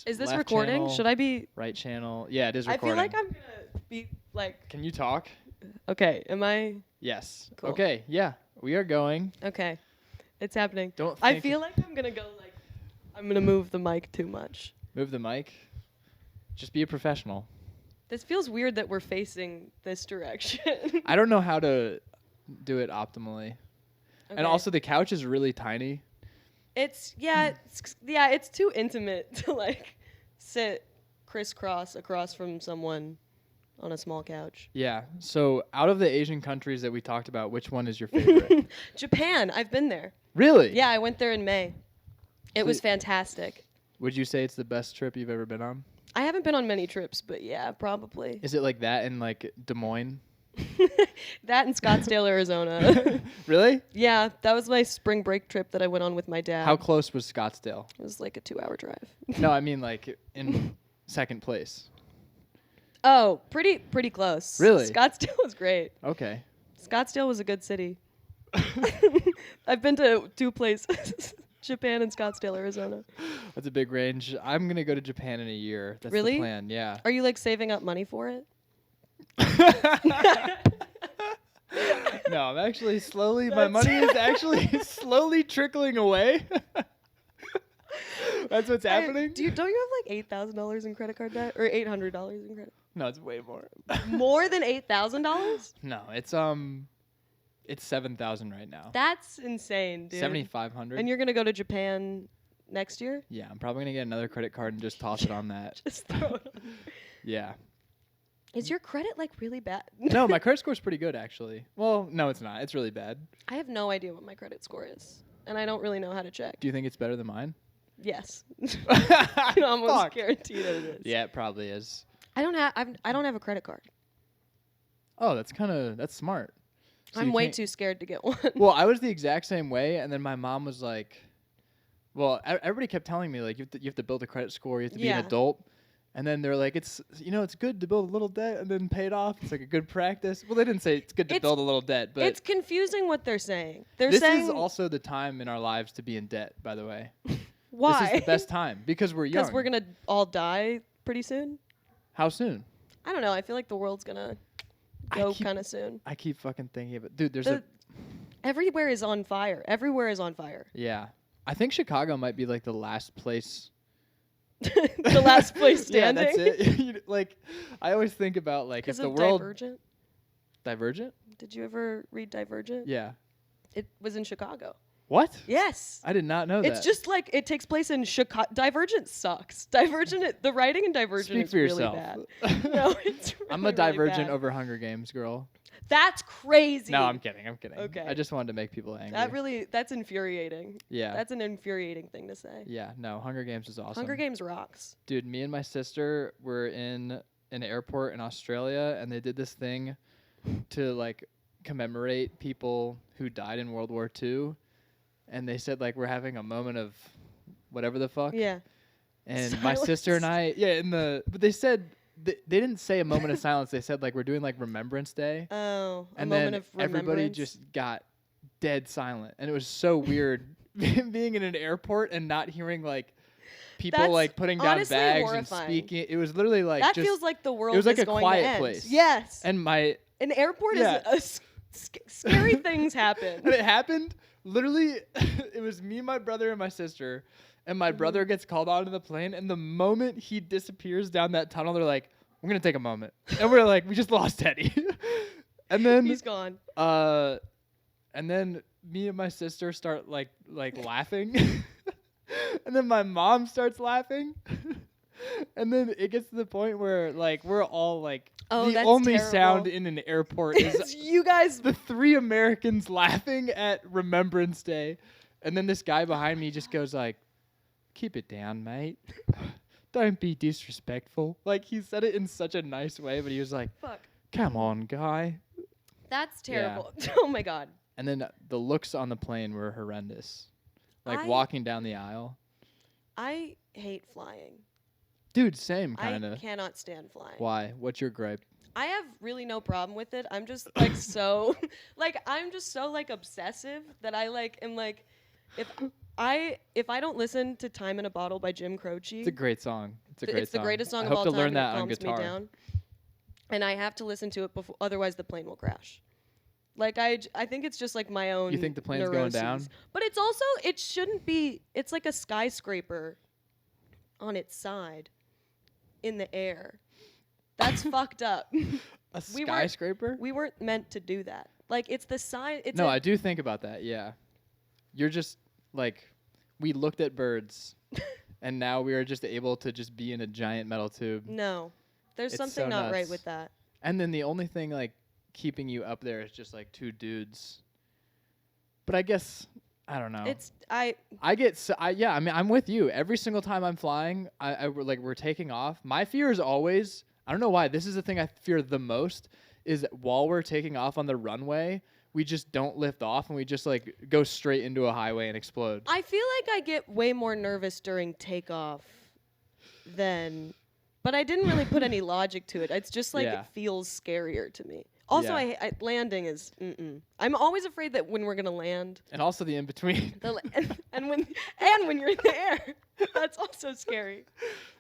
Is this left recording? channel, Should I be? right channel. Yeah, it is I recording. feel like I'm gonna be like. Can you talk? Okay. Am I? Yes. Cool. Okay. Yeah, we are going. Okay. It's happening. Don't. I feel like I'm gonna go like. I'm gonna move the mic too much. Move the mic. Just be a professional. This feels weird that we're facing this direction. I don't know how to do it optimally. Okay. And also the couch is really tiny. It's too intimate to like sit crisscross across from someone on a small couch. Yeah. So out of the Asian countries that we talked about, which one is your favorite? Japan. I've been there. Really? Yeah, I went there in May. It So was fantastic. Would you say it's the best trip you've ever been on? I haven't been on many trips, but yeah, probably. Is it like that in like Des Moines? That in Scottsdale, Arizona. Really? Yeah, that was my spring break trip that I went on with my dad. How close was Scottsdale? It was like a 2-hour drive. No, I mean like in second place. Oh, pretty close. Really? Scottsdale was great. Okay. Scottsdale was a good city. I've been to 2 places. Japan and Scottsdale, Arizona. That's a big range. I'm going to go to Japan in a year. That's Really? the plan, yeah. Are you like saving up money for it? No, I'm actually my money is actually slowly trickling away. That's what's happening. Don't you have like $8,000 in credit card debt or $800 in credit? No, it's way more. More than $8,000? No, it's 7,000 right now. That's insane, dude. 7,500. And you're gonna go to Japan next year? Yeah, I'm probably gonna get another credit card and just toss it on that. Just throw it on. Yeah. Is your credit like really bad? No, my credit score's pretty good actually. Well, no, it's not. It's really bad. I have no idea what my credit score is, and I don't really know how to check. Do you think it's better than mine? Yes. I can almost Fuck. guarantee that it is. Yeah, it probably is. I don't have a credit card. Oh, that's smart. So I'm you way can't- too scared to get one. Well, I was the exact same way, and then my mom was like, "Well, everybody kept telling me like you have to build a credit score, you have to be an Yeah. adult." And then they're like, "It's good to build a little debt and then pay it off. It's like a good practice." Well, they didn't say it's good to build a little debt, but It's confusing what they're saying. They're this saying is also the time in our lives to be in debt. By the way, why? This is the best time because we're young. Because we're gonna all die pretty soon. How soon? I don't know. I feel like the world's gonna go kind of soon. I keep fucking thinking of it, dude. Everywhere is on fire. Everywhere is on fire. Yeah. I think Chicago might be like the last place. The last place standing. Yeah, that's it. Like, I always think about like if the world Divergent. Divergent. Did you ever read Divergent? Yeah. It was in Chicago. What? Yes. I did not know that. It's just like it takes place in Chicago. Divergent sucks. The writing in Divergent Speak is for really yourself. bad. No, it's really, I'm a really Divergent bad. over Hunger Games girl. That's crazy. No, I'm kidding. Okay. I just wanted to make people angry. That's infuriating. Yeah. That's an infuriating thing to say. Yeah. No, Hunger Games is awesome. Hunger Games rocks. Dude, me and my sister were in an airport in Australia, and they did this thing to like commemorate people who died in World War II. And they said like we're having a moment of whatever the fuck. Yeah. And my sister and I, but they said they didn't say a moment of silence. They said like we're doing like Remembrance Day. Oh, And a moment then of remembrance. everybody just got dead silent, and it was so weird being in an airport and not hearing like people That's like putting down honestly bags horrifying. and speaking. It was literally like that just, feels like the world it was like is a going quiet to end. place. Yes. And An airport Yeah. is scary things happen. when it happened, literally, it was me, my brother, and my sister. And my brother gets called onto the plane, and the moment he disappears down that tunnel, they're like, "We're gonna take a moment," and we're like, "We just lost Teddy." And then He's gone. And then me and my sister start like laughing. And then my mom starts laughing. And then it gets to the point where like we're all like the that's only terrible. sound in an airport is It's you guys. the 3 Americans laughing at Remembrance Day. And then this guy behind me just goes like, "Keep it down, mate. Don't be disrespectful." Like he said it in such a nice way, but he was like, Fuck. "Come on, guy." That's Yeah. terrible. Oh my god. And then the looks on the plane were horrendous. Like I- walking down the aisle. I hate flying. Dude, same I kind of. cannot stand flying. Why? What's your gripe? I have really no problem with it. I'm just like so like I'm just so like obsessive that I like am like if if I don't listen to Time in a Bottle by Jim Croce, It's a great song. It's a great it's song. the greatest song I of hope all to time. learn and that it on calms guitar. me down. And I have to listen to it before, otherwise the plane will crash. Like I think it's just like my own. You think the plane's neuroses. going down? But it's also it shouldn't be. It's like a skyscraper on its side in the air. That's fucked up. A skyscraper? We weren't meant to do that. Like it's the side. It's No, I do think about that. Yeah, you're just like we looked at birds, and now we are just able to just be in a giant metal tube. No, there's It's something so not right nuts. with that. And then the only thing like keeping you up there is just like two dudes. But I guess I don't know. It's I mean I'm with you. Every single time I'm flying, we're taking off. My fear is always, I don't know why, this is the thing I fear the most, is that while we're taking off on the runway, we just don't lift off and we just like go straight into a highway and explode. I feel like I get way more nervous during takeoff than, but I didn't really put any logic to it. It's just like Yeah. it feels scarier to me. Also, Yeah. landing is. I'm always afraid that when we're gonna land, And also the in between. and when you're in the air, that's also scary.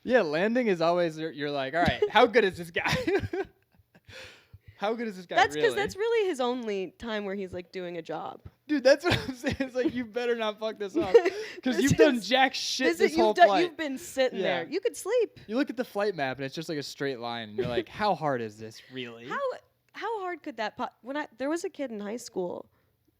Yeah, landing is always you're like, all right, how good is this guy? How good is this guy? That's because really? that's really his only time where he's like doing a job. Dude, that's what I'm saying. It's like you better not fuck this up because This you've done is- jack shit this whole you've flight. you've been sitting Yeah. there. You could sleep. You look at the flight map and it's just like a straight line. And you're like, how hard is this really? How hard could that there was a kid in high school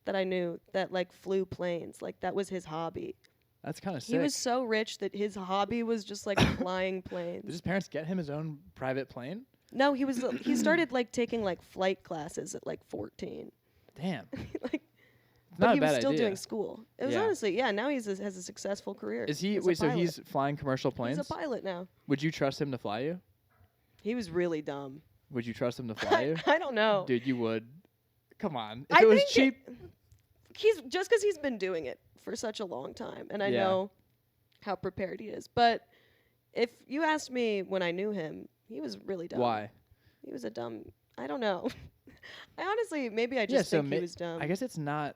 that I knew that like flew planes, like that was his hobby. That's kind of sick. He was so rich that his hobby was just like flying Did planes. his parents get him his own private plane? No, he started like taking like flight classes at like 14. Damn. Like It's but not he a was bad still idea. doing school. It was Yeah. honestly, now has a successful career. Is he as a wait? So pilot. he's flying commercial planes? He's a pilot now. Would you trust him to fly you? He was really dumb. Would you trust him to fly you? I don't know. Dude, you would. Come on. If I it was think cheap. He's just because he's been doing it for such a long time, and I Yeah. know how prepared he is. But if you asked me when I knew him, he was really dumb. Why? He was a dumb. I don't know. I honestly, maybe I Yeah, just so think he was dumb. I guess it's not.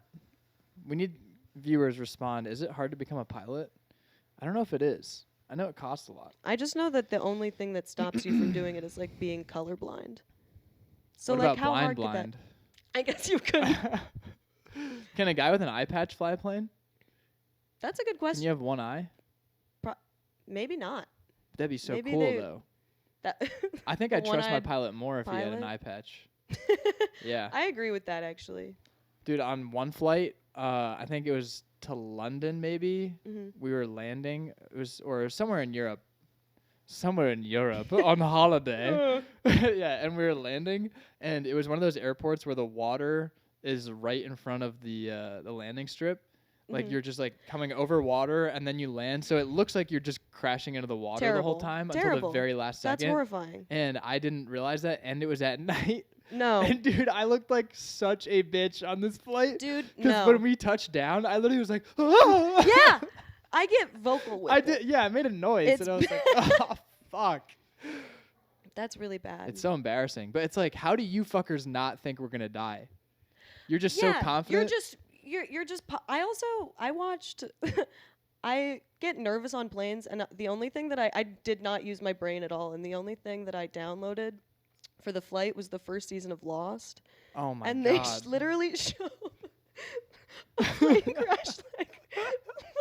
We need viewers respond. Is it hard to become a pilot? I don't know if it is. I know it costs a lot. I just know that the only thing that stops you from doing it is like being colorblind. So what like about how blind hard blind? could that? I guess you could. Can a guy with an eye patch fly a plane? That's a good Can question. you have one eye? Maybe not. That'd be so Maybe cool they- though. That I think I'd trust my one-eyed pilot more if he had an pilot? eye patch. Yeah. I agree with that actually. Dude, on one flight, I think it was to London maybe. Hmm We were landing. It was or somewhere in Europe. Somewhere in Europe on holiday. Yeah, and we were landing and it was one of those airports where the water is right in front of the landing strip. Like Mhm. you're just like coming over water and then you land, so it looks like you're just crashing into the water the whole Terrible. time until Terrible. the very last That's second. horrifying. And I didn't realize that, and it was at night. No, And dude, I looked like such a bitch on this flight. dude, Because no. when we touched down, I literally was like, "Ah!" Yeah, I get vocal with I it. did. Yeah, I made a noise, It's and I was like, "Oh fuck!" That's really bad. It's so embarrassing. But it's like, how do you fuckers not think we're gonna die? You're just so confident. You're just. I watched. I get nervous on planes, and the only thing that I did not use my brain at all, and the only thing that I downloaded for the flight was the first season of Lost, Oh my and god! they literally show a plane crash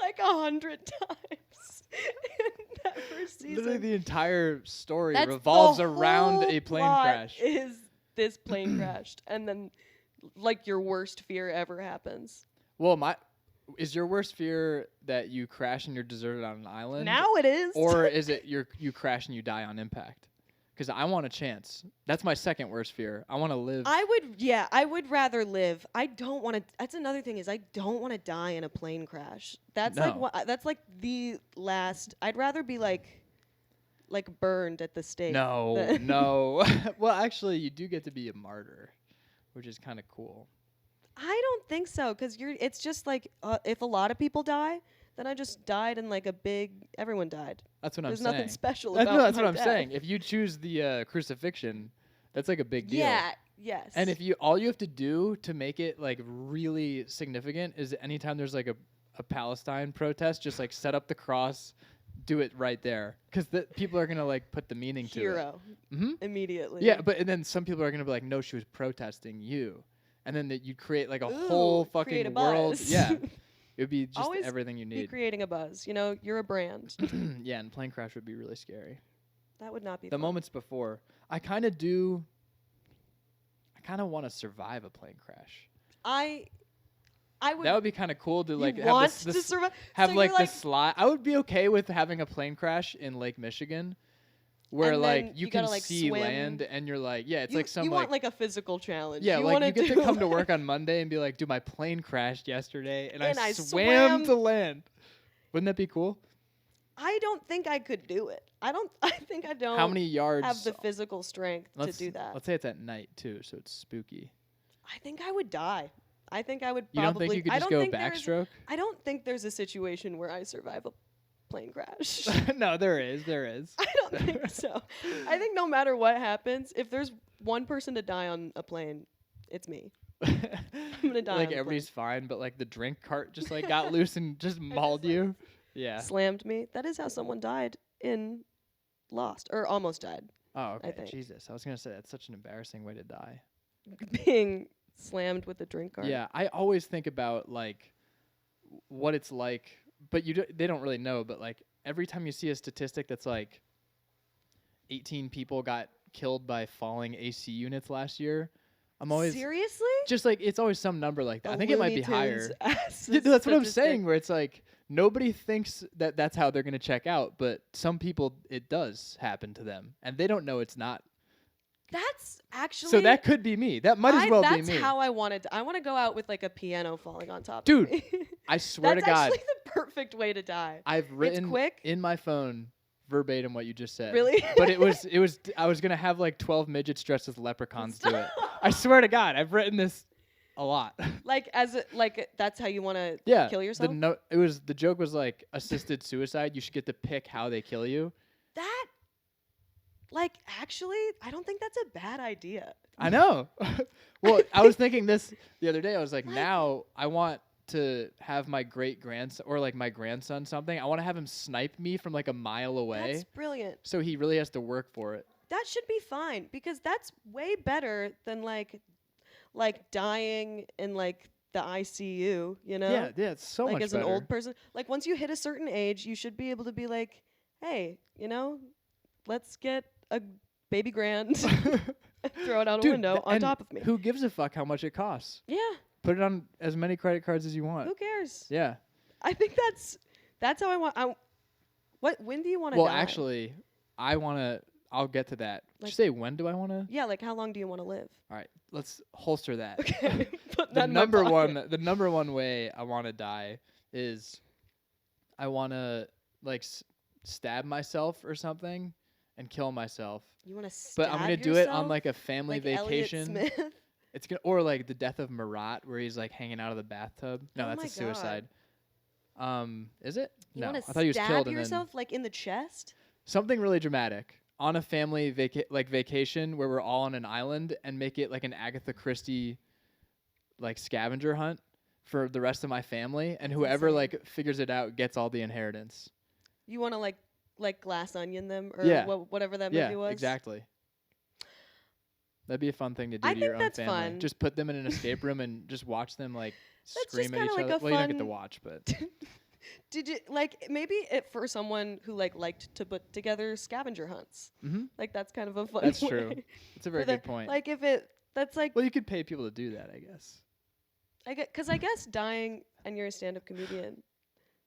like 100 times in that first season. Literally, the entire story That's revolves the around whole a plane plot crash. Is this plane crashed, and then like your worst fear ever happens. Well, is your worst fear that you crash and you're deserted on an island? Now it is. Or is it you crash and you die on impact? Because I want a chance. That's my second worst fear. I want to live. I would rather live. I don't want to. That's another thing is I don't want to die in a plane crash. That's like No. what. That's like the last. I'd rather be like burned at the stake. No, than- no. Well, actually, you do get to be a martyr, which is kind of cool. I don't think so, because it's just like if a lot of people die, then I just died in like a big. Everyone died. That's what There's I'm saying. nothing special That's, about. no, that's my what I'm death. saying. If you choose the crucifixion, that's like a big deal. Yeah. Yes. And if all you have to do to make it like really significant is anytime there's like a Palestine protest, just like set up the cross, do it right there, because the people are gonna like put the meaning to it. Hero. Mm-hmm. Immediately. Yeah, but and then some people are gonna be like, no, she was protesting you, and then you create like a Ooh, whole create a fucking world. buzz. Yeah, it would be just Always everything you Be need. creating a buzz. You know, you're a brand. Yeah, and plane crash would be really scary. That would not be The fun. moments before, I kind of want to survive a plane crash. I would. That would be kind of cool to like you have want this, to survive? have So like you're the slide. I would be okay with having a plane crash in Lake Michigan, where And like then you you can gotta, like, see swim. land and you're like, yeah, it's you, like some you like, want like a physical challenge. yeah, you like wanna you get to do, come to like- work on Monday and be like, dude, my plane crashed yesterday and And I I swam swam. to land. Wouldn't that be cool? I don't think I could do it. I think I don't How many yards? have the physical strength to let's, do that. Let's say it's at night too, so it's spooky. I think I would die. I think I would You probably. don't think you could I just don't go think there's- backstroke? I don't think there's a situation where I survive a plane crash. No, there is. There is. I don't think so. I think no matter what happens, if there's one person to die on a plane, it's me. I'm gonna die. Like on the everybody's fine, but like the drink cart just like got loose and just mauled you. Yeah. plane. Slammed me. That is how someone died in Lost, or almost died, Oh, okay. think. Jesus. I was gonna say that's such an embarrassing way to die. being slammed with a drink cart. Yeah, I always think about like what it's like, but they don't really know. But like every time you see a statistic that's like 18 people got killed by falling AC units last year, I'm always Seriously? just like it's always some number like that. I A think it might be Looney higher. Tunes ass Yeah, that's what I'm statistic. saying. Where it's like nobody thinks that that's how they're gonna check out, but some people it does happen to them, and they don't know it's not. That's actually. So that could be me. That might as well be That's me. how I wanted. I want to go out with like a piano falling on top. Dude, of me. I swear That's to God, actually the perfect way to die. I've written quick. in my phone verbatim what you just said. Really? But it was I was gonna have like 12 midgets dressed as leprechauns do it. I swear to God, I've written this a lot. Like that's how you want to Yeah. kill yourself. The joke was like assisted suicide. You should get to pick how they kill you. That, like, actually, I don't think that's a bad idea. I know. Well, I was thinking this the other day. I was like, now I want to have my great grandson or like my grandson something. I want to have him snipe me from like a mile away. That's brilliant. So he really has to work for it. That should be fine because that's way better than like dying in like the ICU, you know? Yeah, it's so like much as better. an old person. Like once you hit a certain age, you should be able to be like, hey, you know, let's get a baby grand, throw it out a Dude, window on and top of me. Who gives a fuck how much it costs? Yeah, Put it on as many credit cards as you want. who cares? Yeah. I think that's how I want. When do you want to Well, die? actually, I'll get to that. Did you Like- say when do I want to? Yeah, like how long do you want to live? All right, let's holster that. Okay, put the that in my number pocket. the number one way I want to die is I want to like stab myself or something and kill myself. You want to But stab I'm gonna do it on yourself? like a family like Elliot vacation. Smith? It's gonna or like the death of Marat, where he's like hanging out of the bathtub. No, Oh that's my a suicide. Is it? You No, want I to thought he was stab killed. And then yourself like in the chest? something really dramatic on a family vacation where we're all on an island and make it like an Agatha Christie like scavenger hunt for the rest of my family, and whoever insane. like figures it out gets all the inheritance. You want to like glass onion them or Yeah. whatever that Yeah, movie was? exactly. That'd be a fun thing to do I to your think own that's family. fun. Just put them in an escape room and just watch them like That's scream just at kinda each like other. a Well, you don't get to fun- watch, but Did you like maybe it for someone who liked to put together scavenger hunts? Mhm. Like that's kind of a fun. That's way. true. It's a very For the- good point. Like if that's like Well, you could pay people to do that, I guess. because I guess dying and you're a stand-up comedian,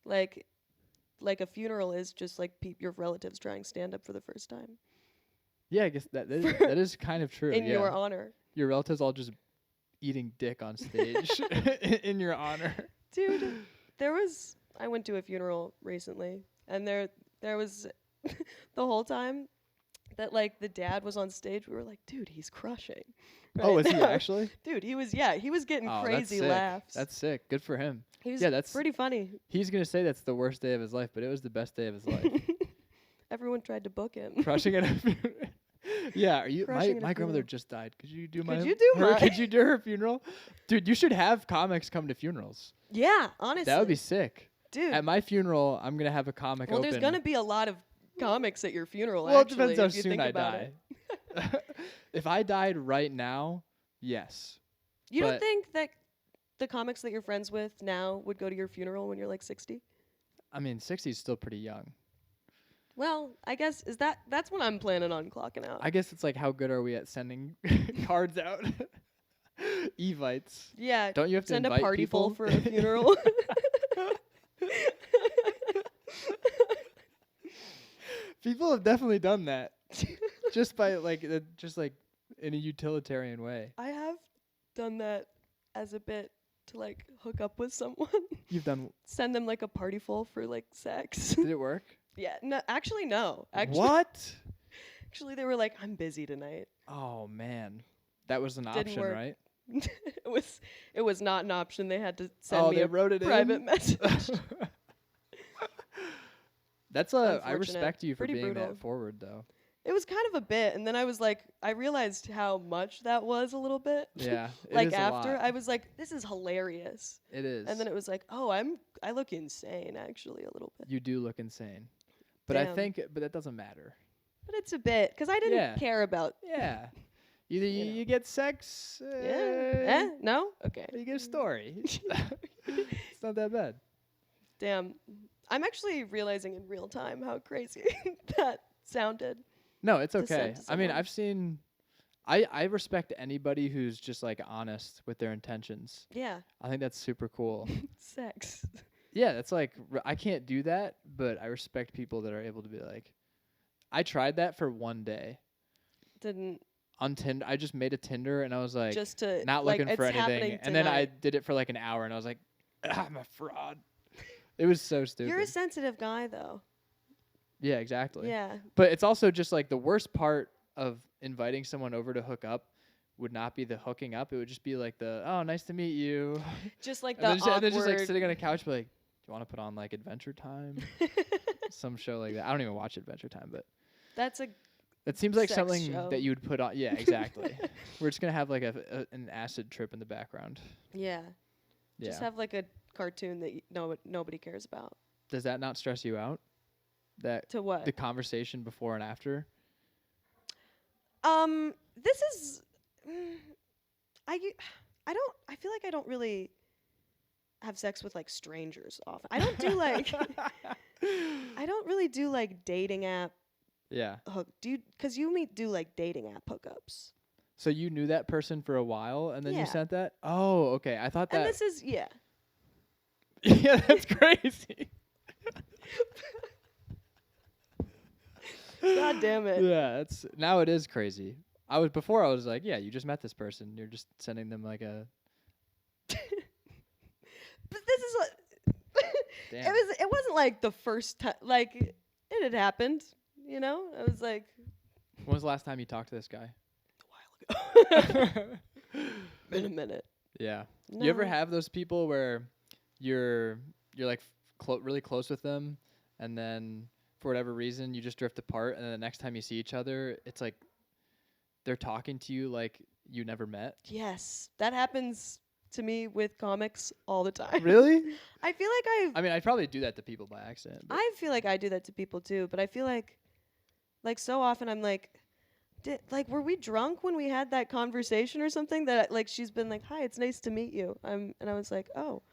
like a funeral is just like your relatives trying stand-up for the first time Yeah, I guess that that is kind of true. in yeah. your honor. Your relatives all just eating dick on stage in your honor. Dude, I went to a funeral recently, and there was the whole time that like the dad was on stage, we were like, dude, he's crushing. Oh, right is he now." actually? Dude, he was getting Oh, crazy that's sick. laughs. That's sick. Good for him. he was yeah, that's pretty funny. He's gonna say that's the worst day of his life, but it was the best day of his life. Everyone tried to book him. Crushing it. Yeah, are you? Crushing My at a grandmother funeral. just died. Could you do Could you do mine? Could you do her funeral? Dude, you should have comics come to funerals. Yeah, honestly. That would be sick. Dude. At my funeral, I'm gonna have a comic Well, open. there's gonna be a lot of comics at your funeral. Well, actually, it depends how if you soon think I about die. it. If I died right now, yes. You don't But- think that the comics that you're friends with now would go to your funeral when you're like 60? I mean, 60 is still pretty young. Well, I guess that's when I'm planning on clocking out. I guess it's like, how good are we at sending cards out? Evites. Yeah. Don't you have to send a invite party people? full for a funeral? People have definitely done that. just by just like in a utilitarian way. I have done that as a bit to like hook up with someone. You've done. Send them like a party full for like sex. Did it work? Yeah. No, actually no. Actually, What? Actually, they were like, "I'm busy tonight." Oh man, that was an Didn't option, work. right? It was not an option. They had to send me they a wrote it private in? message. That's I Unfortunate. respect you for Pretty being brutal. that forward though. It was kind of a bit, and then I was like, I realized how much that was a little bit. Yeah. it Like is a after, lot. I was like, this is hilarious, It is. and then it was like, oh, I look insane actually a little bit, You do look insane. But I Damn. think but that doesn't matter. but it's a bit because I didn't Yeah. care about. Yeah. Either You know. you get sex, Yeah. No. Okay. or you get a story. It's not that bad. Damn. I'm actually realizing in real time how crazy that sounded. No, it's To okay. send to I mean, someone. I've seen I respect anybody who's just like honest with their intentions. Yeah. I think that's super cool. Sex. Yeah, that's like I can't do that, but I respect people that are able to be like I tried that for one day Didn't on Tinder. I just made a Tinder and I was like just to not like, looking for it's anything. happening And then I tonight. did it for like an hour and I was like I'm a fraud. It was so stupid. You're a sensitive guy though. Yeah, exactly. Yeah. But it's also just like the worst part of inviting someone over to hook up would not be the hooking up. It would just be like the, oh, nice to meet you. Just like And the then just, awkward. and then just like sitting on a couch, be like, do you want to put on like Adventure Time? Some show like that. I don't even watch Adventure Time, but That's a it seems like Sex something show. that you would put on. Yeah, exactly. We're just going to have like an acid trip in the background. yeah. Yeah. Just have like a cartoon that nobody cares about. Does that not stress you out? That To what? the conversation before and after? This is I feel like I don't really have sex with like strangers often. I don't do like I don't really do like dating app Yeah. cuz you do like dating app hookups. So you knew that person for a while and then Yeah. you sent that? Oh, okay. I thought that. And this is yeah. Yeah, that's crazy. God damn it. Yeah, that's now it is crazy. I was like, yeah, you just met this person. You're just sending them like a But this is damn. it wasn't like the first time like it had happened, you know? I was like When was the last time you talked to this guy? a while ago. Been a minute. Yeah. You ever No. have those people where you're like really close with them and then for whatever reason you just drift apart and then the next time you see each other it's like they're talking to you like you never met? Yes, that happens to me with comics all the time. Really? I feel like I mean, I'd probably do that to people by accident. But I feel like I do that to people too, but I feel like so often I'm like were we drunk when we had that conversation or something that like she's been like, "Hi, it's nice to meet you." And I was like, "Oh,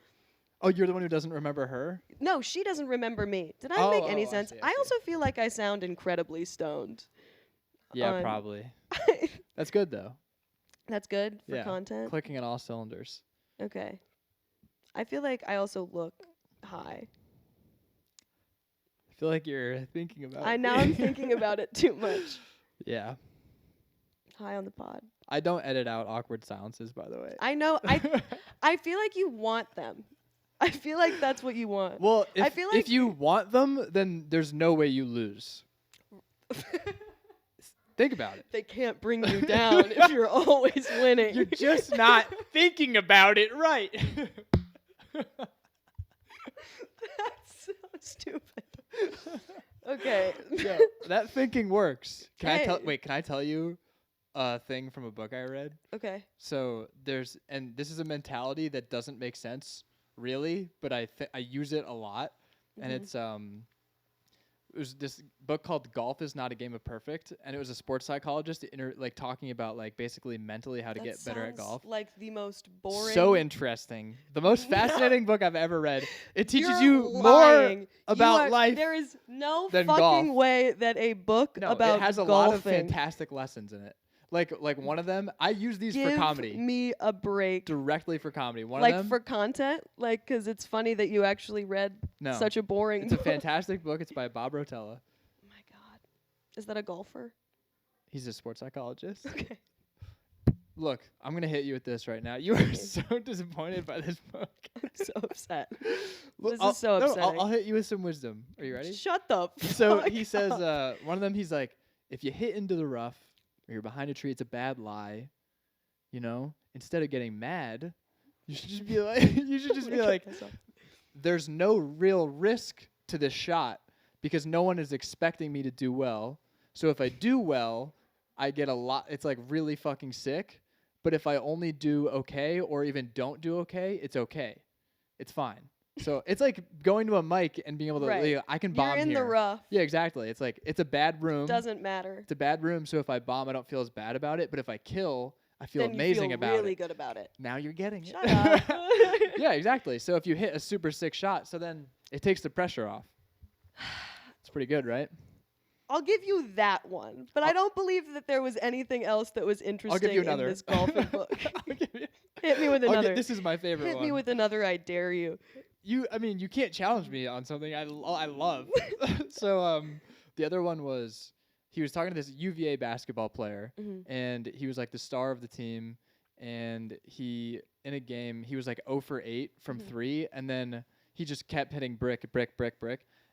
oh, you're the one who doesn't remember her? no, she doesn't remember me." Did I Oh, make any I sense? see, I I see. also feel like I sound incredibly stoned. Yeah, on- probably. That's good though. That's good for Yeah. content. Clicking on all cylinders. Okay. I feel like I also look high. I feel like you're thinking about it. Now I'm thinking about it too much. Yeah. High on the pod. I don't edit out awkward silences, by the way. I know. I feel like you want them. I feel like that's what you want. Well, I if, feel if like- you want them, then there's no way you lose. Think about it. They can't bring you down if you're always winning. You're just not thinking about it right. That's so stupid. Okay. So that thinking works. Can I tell? Hey. Wait, can I tell you a thing from a book I read? Okay. So and this is a mentality that doesn't make sense really, but I use it a lot, and Mhm. it was this book called Golf is Not a Game of Perfect, and it was a sports psychologist like talking about like basically mentally how to That get better at sounds golf. like the most boring. So interesting. The most fascinating book I've ever read. It teaches You're you lying. more about life There is no than fucking golf. way that a book No, about it has a lot of golfing. fantastic lessons in it. Like one of them, I use these for Give comedy. me a break. Directly for comedy. One Like of them, for content, like because it's funny that you actually read no, such a boring. it's a book. fantastic book. It's by Bob Rotella. Oh my god, is that a golfer? He's a sports psychologist. Okay. Look, I'm gonna hit you with this right now. You are so disappointed by this book. I'm so upset. Look, This is so no, upsetting. I'll hit you with some wisdom. Are you ready? Shut the So fuck he says, up. one of them, he's like, if you hit into the rough or you're behind a tree, it's a bad lie. You know, instead of getting mad, you should just be like, you should just I'm be gonna like, kill myself. there's no real risk to this shot because no one is expecting me to do well. So if I do well, I get a lot. It's like really fucking sick. But if I only do okay or even don't do okay, it's okay. It's fine. So it's like going to a mic and being able to, Right. I can You're bomb in here. the rough. Yeah, exactly. It's like, it's a bad room. Doesn't matter. It's a bad room. So if I bomb, I don't feel as bad about it. But if I kill, I feel Then amazing you feel about really it. good about it. Now you're getting Shut it. up. Yeah, exactly. So if you hit a super sick shot, so then it takes the pressure off. It's pretty good, right? I'll give you that one, but I don't believe that there was anything else that was interesting I'll give you in another. this golfing book. I'll give you- Hit me with I'll another. this is my favorite Hit one. me with another. I dare you. I mean, you can't challenge me on something I love. So the other one was he was talking to this UVA basketball player, Mhm. and he was like the star of the team, and he in a game he was like 0 for 8 from Mhm. 3, and then he just kept hitting brick,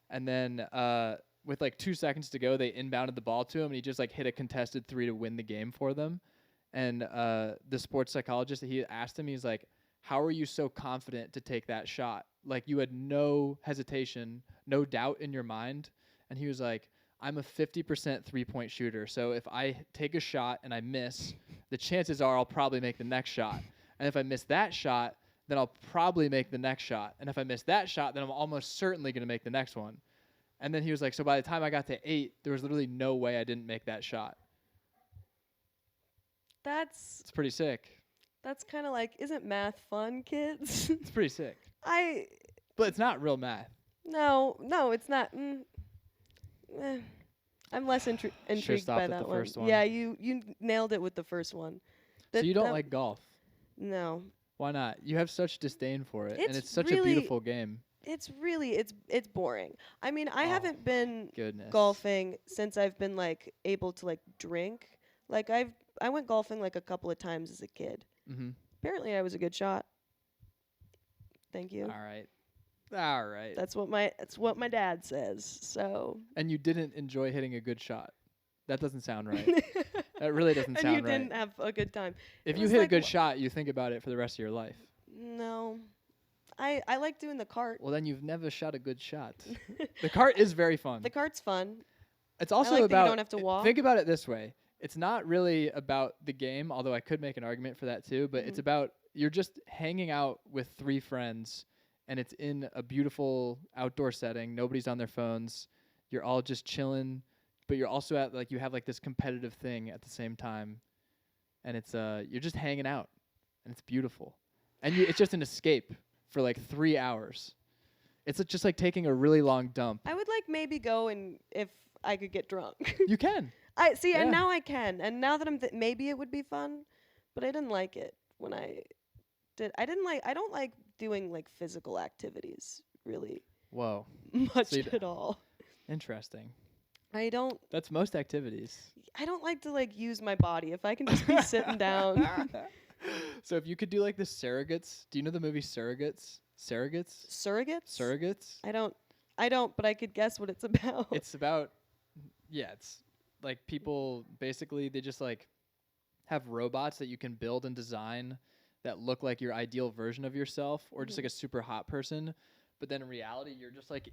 and then with like 2 seconds to go, they inbounded the ball to him, and he just like hit a contested 3 to win the game for them. And the sports psychologist, he asked him, he's like, how are you so confident to take that shot? Like you had no hesitation, no doubt in your mind. And he was like, I'm a 50% 3-point shooter. So if I take a shot and I miss, the chances are I'll probably make the next shot. And if I miss that shot, then I'll probably make the next shot. And if I miss that shot, then I'm almost certainly going to make the next one. And then he was like, so by the time I got to 8, there was literally no way I didn't make that shot. That's It's pretty sick. kind of like, isn't math fun, kids? It's pretty sick. But it's not real math. No, it's not. I'm less intrigued stopped by at that the one. first one. Yeah, you nailed it with the first one. So you don't that- like golf. No, Why not? You have such disdain for it, and It's it's such really- a beautiful game. it's really it's boring. I mean, I Oh, haven't been Goodness. golfing since I've been like able to like drink. Like I went golfing like a couple of times as a kid. Mm-hmm. Apparently, I was a good shot. Thank you. All right. All right. That's what my dad says. So. And you didn't enjoy hitting a good shot. That doesn't sound right. That really doesn't And sound you right. didn't have a good time. If it you was hit a like good wh- shot, you think about it for the rest of your life. No. I like doing the cart. Well, then you've never shot a good shot. The cart is very fun. The cart's fun. It's also like that you about. don't have to walk. Think about it this way: it's not really about the game, although I could make an argument for that too. But it's Mhm. about you're just hanging out with 3 friends, and it's in a beautiful outdoor setting. Nobody's on their phones. You're all just chilling, but you're also at like you have like this competitive thing at the same time, and it's you're just hanging out, and it's beautiful, and it's just an escape for like 3 hours. It's just like taking a really long dump. I would like maybe go and if I could get drunk. You can. I see, Yeah. and now I can, and now that I'm maybe it would be fun, but I didn't like it when I did. I don't like doing like physical activities really Whoa, much So you at all. interesting. I don't That's most activities. like to like use my body. If I can just be sitting down. So if you could do like the Surrogates, do you know the movie Surrogates? Surrogates? Surrogates? I don't, but I could guess what it's about. It's about, yeah, it's like people basically they just like have robots that you can build and design that look like your ideal version of yourself or just Mhm. like a super hot person, but then in reality you're just like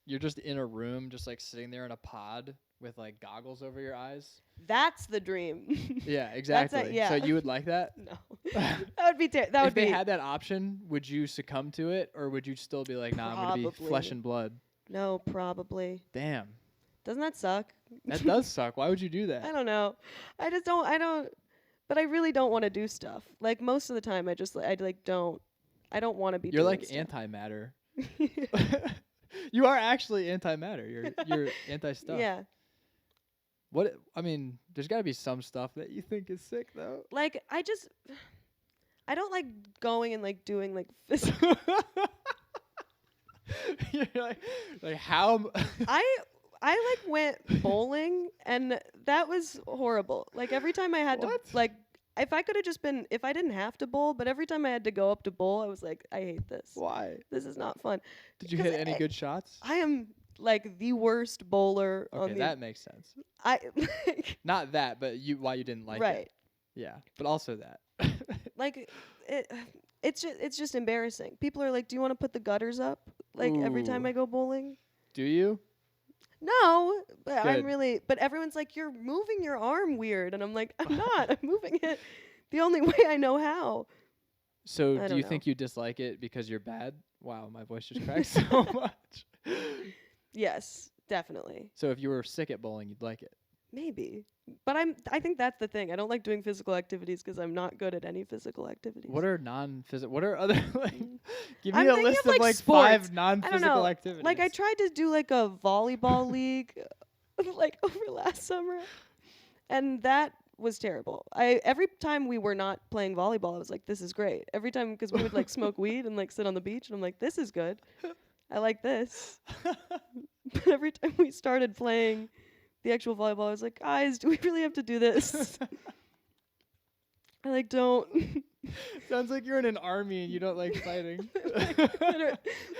you're just in a room, just like sitting there in a pod with like goggles over your eyes. That's the dream. Yeah, exactly. yeah. So you would like that? No, that would be that would If they be had that option, would you succumb to it, or would you still be like, nah, I'm gonna be flesh Probably. and blood? no, probably. Damn, Doesn't that suck? that does suck. Why would you do I that? don't know. I just don't. I don't. But I really don't want to do stuff. Like most of the time, I don't. I don't want to be. You're doing like stuff. antimatter. You are actually antimatter. You're anti stuff. Yeah. What? I mean, there's got to be some stuff that you think is sick, though. Like I don't like going and like doing like physical. You're like how? I like went bowling and that was horrible. Like every time I had What? to like if I could have just been if I didn't have to bowl, but every time I had to go up to bowl, I was like, I hate this. Why? This is not fun. Did you 'Cause hit any good shots? I am like the worst bowler on Okay, the that makes sense. I like, Not that, but why you didn't like it. right. Yeah, but also that. Like it's just embarrassing. People are like, "Do you want to put the gutters up?" Like every time Ooh. I go bowling. Do you? No, but Good. but everyone's like, "You're moving your arm weird." And I'm like, "I'm not. I'm moving it the only way I know how." So I do don't you know. think you dislike it because you're bad? Wow, my voice just cracked so much. Yes, definitely. So if you were sick at bowling, you'd like it. Maybe. But I think that's the thing. I don't like doing physical activities because I'm not good at any physical activities. What are non-physical? What are other like? Give I'm me a thinking list of, like, like sports. 5 non-physical know. activities. Like I tried to do like a volleyball league like over last summer and that was terrible. Every time we were not playing volleyball, I was like, this is great. Every time because we would like smoke weed and like sit on the beach and I'm like, this is good. I like this. But every time we started playing the actual volleyball, I was like, guys, do we really have to do this? I like don't. Sounds like you're in an army and you don't like fighting. I'm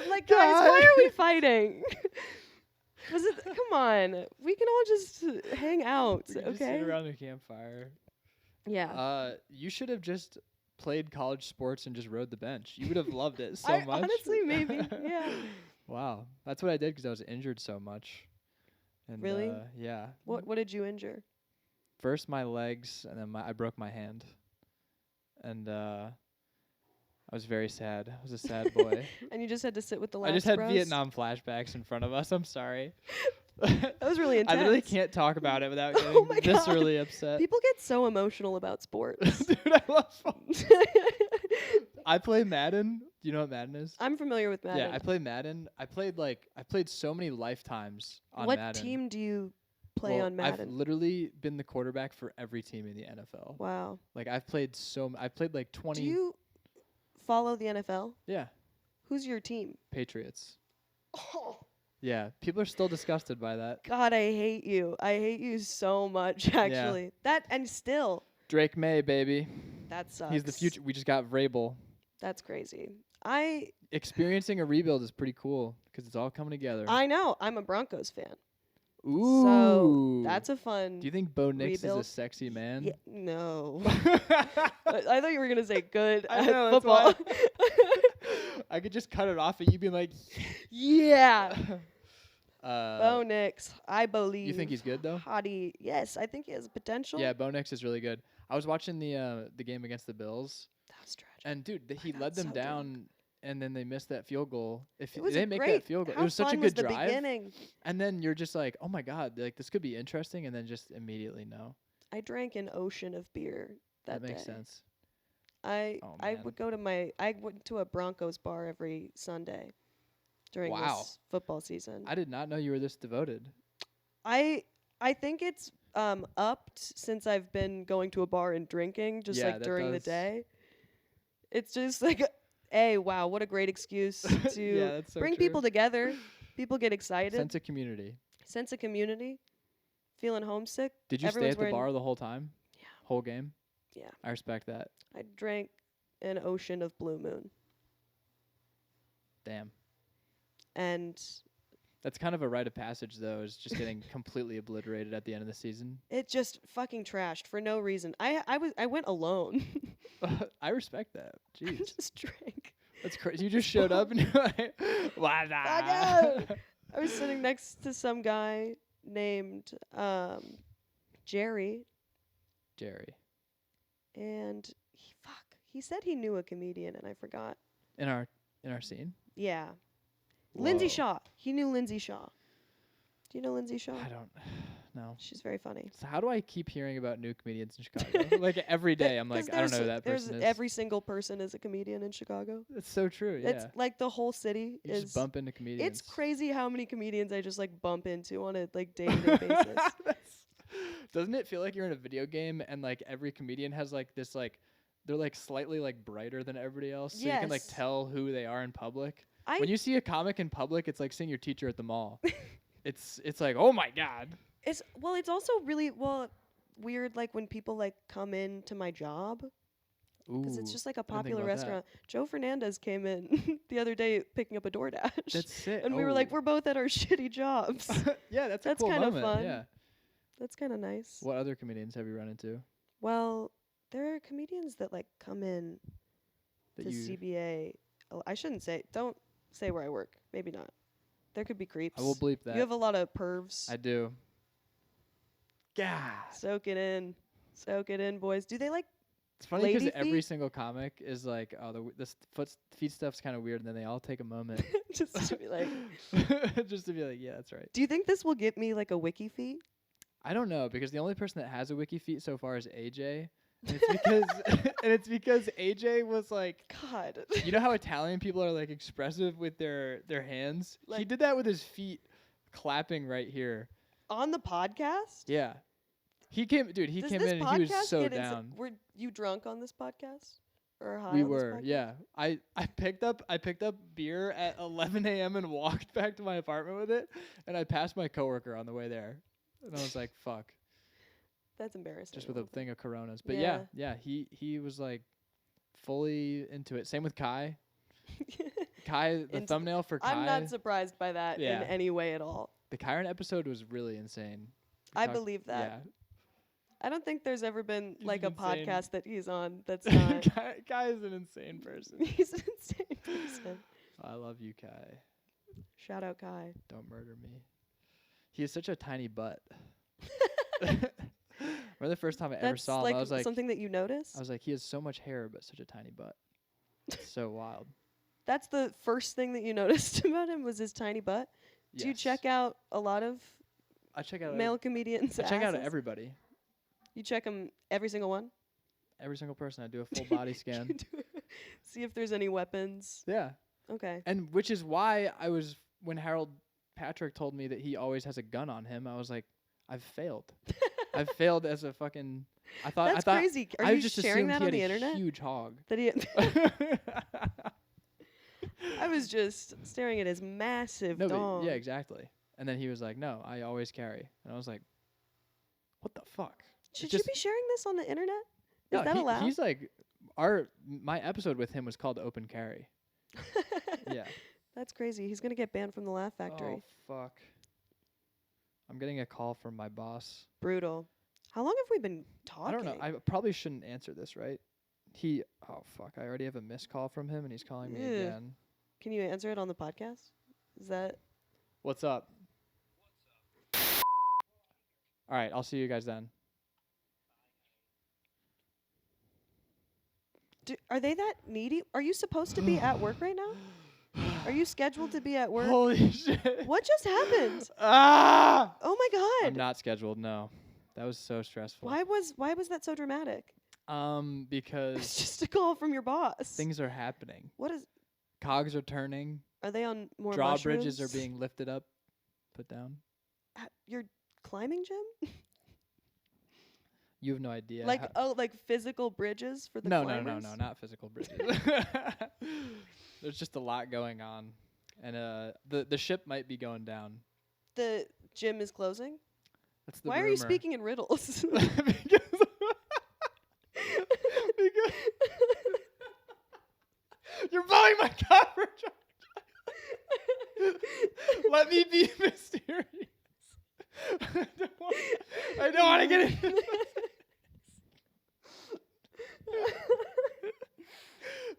like, guys, why are we fighting? Come on. We can all just hang out, We could okay? just sit around a campfire. Yeah. You should have just played college sports and just rode the bench. You would have loved it so I much. honestly, maybe. Yeah. Wow, that's what I did because I was injured so much. And Really? Yeah. What did you injure? First my legs, and then I broke my hand. And I was very sad. I was a sad boy. And you just had to sit with the I last just had bros? Vietnam flashbacks in front of us. I'm sorry. That was really intense. I literally can't talk about it without Oh my getting God. viscerally upset. People get so emotional about sports. Dude, I love I play Madden. Do you know what Madden is? I'm familiar with Madden. Yeah, I play Madden. I played so many lifetimes on what Madden. team do you play Well, on Madden? I've literally been the quarterback for every team in the NFL. Wow. Like I played like 20. Do you follow the NFL? Yeah, Who's your team? Patriots. Oh, Yeah, people are still disgusted by that. God, I hate you. I hate you so much, actually. That and still, Drake May, baby. that sucks. He's the future. We just got Vrabel. That's crazy. Experiencing a rebuild is pretty cool because it's all coming together. I know. I'm a Broncos fan. Ooh. So that's a fun. Do you think Bo Nix rebuild. is a sexy man? Yeah, no. I thought you were gonna say good I at know, that's football. I could just cut it off and you'd be like, Yeah. uh, Bo Nix, I believe. you think he's good though? Hottie. Yes, I think he has potential. Yeah, Bo Nix is really good. I was watching the game against the Bills, That was tragic. and dude, he got led them so down, and then they missed that field goal. If It was they make great. that field goal, How it was such a fun good was the drive. beginning? And then you're just like, oh my god, like this could be interesting, and then just immediately no. I drank an ocean of beer that makes day. sense. I Oh, I man. would go to I went to a Broncos bar every Sunday during Wow. this football season. I did not know you were this devoted. I think it's upped since I've been going to a bar and drinking just Yeah, like that during the does. day. It's just like hey, wow, what a great excuse to Yeah, that's so bring true. people together. People get excited. Sense of community. Sense of community. Feeling homesick. Did you Everyone's stay at the wearing- bar the whole time? Yeah. Whole game? Yeah. I respect that. I drank an ocean of Blue Moon. Damn. And That's kind of a rite of passage, though, is just getting completely obliterated at the end of the season. it just fucking trashed for no reason. I went alone. I respect that. I Jeez. just drank. That's crazy. You just showed up and you're like, Fuck I was sitting next to some guy named Jerry, Jerry. and he said he knew a comedian, and I forgot. In our scene? Yeah, Lindsay Whoa. Shaw. He knew Lindsay Shaw. Do you know Lindsay Shaw? I don't know. She's very funny. So how do I keep hearing about new comedians in Chicago? Like every day I'm like, I don't know who that person is. Every single person is a comedian in Chicago. It's so true, yeah. It's like the whole city You is. just bump into comedians. It's crazy how many comedians I just like bump into on a like day-to-day basis. Doesn't it feel like you're in a video game and like every comedian has like this like they're like slightly like brighter than everybody else, so you can like Yes. tell who they are in public. When you see a comic in public, it's like seeing your teacher at the mall. it's like, oh my god. It's also really weird like when people like come in to my job because it's just like a I didn't think popular about restaurant. Joe Fernandez came in the other day picking up a DoorDash. That's sick. And we were like, we're both at our shitty jobs. yeah, that's a That's cool kind of moment. fun. Yeah. That's kind of nice. What other comedians have you run into Well, there are comedians that like come in that to you? CBA. I shouldn't say. Don't say where I work. Maybe not. There could be creeps. I will bleep that. You have a lot of pervs. I do. God. Soak it in. Soak it in, boys. Do they like It's funny because lady every feet? single comic is like, oh, this feet stuff's kind of weird, and then they all take a moment just to be like, just to be like, yeah, that's right. do you think this will get me like a wiki feet? I don't know because the only person that has a wiki feet so far is AJ, and it's because AJ was like, God. you know how Italian people are like expressive with their hands. He Like- did that with his feet clapping right here. On the podcast? Yeah, he came, dude. He Does came this in and he was podcast so get down. Were you drunk on this podcast? Or high We on this were, podcast? yeah. I picked up beer at 11 a.m. and walked back to my apartment with it, and I passed my coworker on the way there, and I was like, "Fuck," That's embarrassing. just with a thing of Coronas. But Yeah. yeah, he was like fully into it. Same with Kai. Kai, the Into- thumbnail for Kai. I'm not surprised by that Yeah. in any way at all. The Kyron episode was really insane. I believe that. Yeah. I don't think there's ever been He's like an a insane- podcast that he's on that's not. Kai is an insane person. He's an insane person. I love you, Kai. Shout out Kai. Don't murder me. He has such a tiny butt. Remember the first time I ever That's saw him? like I was like, something that you notice. he has so much hair but such a tiny butt. It's so wild. That's the first thing that you noticed about him was his tiny butt. Do you Yes. check out a lot of I check out male comedians? I check out asses? everybody. You check them every single one. Every single person. I do a full body scan. See if there's any weapons. Yeah. Okay. And which is why when Harold Patrick told me that he always has a gun on him, I was like, I've failed. I've failed as a fucking I thought crazy. Are I you just sharing assumed that on he the had a internet? huge hog. That he. I was just staring at his massive No, dong. but yeah, exactly. And then he was like, "No, I always carry." And I was like, "What the fuck?" Should you be sharing this on the internet? Is No, that allowed? He's like, my episode with him was called Open Carry. Yeah. That's crazy. He's gonna get banned from the Laugh Factory. Oh fuck. I'm getting a call from my boss. Brutal. How long have we been talking? I don't know. I probably shouldn't answer this, right? Oh fuck. I already have a missed call from him, and he's calling me Ugh. again. Can you answer it on the podcast? Is that What's up? All right. I'll see you guys then. are they that needy? Are you supposed to be at work right now? Are you scheduled to be at work? Holy shit. What just happened? Ah! Oh my god. I'm not scheduled. No. That was so stressful. Why was that so dramatic? It's Because just a call from your boss. things are happening. What is? Cogs are turning. Are they on more Drawbridges are mushrooms? being lifted up, put down. Your climbing gym? You have no idea. Like physical bridges for the no, climbers? no, not physical bridges. There's just a lot going on, and the ship might be going down. The gym is closing. That's the Why are you speaking in riddles? because you're blowing my cover. Let me be mysterious. I don't want to get into this.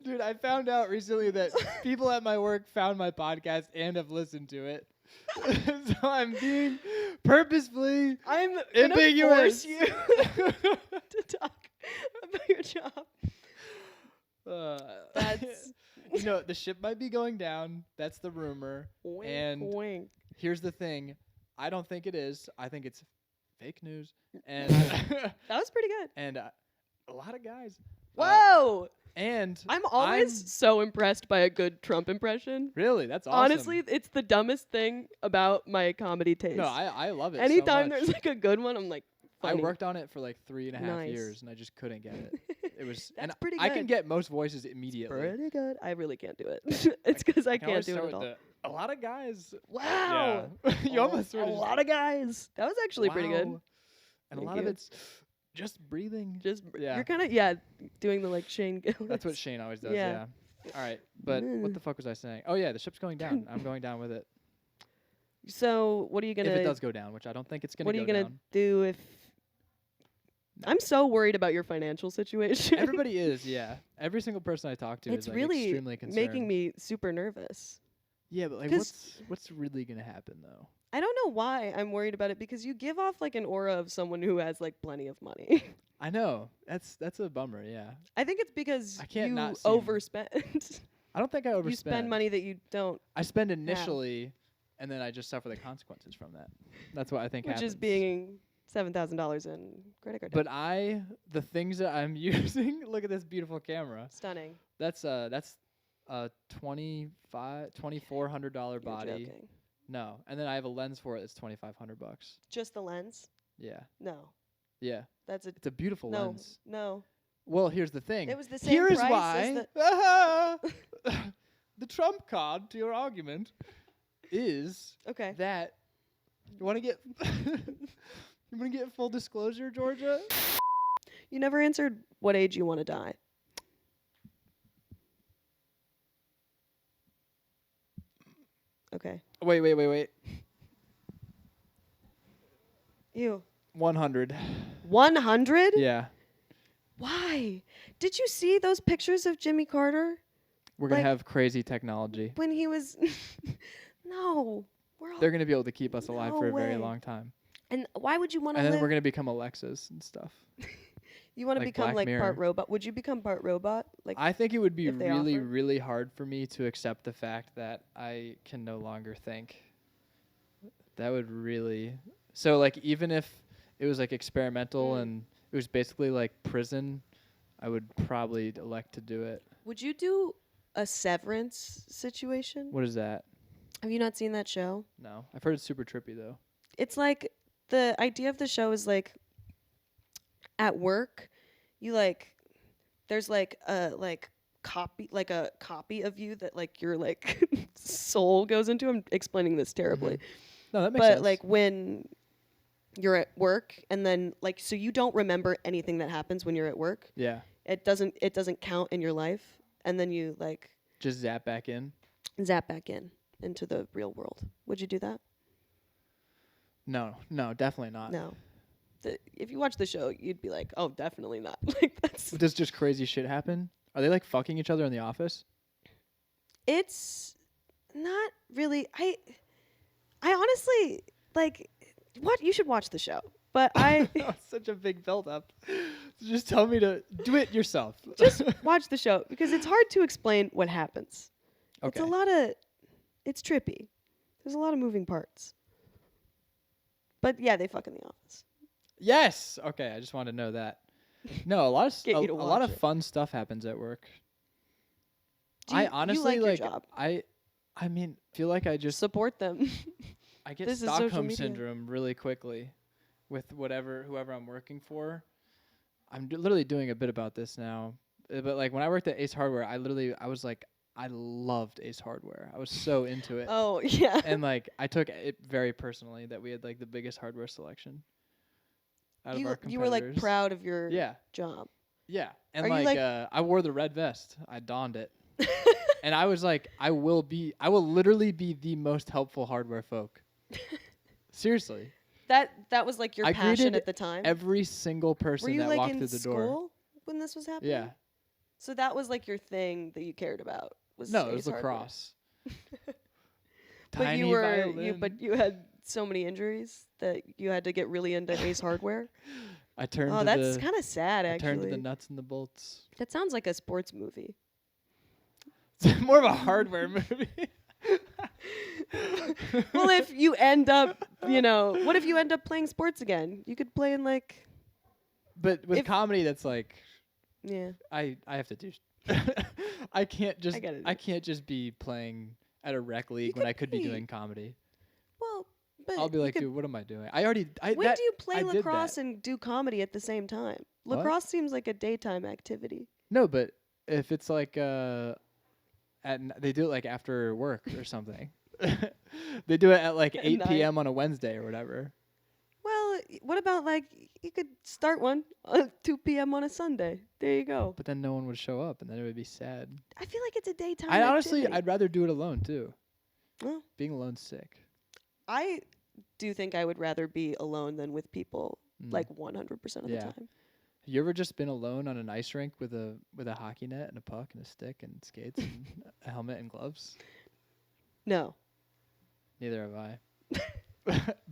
Dude, I found out recently that people at my work found my podcast and have listened to it. So I'm being purposefully I'm gonna ambiguous. force you to talk about your job. That's The ship might be going down. That's the rumor. wink, And wink. here's the thing. I don't think it is. I think it's fake news. And That was pretty good. and a lot of guys. Whoa! And I'm always so impressed by a good Trump impression. really, that's awesome. Honestly, it's the dumbest thing about my comedy taste. No, I love it. Anytime so much. there's like a good one, I'm like, I funny. worked on it for like 3.5 Nice. years, and I just couldn't get it. It was, That's and pretty I can good. get most voices immediately. Pretty good. I really can't do it. It's because I can can't always do it start at all. with a lot of guys. Wow. Yeah. You almost a sort of lot of guys. That was actually pretty good. Wow. And a Thank lot of you. it's just breathing. Just Yeah. you're kind of doing the like Shane Gillis. That's what Shane always does. Yeah. Yeah. All right, but what the fuck was I saying? Oh yeah, the ship's going down. I'm going down with it. So what are you gonna? If it does go down, which I don't think it's gonna. what are you go gonna down. do if? I'm so worried about your financial situation. Everybody is, yeah. Every single person I talk to it's is like really extremely concerned. making me super nervous. Yeah, but like, 'Cause- what's really gonna happen though? I don't know why I'm worried about it because you give off like an aura of someone who has like plenty of money. I know that's a bummer. Yeah, I think it's because I can't you not seem- overspend. I don't think I overspend. You spend money that you don't, I spend initially, and then I just suffer the consequences from that. That's what I think which happens. is being $7,000 in credit card debt. But the things that I'm using. Look at this beautiful camera. Stunning. That's a $2,400 You're body. joking. No, and then I have a lens for it. It's $2,500. Just the lens? Yeah, No. yeah. That's a It's a beautiful no. lens. No. Well, here's the thing. It was the same Here is price as why the trump card to your argument is Okay. that you want to get you want to get full disclosure, Georgia? You never answered what age you want to die. Okay. Wait. Ew. 100. 100? Yeah. Why? Did you see those pictures of Jimmy Carter We're going Like- to have crazy technology. when he was No. We're all They're going to be able to keep us alive No for a very way. long time. And why would you want to And then live? we're going to become Alexas and stuff. You want to like become Black like Mirror. part robot? Would you become part robot? Like I think it would be if they really, offer. really hard for me to accept the fact that I can no longer think. That would really. So, like, even if it was like experimental and it was basically like prison, I would probably elect to do it. would you do a severance situation? What is that? Have you not seen that show? No, I've heard it's super trippy though. It's like the idea of the show is like at work, you like there's like a copy of you that like your like soul goes into. I'm explaining this terribly. No, that makes But sense. like when you're at work and then like so you don't remember anything that happens when you're at work. yeah, It doesn't count in your life and then you like just zap back in. zap back in into the real world. Would you do that? No, definitely not. No. If you watch the show, you'd be like, "Oh, definitely not." Like that's Does just crazy shit happen? Are they like fucking each other in the office? it's not really I honestly like what you should watch the show. But I It's such a big build up. Just tell me to do it yourself. just watch the show because it's hard to explain what happens. Okay. It's trippy. There's a lot of moving parts. But yeah, they fuck in the office. Yes. Okay, I just wanted to know that. No, a lot of Get you to a lot watch of it. fun stuff happens at work. Do you, I honestly you like your job? I mean, feel like I just Support them. I get This is social Stockholm media. syndrome really quickly with whoever I'm working for. I'm literally doing a bit about this now. But like when I worked at Ace Hardware, I was like I loved Ace Hardware. I was so into it. Oh, yeah. And like I took it very personally that we had like the biggest hardware selection out of our competitors. You were like proud of your Yeah. job. Yeah. And Are you, like, like- I wore the red vest. I donned it. And I was like, I will literally be the most helpful hardware folk. Seriously. That was like your I passion greeted at the time. Every single Were person you that like walked in through the school door. when this was happening? Yeah. So that was like your thing that you cared about. Was No, it Ace was Hardware. lacrosse. But you Tiny were violin. you had so many injuries that you had to get really into Ace Hardware. I turned Oh, to that's the kind of sad, I turned to the actually. nuts and the bolts. That sounds like a sports movie. It's more of a hardware movie. Well, if you end up, what if you end up playing sports again? You could play in like, But with if comedy, that's like yeah, I have to do. I can't I just gotta do I it. can't just be playing at a rec You league when could I could be be doing comedy. well, but I'll be you like, could. dude, what am I doing? I already I When that do you play I did that. lacrosse and do comedy at the same time? What? Lacrosse seems like a daytime activity. No, but if it's like they do it like after work or something. They do it at like At 8 night. p.m. on a Wednesday or whatever. Well, what about like you could start one at 2 p.m. on a Sunday? There you go. But then no one would show up, and then it would be sad. I feel like it's a daytime I honestly, activity. I'd rather do it alone too. Well, Being alone's sick. I do think I would rather be alone than with people Mm. like 100% of Yeah. the time. You ever just been alone on an ice rink with a hockey net and a puck and a stick and skates and a helmet and gloves? No. Neither have I.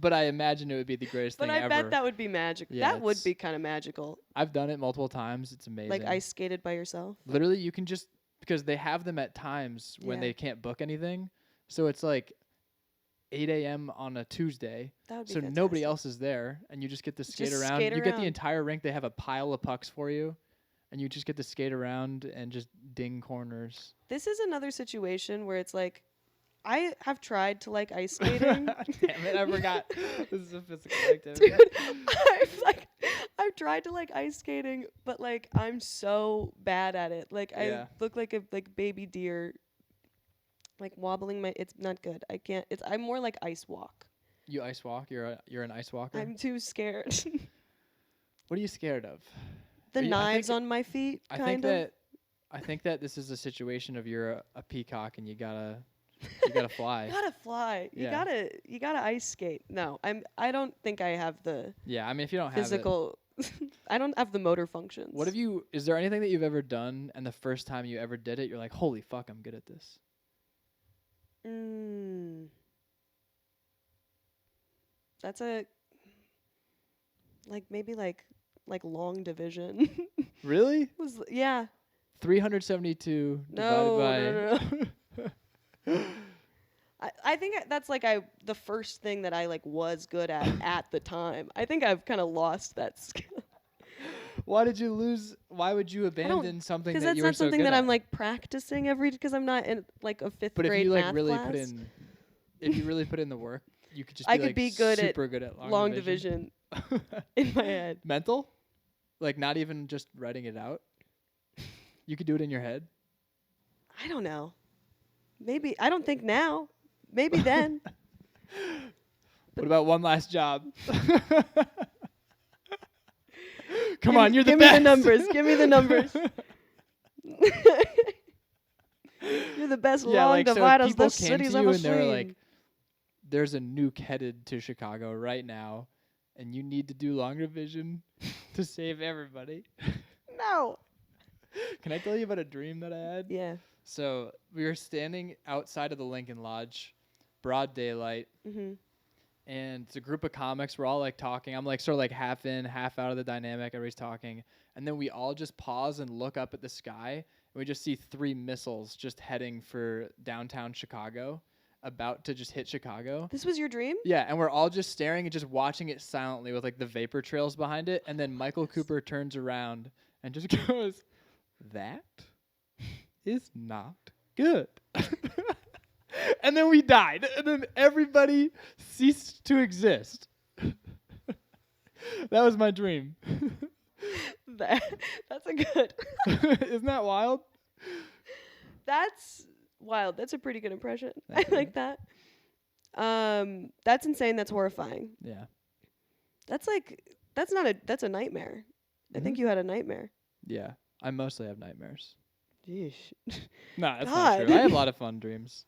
But I imagine it would be the greatest But thing I ever. bet that would be magic. Yeah, That would it's- be kind of magical. I've done it multiple times. It's amazing. Like ice skated by yourself. Literally, you can just because they have them at times when Yeah. they can't book anything. So it's like 8 a.m. on a Tuesday. That would be So fantastic. nobody else is there, and you just get to skate Just around. skate You get the around. entire rink. They have a pile of pucks for you, and you just get to skate around and just ding corners. This is another situation where it's like I have tried to like ice skating. Damn it! I forgot. This is a physical activity. Dude, I've tried to like ice skating, but like I'm so bad at it. Like Yeah. I look like a baby deer, like wobbling my. It's not good. I can't. I'm more like ice walk. You ice walk. You're an ice walker. I'm too scared. What are you scared of? The Are you- I knives think- on my feet. I Kind think of. that I think that this is a situation of you're a peacock and you gotta fly. You gotta fly. Yeah. You gotta ice skate. No, I don't think I have the Yeah, I mean if you don't have physical. I don't have the motor functions. it, what have you? Is there anything that you've ever done and the first time you ever did it, you're like, holy fuck, I'm good at this. That's a maybe like long division. Really? Yeah. 372 No, divided by. I think that's like the first thing that I like was good at the time. I think I've kind of lost that skill Why did you lose? Why would you abandon something because that that's you were not so something good that at? I'm like practicing because I'm not in like a fifth But if grade you like math really class. put in, if you really put in the work, you could just. I be, could like, be good at super good at long division in my head. Mental, like not even just writing it out. You could do it in your head. I don't know. Maybe I don't think now. Maybe then. What about one last job? Come Give on, me- you're the give best. me the numbers. Give me the numbers. You're the best Yeah, long like so dividers people this came city's to you ever and they were seen. like, "There's a nuke headed to Chicago right now, and you need to do long division to save everybody." No. Can I tell you about a dream that I had? Yeah. So we were standing outside of the Lincoln Lodge, broad daylight, Mhm. and it's a group of comics. We're all like talking. I'm like sort of like half in, half out of the dynamic. Everybody's talking, and then we all just pause and look up at the sky, and we just see 3 missiles just heading for downtown Chicago, about to just hit Chicago. This was your dream? Yeah, and we're all just staring and just watching it silently with like the vapor trails behind it, and then Michael Cooper turns around and just goes, "That is not good." And then we died, and then everybody ceased to exist. That was my dream. That's a good. Isn't that wild? That's wild. That's a pretty good impression. Thank I like that. That's insane. That's horrifying. Yeah. That's a nightmare. I think Mhm. you had a nightmare. Yeah. I mostly have nightmares. Jeez. Nah, that's God. not true. I have a lot of fun dreams.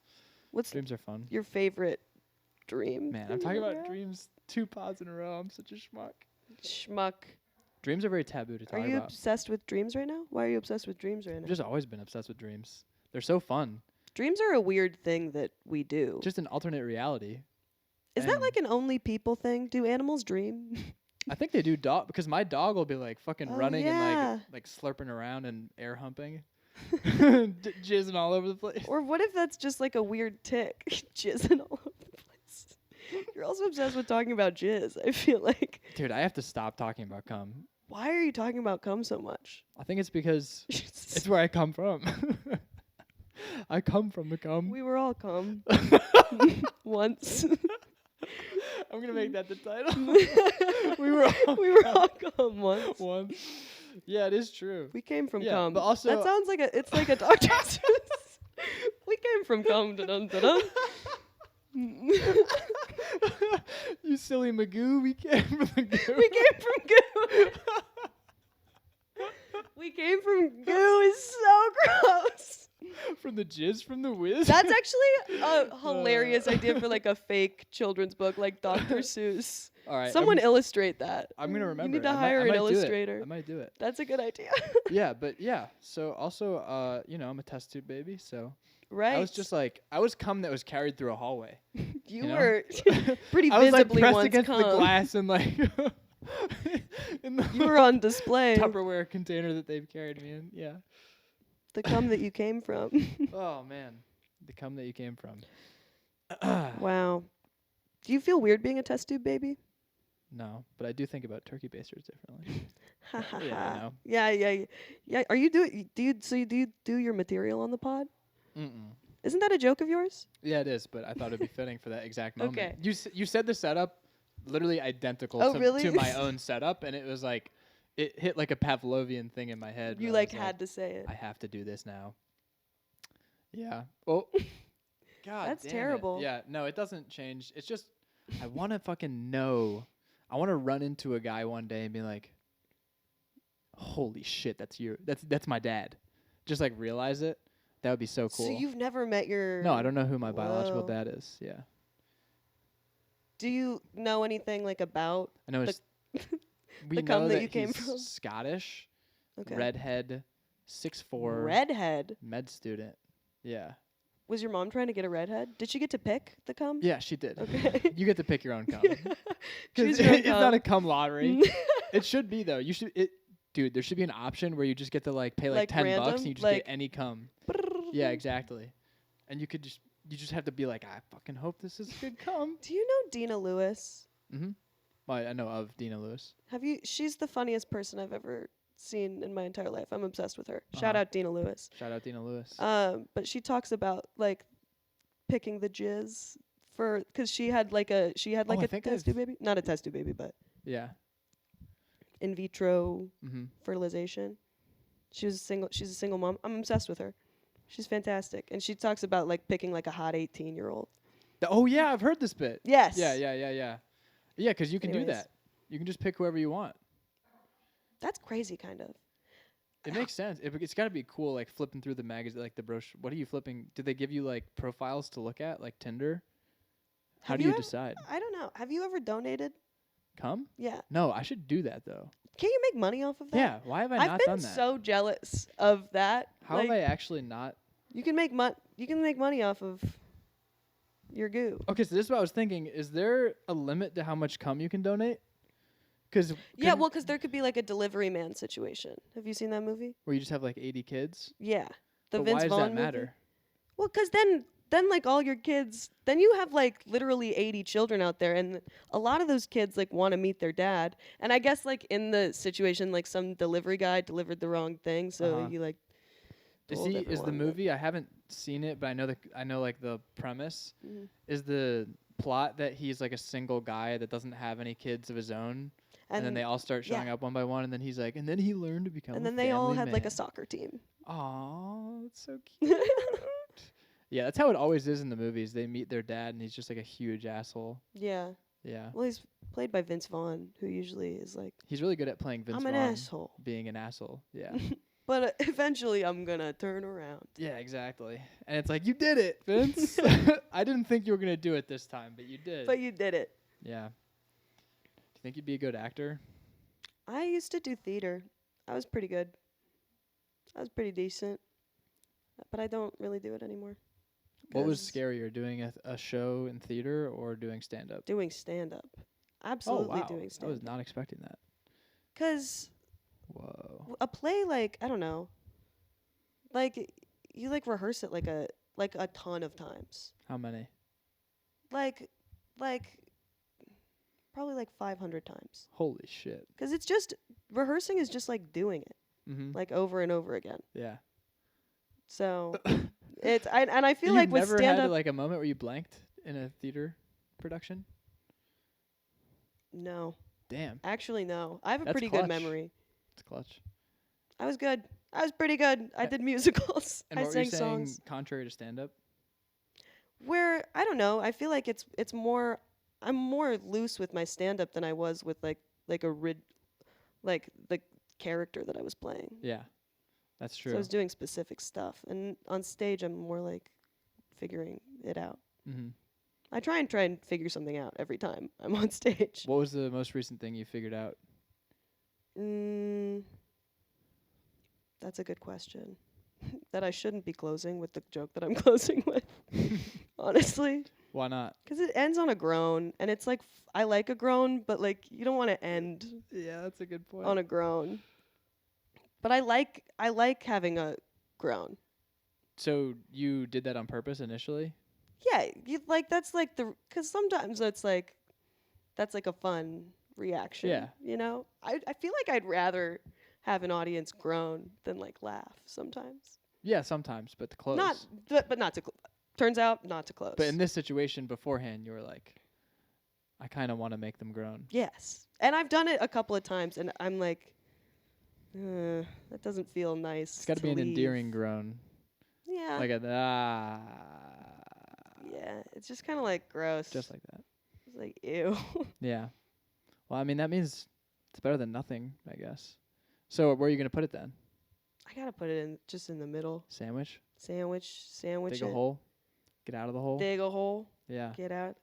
What's Dreams are fun. your favorite dream? Man, that I'm you've talking ever about had? dreams 2 pods in a row. I'm such a schmuck. Schmuck. Dreams are very taboo to Are talk you about. obsessed with dreams right now? Why are you obsessed with dreams right I've now? just always been obsessed with dreams. They're so fun. Dreams are a weird thing that we do. Just an alternate reality. Is that and- like an only people thing? Do animals dream? I think they do dog because my dog will be like fucking Oh, running yeah. and like slurping around and air humping, jizzing all over the place. Or what if that's just like a weird tick? Jizzing all over the place. You're also obsessed with talking about jizz, I feel like. Dude, I have to stop talking about cum. Why are you talking about cum so much? I think it's because it's where I come from. I come from the cum. We were all cum. Once. I'm gonna make that the title. we were all We were all cum once. once. Yeah, it is true. We came from Yeah, cum. but also- that sounds like it's like a Dr. Seuss. We came from cum. Da-dum. You silly Magoo, we came from the goo. We came from goo. We came from goo is so gross. From the jizz from the whiz. That's actually a hilarious idea for like a fake children's book, like Dr. Seuss. all right. Someone illustrate that. I'm gonna remember. You need to I might- hire I an might do it. illustrator. I might do it. That's a good idea. Yeah, but yeah. So also, I'm a test tube baby, so Right. I was just like, I was cum that was carried through a hallway. you know? were pretty I was like visibly pressed once against cum. the glass and like in the You were on display. Tupperware container that they've carried me in. Yeah. The cum that you came from. Oh man, the cum that you came from. Wow. Do you feel weird being a test tube baby? No, but I do think about turkey basters differently. Ha ha Yeah, I ha. know. Yeah. Are you do you do your material on the pod? Mm-mm. Isn't that a joke of yours? Yeah, it is, but I thought it'd be fitting for that exact moment. Okay. You said the setup literally identical Oh, to, really? to my own setup, and it was like it hit like a Pavlovian thing in my head. You where I like was had to say it. I have to do this now. Yeah. Oh. God. That's damn it. terrible. Yeah. No, it doesn't change. It's just I want to fucking know. I want to run into a guy one day and be like, "Holy shit, that's my dad." Just like realize it. That would be so cool. So you've never met your No, I don't know who my biological Whoa. dad is. Yeah. Do you know anything like about I know The- we the know cum that that you came he's from? Scottish, okay. redhead, 6'4", redhead? med student. Yeah. Was your mom trying to get a redhead? Did she get to pick the cum? Yeah, she did. Okay. You get to pick your own cum. Choose Because your own it's not cum. a cum lottery. It should be though. Dude, there should be an option where you just get to like pay like Like $10 random? and you just Like- get any cum. Yeah, exactly. And you just have to be like, I fucking hope this is good cum. Do you know Dina Lewis? Mm-hmm. Well, I know of Dina Lewis. She's the funniest person I've ever seen in my entire life. I'm obsessed with her. Shout Uh-huh. out Dina Lewis. Shout out Dina Lewis. But she talks about like picking the jizz for because she had like a I a think test tube baby, not a test tube baby, but Yeah. in vitro Mm-hmm. fertilization. She's a single mom. I'm obsessed with her. She's fantastic, and she talks about like picking like a hot 18-year-old. Oh yeah, I've heard this bit. Yes. Yeah. Yeah, because you can do Anyways. that. You can just pick whoever you want. That's crazy, kind of. It makes sense. It's got to be cool, like flipping through the magazine, like the brochure. What are you flipping? Did they give you like profiles to look at, like Tinder? How Have do you you ever- decide? I don't know. Have you ever donated? Come? Yeah. No, I should do that though. Can you make money off of that? Yeah. Why have I I've not been done that? so jealous of that. How like, have I actually not? You can make money off of your goo. Okay, so this is what I was thinking. Is there a limit to how much cum you can donate? Because Yeah, well, because there could be like a delivery man situation. Have you seen that movie? where you just have like 80 kids. Yeah, the But Vince why does Vaughn that movie. matter? Well, because then like all your kids, then you have like literally 80 children out there, and a lot of those kids like want to meet their dad. And I guess like in the situation, like some delivery guy delivered the wrong thing, so Uh-huh. you like. Is told the everyone that- movie? I haven't seen it, but I know like the premise. Mhm. Is the plot that he's like a single guy that doesn't have any kids of his own, and then they all start showing yeah. up one by one, and then he's like, and then he learned to become. and a then they all family had like a man. soccer team. Aw, that's so cute. Yeah, that's how it always is in the movies. They meet their dad, and he's just like a huge asshole. Yeah. Yeah, Well, he's played by Vince Vaughn, who usually is like, he's really good at playing Vince I'm an Vaughn asshole. being an asshole. Yeah. But eventually I'm gonna turn around. Yeah, exactly. And it's like, you did it, Vince. I didn't think you were going to do it this time, but you did. But you did it. Yeah. Do you think you'd be a good actor? I used to do theater. I was pretty good. I was pretty decent. But I don't really do it anymore. What was 'cause scarier, doing a show in theater or doing stand up? doing stand up. Oh Absolutely wow, doing I was stand up. not expecting that. Cuz Whoa. a play, like, I don't know. Like, you like rehearse it like a ton of times. How many? Like like probably like 500 times. Holy shit. Cuz it's just rehearsing is just like doing it Mm-hmm. like over and over again. Yeah. So, and I feel You've like with never stand had up like a moment where you blanked in a theater production? no. Damn. Actually no. I have a That's pretty clutch. good memory. It's clutch. I was good. I was pretty good. I A- did musicals. And I what were you sang saying songs. contrary to stand up? Where I don't know, I feel like it's more I'm more loose with my stand up than I was with like a like the character that I was playing. Yeah. That's So I true. was doing specific stuff, and on stage I'm more like figuring it out. Mm-hmm. I try and figure something out every time I'm on stage. What was the most recent thing you figured out? Mm, that's a good question. That I shouldn't be closing with the joke that I'm closing with. Honestly, Why not? 'cause it ends on a groan, and it's like I like a groan, but like you don't want to end Yeah, that's a good point. on a groan. But I like having a groan. So you did that on purpose initially? Yeah, you like that's like because sometimes it's like that's like a fun reaction. Yeah. You know, I feel like I'd rather have an audience groan than like laugh sometimes. Yeah, sometimes, but to close. But not to. Turns out not to close. But in this situation beforehand, you were like, I kind of want to make them groan. Yes, and I've done it a couple of times, and I'm like, that doesn't feel nice. It's got to be an leave." endearing groan. Yeah. Like a Yeah, it's just kind of like gross. just like that. It's like ew. Yeah. Well, I mean, that means it's better than nothing, I guess. So where are you going to put it then? I gotta put it in just in the middle. Sandwich? Sandwich Dig a it. hole? Get out of the hole? Dig a hole. Yeah. Get out.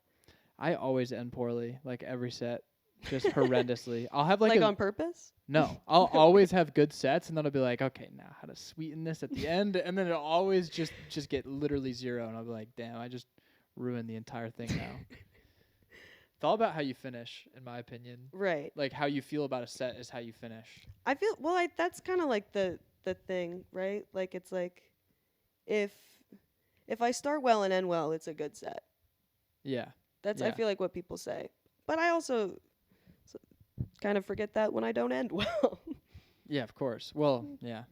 I always end poorly, like every set, just horrendously. I'll have Like on purpose. No, I'll always have good sets, and then I'll be like, okay, now how to sweeten this at the end, and then it'll always just get literally zero, and I'll be like, damn, I just ruined the entire thing now. It's all about how you finish, in my opinion. Right. Like how you feel about a set is how you finish. I feel that's kind of like the thing, right? Like it's like if I start well and end well, it's a good set. Yeah. That's I Yeah. feel like what people say. But I also kind of forget that when I don't end well. Yeah, of course. Well, yeah.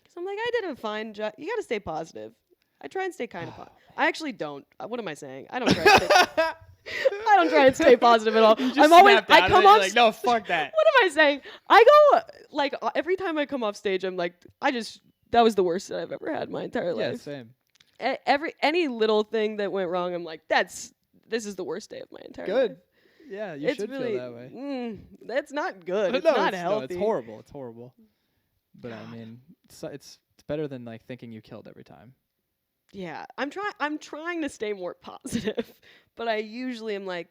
'Cause I'm like, I did a fine job. You got to stay positive. I try and stay kind of positive. I actually don't. What am I saying? I don't try. I don't try and stay positive at all. I'm always. I come off. like, no, fuck that. What am I saying? I go like every time I come off stage, I'm like, that was the worst that I've ever had in my entire Yeah, life. same. Any little thing that went wrong, I'm like, this is the worst day of my entire life. Good. Yeah, you It's should really, feel that way. That's not good. It's No, not no, healthy. it's horrible. It's horrible. But I mean, it's better than like thinking you killed every time. Yeah, I'm trying to stay more positive, but I usually am like,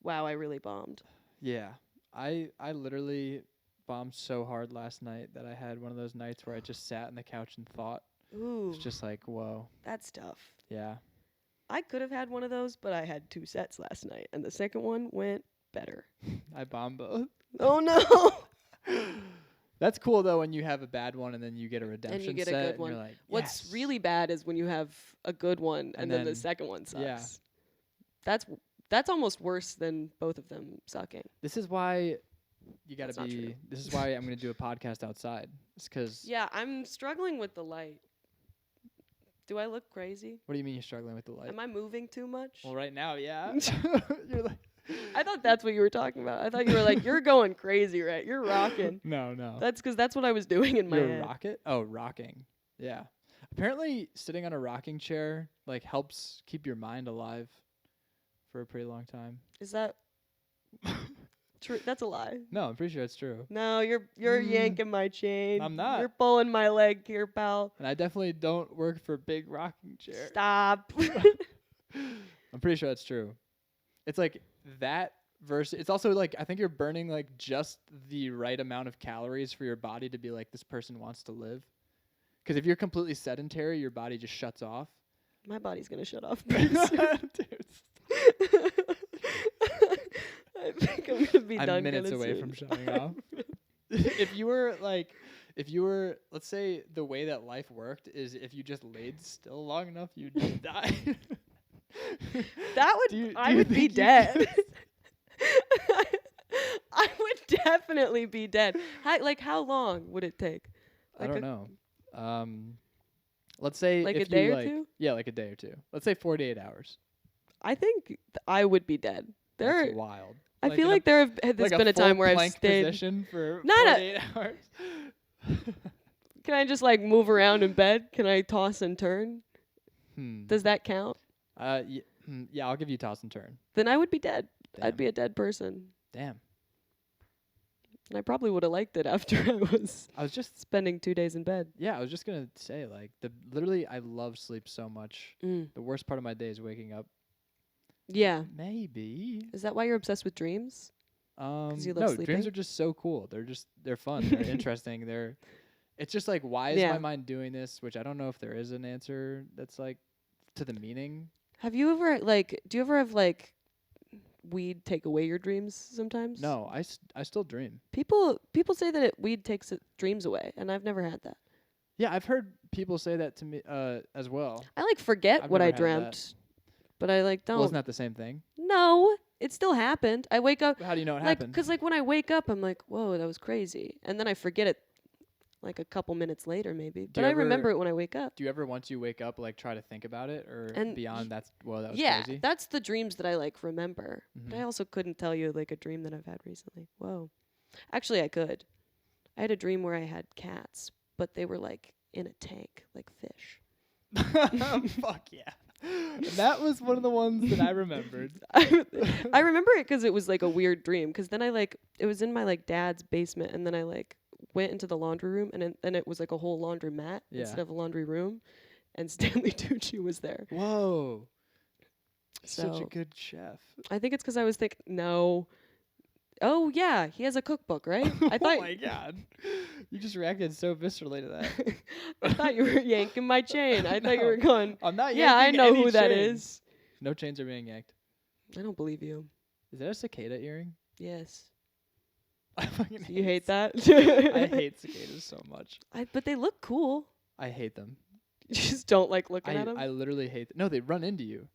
wow, I really bombed. Yeah. I literally bombed so hard last night that I had one of those nights where I just sat on the couch and thought. Ooh, It's just like, whoa. that's tough. Yeah. I could have had one of those, but I had 2 sets last night, and the second one went better. I bombed both. Oh no! That's cool though when you have a bad one and then you get a redemption And you get a set good and one. you're like, What's yes. really bad is when you have a good one and then the then- second one sucks. yeah. That's almost worse than both of them sucking. This is why you got That's to not true. be this is why I'm going to do a podcast outside. It's cuz Yeah, I'm struggling with the light. Do I look crazy? What do you mean you're struggling with the light? Am I moving too much? Well, right now, yeah. You're like I thought that's what you were talking about. I thought you were like, you're going crazy, right? You're rocking. No. That's because that's what I was doing in my You're a head. rocket? Oh, rocking. Yeah. Apparently sitting on a rocking chair like helps keep your mind alive for a pretty long time. Is that true? That's a lie. No, I'm pretty sure it's true. No, you're Mm. yanking my chain. I'm not. You're pulling my leg here, pal. And I definitely don't work for big rocking chair. Stop. I'm pretty sure that's true. It's like that versus it's also like I think you're burning like just the right amount of calories for your body to be like this person wants to live. Cuz if you're completely sedentary, your body just shuts off. My body's gonna shut off pretty soon. Dude, I think I'm gonna be I'm done minutes kinda away soon. from shutting off. If you were, let's say the way that life worked is if you just laid still long enough, you'd just die. That would I would be dead. I would definitely be dead. How long would it take? I Like don't know. Let's say Like if a day you or two? yeah, like a day or two. Let's say 48 hours. I think I would be dead. That's wild. I feel in like there's been a time where I've plank stayed. position for Not a- 48 hours. Can I just like move around in bed? Can I toss and turn? Hmm. Does that count? Yeah, I'll give you toss and turn. Then I would be dead. Damn. I'd be a dead person. Damn. And I probably would have liked it after I was I was just spending 2 days in bed. Yeah, I was just gonna say literally I love sleep so much. The worst part of my day is waking up. Yeah. Maybe. Is that why you're obsessed with dreams? You love No, sleeping? dreams are just so cool. They're fun. They're interesting. It's just like, why is my mind doing this? Which I don't know if there is an answer that's like to the meaning. Have you ever do you ever have weed take away your dreams sometimes? No, I still dream. People say that weed takes dreams away, and I've never had that. Yeah, I've heard people say that to me as well. I forget I've what I never had dreamt, but I don't. Well, isn't that the same thing? No, it still happened. I wake up. How do you know it happened? Because when I wake up, I'm like, whoa, that was crazy, and then I forget it like a couple minutes later, maybe. But I remember it when I wake up. Do you ever, once you wake up, try to think about it, or beyond that was yeah, crazy? that's the dreams that I remember. But I also couldn't tell you a dream that I've had recently. Whoa, actually, I could. I had a dream where I had cats, but they were in a tank, like fish. Fuck yeah. That was one of the ones that I remembered. I remember it because it was a weird dream. Because then it was in my dad's basement, and then I went into the laundry room, and then it was a whole laundromat instead of a laundry room, and Stanley Tucci was there. Whoa, So such a good chef. I think it's because I was thinking, no. Oh yeah, he has a cookbook, right? I thought. Oh my god, you just reacted so viscerally to that. I thought you were yanking my chain. I thought you No, were going. I'm not. Yeah, I yanking know any who that chain. is. No chains are being yanked. I don't believe you. Is that a cicada earring? Yes. I fucking You hate that? I hate cicadas so much. But they look cool. I hate them. You just don't like looking at them. I literally hate them. No, they run into you.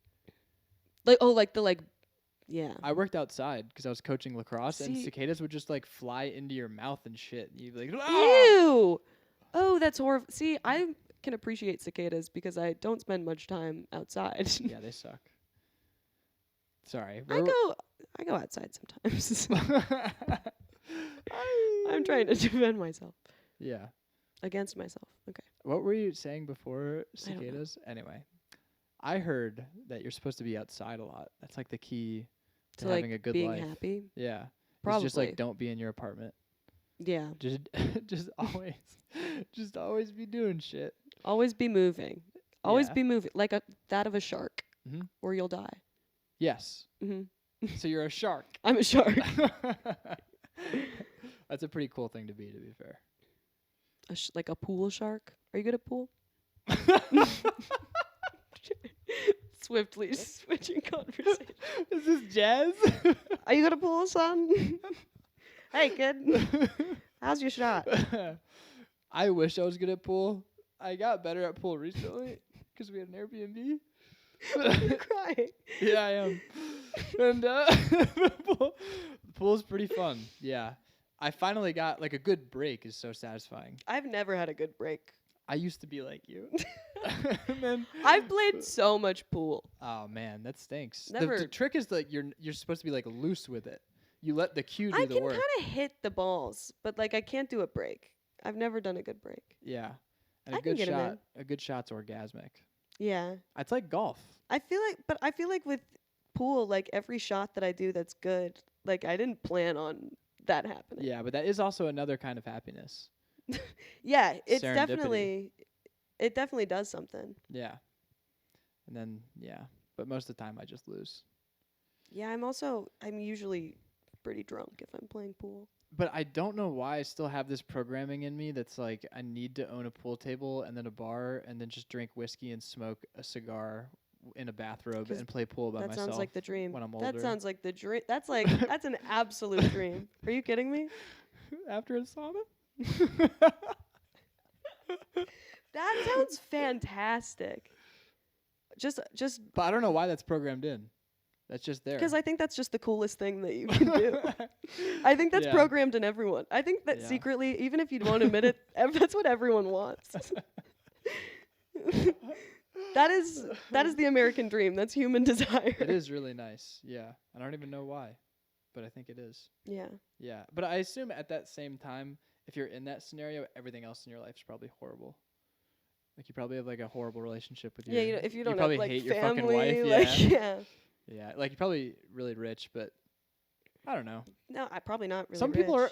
Yeah. I worked outside because I was coaching lacrosse, and See- cicadas would just fly into your mouth and shit. You'd be like, "Ah!" Ew. Oh, that's horrible. See, I can appreciate cicadas because I don't spend much time outside. Yeah, they suck. Sorry. I go outside sometimes. I'm trying to defend myself Yeah. against myself. Okay. What were you saying before I don't know. cicadas? Anyway, I heard that you're supposed to be outside a lot. That's the key to having a good being life. happy. Yeah. Probably. It's just don't be in your apartment. Yeah. Just always be doing shit. Always be moving. Always Yeah. be moving that of a shark, Mhm. or you'll die. Yes. Hmm So you're a shark. I'm a shark. That's a pretty cool thing to be fair. Like a pool shark. Are you good at pool? Swiftly switching conversation. Is this jazz? Are you good at pool, son? Hey, kid. How's your shot? I wish I was good at pool. I got better at pool recently because we had an Airbnb. You're crying. Yeah, I am. And the pool's pretty fun. Yeah. I finally got a good break is so satisfying. I've never had a good break. I used to be like you. And then I've played so much pool. oh man, that stinks. Never. The trick is you're supposed to be loose with it. You let the cue do I the can work. kind of hit the balls, but I can't do a break. I've never done a good break. Yeah. And I a can good get 'em shot. in. A good shot's orgasmic. Yeah. It's like golf. I feel like with pool, every shot that I do that's good, I didn't plan on that happening. Yeah, but that is also another kind of happiness. Yeah, it's Serendipity. it definitely does something. Yeah. And then but most of the time I just lose. Yeah, I'm usually pretty drunk if I'm playing pool. but I don't know why I still have this programming in me that's like I need to own a pool table and then a bar and then just drink whiskey and smoke a cigar in a bathrobe 'Cause and play pool by That myself sounds like the dream. when I'm That older. sounds like the dream. That's like that's an absolute dream. Are you kidding me? After a sauna? That sounds fantastic. Just But I don't know why that's programmed in. That's just there. because I think that's just the coolest thing that you can do. I think that's Yeah. programmed in everyone. I think that Yeah. secretly, even if you won't admit it, that's what everyone wants. That is the American dream. That's human desire. It is really nice. Yeah. I don't even know why, but I think it is. Yeah. Yeah. But I assume at that same time, if you're in that scenario, everything else in your life is probably horrible. Like you probably have like a horrible relationship with your. Yeah, you know, if you don't have probably like hate family, your fucking wife. like Yeah. yeah. Yeah. Like you're probably really rich, but I don't know. No, I probably not really. Some people are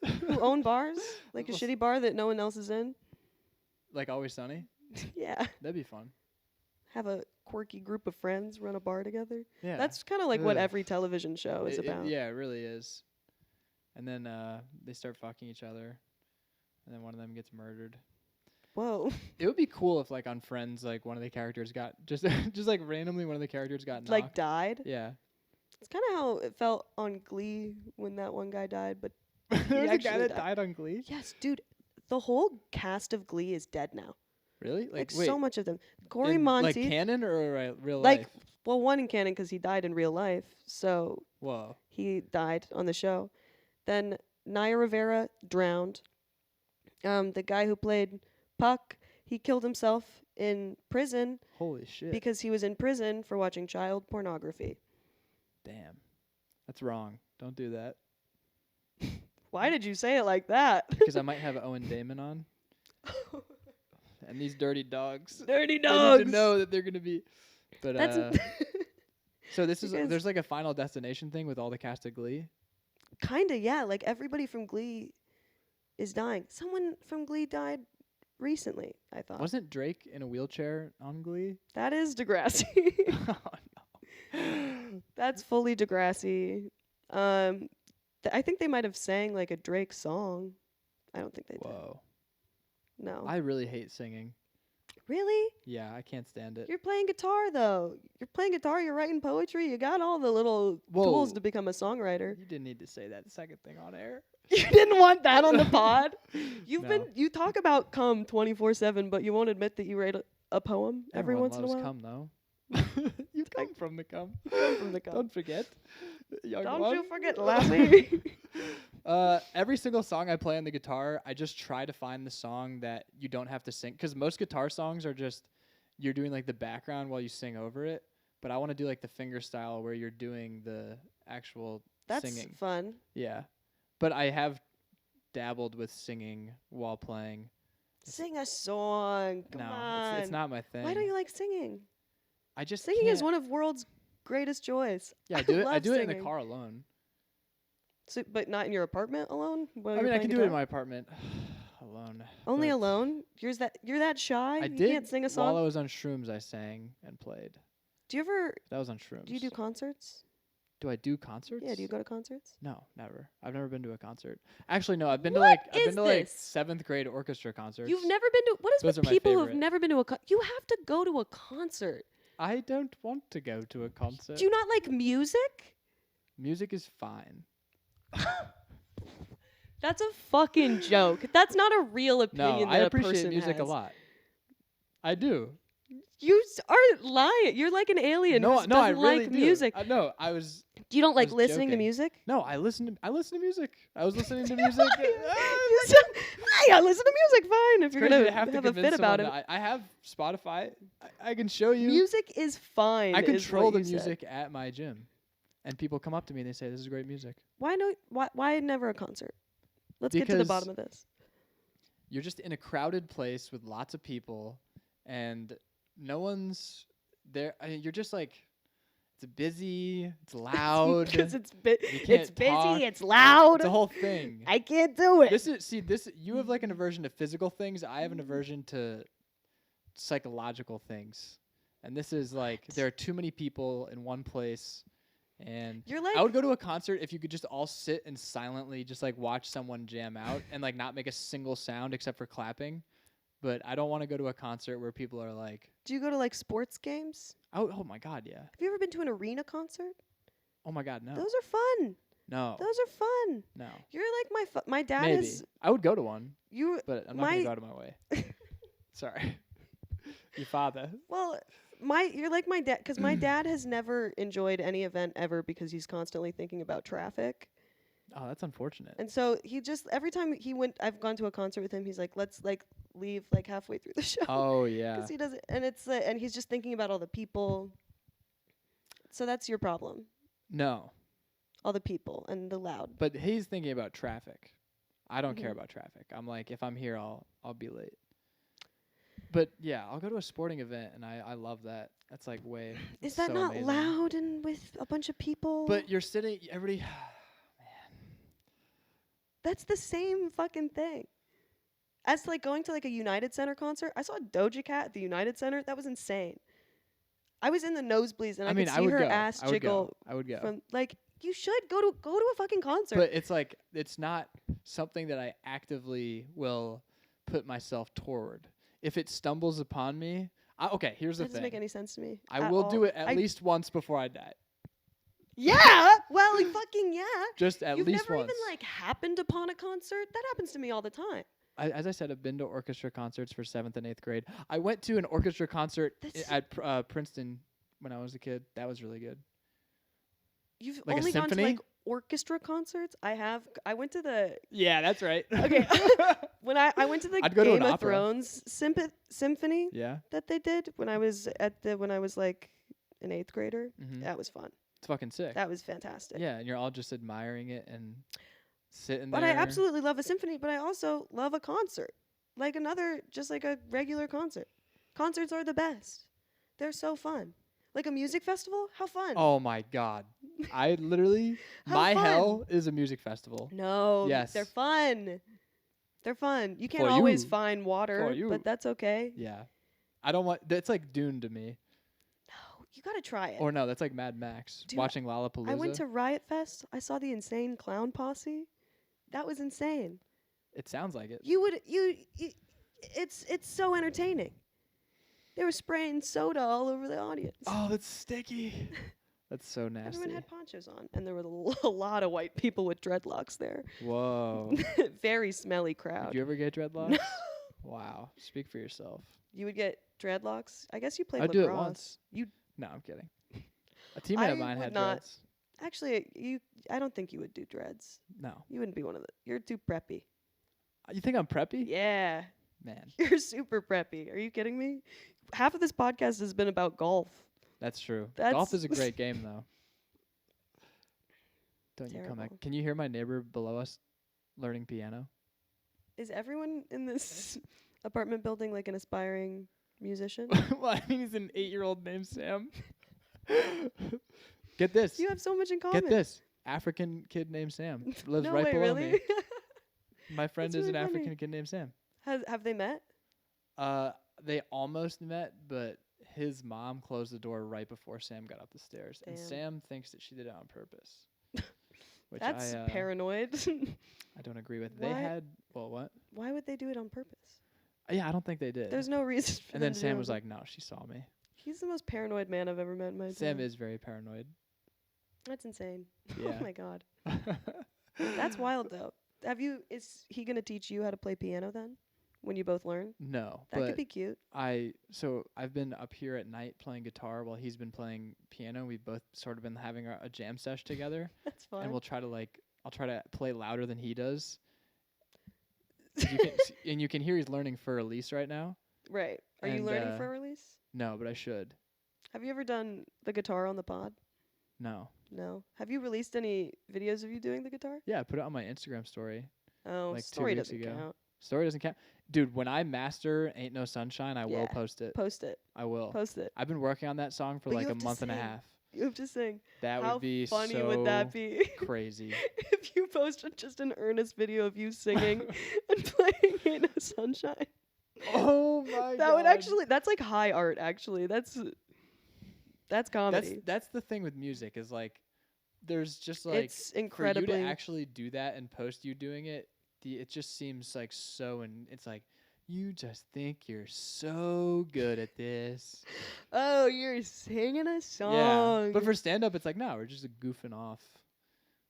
who own bars, like a shitty bar that no one else is in. like Always Sunny. Yeah, That'd be fun. have a quirky group of friends run a bar together. Yeah. That's kind of like what Ugh. every television show is about. Yeah, it really is. And then they start fucking each other, and then one of them gets murdered. Whoa, It would be cool if, like, on Friends, like one of the characters got just like randomly one of the characters got knocked. like died. Yeah. It's kind of how it felt on Glee when that one guy died, but There was a guy actually that died on Glee. yes, dude, the whole cast of Glee is dead now. Really? Like wait, so much of them. Corey in, like Monteith, canon or real like life? well, one in canon because he died in real life, so Whoa. he died on the show. Then Naya Rivera drowned. The guy who played Puck, he killed himself in prison Holy shit. because he was in prison for watching child pornography. Damn. That's wrong. Don't do that. Why did you say it like that? Because I might have Owen Damon on. And these dirty dogs. Dirty They dogs. need to know that they're gonna be. But That's so this is You guys- there's like a Final Destination thing with all the cast of Glee. Kinda, yeah. Like everybody from Glee is dying. Someone from Glee died recently, I thought. Wasn't Drake in a wheelchair on Glee? That is Degrassi. Oh no. That's fully Degrassi. I think they might have sang like a Drake song. I don't think they did. Whoa. No. I really hate singing. Really? Yeah, I can't stand it. You're playing guitar though. You're playing guitar, you're writing poetry, you got all the little tools Whoa. to become a songwriter. You didn't need to say that second thing on air. You didn't want that on the pod? No. You talk about cum 24/7, but you won't admit that you write a poem every Everyone once in a loves while. cum though. You come from the cum. From the cum. Don't forget. Young Don't one. you forget, Lassie. Every single song I play on the guitar, I just try to find the song that you don't have to sing. Because most guitar songs are just, you're doing like the background while you sing over it. But I want to do like the finger style where you're doing the actual That's singing. fun. Yeah. But I have dabbled with singing while playing. Sing a song. Come no, on. it's not my thing. Why don't you like singing? I just Singing is can't- one of world's greatest joys. Yeah, I do it. I love do it in the singing. car alone. So, but not in your apartment alone? While I you're mean, I playing can do it in guitar? my apartment alone. Only but alone? You're that shy? I You did can't sing a while I song? was on shrooms. I sang and played. Do you ever That was on shrooms. do you do concerts? Do I do concerts? Yeah, do you go to concerts? No, never. I've never been to a concert. Actually, no. I've been to What like I've is been to like this? 7th grade orchestra concerts. You've never been to what is Those with are my people who've favorite. never been to a you have to go to a concert. I don't want to go to a concert. Do you not like music? Music is fine. That's a fucking joke. That's not a real No, opinion I that a appreciate person music has. a lot. I do. You are lying. You're like an alien who No, doesn't I really like do. music. No, I was. You don't like was listening to joking. music? No, I listen to music. I was listening to music. You said, hey, I listen to music fine if you're Crazy gonna to have to have a convince fit about it. someone that I have Spotify. I can show you. Music is fine. I is control what the you said. music at my gym, and people come up to me and they say, "This is great music." Why no? Why never a concert? Let's get to the Because bottom of this. You're just in a crowded place with lots of people, and no one's there. I mean, you're just like, it's busy, it's loud. Because it's You can't it's busy, talk. it's loud. It's a whole thing. I can't do it. This you have like an aversion to physical things. I have an aversion to psychological things. And this is like What? there are too many people in one place And You're like I would go to a concert if you could just all sit and silently just like watch someone jam out and like not make a single sound except for clapping. But I don't want to go to a concert where people are like, do you go to like sports games? oh my God, yeah. Have you ever been to an arena concert? Oh my God, no. Those are fun. No. Those are fun. No. You're like my dad Maybe. is I would go to one, you but I'm not going to go out of my way. Sorry. Your father. well you're like my dad because my dad has never enjoyed any event ever because he's constantly thinking about traffic. Oh, that's unfortunate. And so he just every time I've gone to a concert with him, he's like, let's like leave like halfway through the show. Oh, yeah. Because he doesn't, and it's and he's just thinking about all the people. So that's your problem, No. all the people and the loud. But he's thinking about traffic. I don't care Mhm. about traffic. I'm like, if I'm here, I'll be late. But yeah, I'll go to a sporting event, and I love that. That's like way. Is that so not amazing. loud and with a bunch of people? But you're sitting, everybody. That's the same fucking thing. As like going to like a United Center concert, I saw Doja Cat at the United Center. That was insane. I was in the nosebleeds and I mean, could I see would her go. ass I would jiggle go. I would go. from like you should go to a fucking concert. But it's like it's not something that I actively will put myself toward. If it stumbles upon me, okay. Here's the that doesn't thing. make any sense to me. I at will all. do it at least once before I die. Yeah. Well, like, fucking yeah. Just at You've least never once. even like happened upon a concert. That happens to me all the time. As I said, I've been to orchestra concerts for 7th and 8th grade. I went to an orchestra concert That's- at Princeton when I was a kid. That was really good. You've Like a only gone to symphony? like orchestra concerts. I went to the Yeah, that's right. okay. When I went to the I'd go to Game an of opera. Thrones symphony Yeah. that they did when I was like an 8th grader. Mm-hmm. That was fun. It's fucking sick. That was fantastic. Yeah, and you're all just admiring it and sitting But there. I absolutely love a symphony, but I also love a concert. Like just like a regular concert. Concerts are the best. They're so fun. Like a music festival? How fun. Oh my God. I literally, How my fun. hell is a music festival. No. Yes. They're fun. They're fun. You can't For always you. find water, For you. but that's okay. Yeah. I don't want, that's like Dune to me. No, you gotta try it. Or no, that's like Mad Max. Dude, Watching Lollapalooza. I went to Riot Fest. I saw the Insane Clown Posse. That was insane. It sounds like it. It's so entertaining. They were spraying soda all over the audience. Oh, that's sticky. That's so nasty. Everyone had ponchos on, and there were a lot of white people with dreadlocks there. Whoa. Very smelly crowd. Did you ever get dreadlocks? Wow. Speak for yourself. You would get dreadlocks? I guess you played I'd lacrosse. do it once. You No, I'm kidding. A teammate I of mine would had not. dreads. actually I don't think you would do dreads. No. You wouldn't be one of the. You're too preppy. You think I'm preppy? Yeah, Man, you're super preppy. Are you kidding me? Half of this podcast has been about golf. that's true. That's Golf is a great game, though. Don't you come back. Terrible. Can you hear my neighbor below us learning piano? Is everyone in this apartment building like an aspiring musician? Well, I mean, he's an 8-year-old named Sam. Get this. You have so much in common. Get this. African kid named Sam lives no right way, below really? me. My friend That's is an really funny. African kid named Sam. Have they met? They almost met, but his mom closed the door right before Sam got up the stairs, and Damn. Sam thinks that she did it on purpose. Which That's paranoid. I don't agree with. They Why- had what? Why would they do it on purpose? Yeah, I don't think they did. There's no reason. For And them then to Sam do was it. like, "No, she saw me." He's the most paranoid man I've ever met in my Sam time. is very paranoid. That's insane. Yeah. Oh my god. That's wild though. Is he gonna teach you how to play piano then? When you both learn? No, That but could be cute. I've been up here at night playing guitar while he's been playing piano. We've both sort of been having a jam sesh together, That's fun. and we'll try to I'll try to play louder than he does. You can and you can hear he's learning for release right now. Right. Are you and, learning for a release? No, but I should. Have you ever done the guitar on the pod? No. No. Have you released any videos of you doing the guitar? Yeah, I put it on my Instagram story. Oh, Like 2 story weeks doesn't ago. count. Story doesn't count. Dude, when I master Ain't No Sunshine, I will Yeah. post it. Post it. I will. Post it. I've been working on that song for But you like a have to month and a sing. half. You have to sing. That How would be funny so would that be? crazy. If you posted just an earnest video of you singing and playing Ain't No Sunshine. Oh my god. That would actually, that's like high art actually. That's comedy. That's the thing with music is like there's just like It's for you to incredibly. actually do that and post you doing it, it just seems like so, and it's like you just think you're so good at this. Oh, you're singing a Yeah, song. but for stand up, it's like no, we're just goofing off,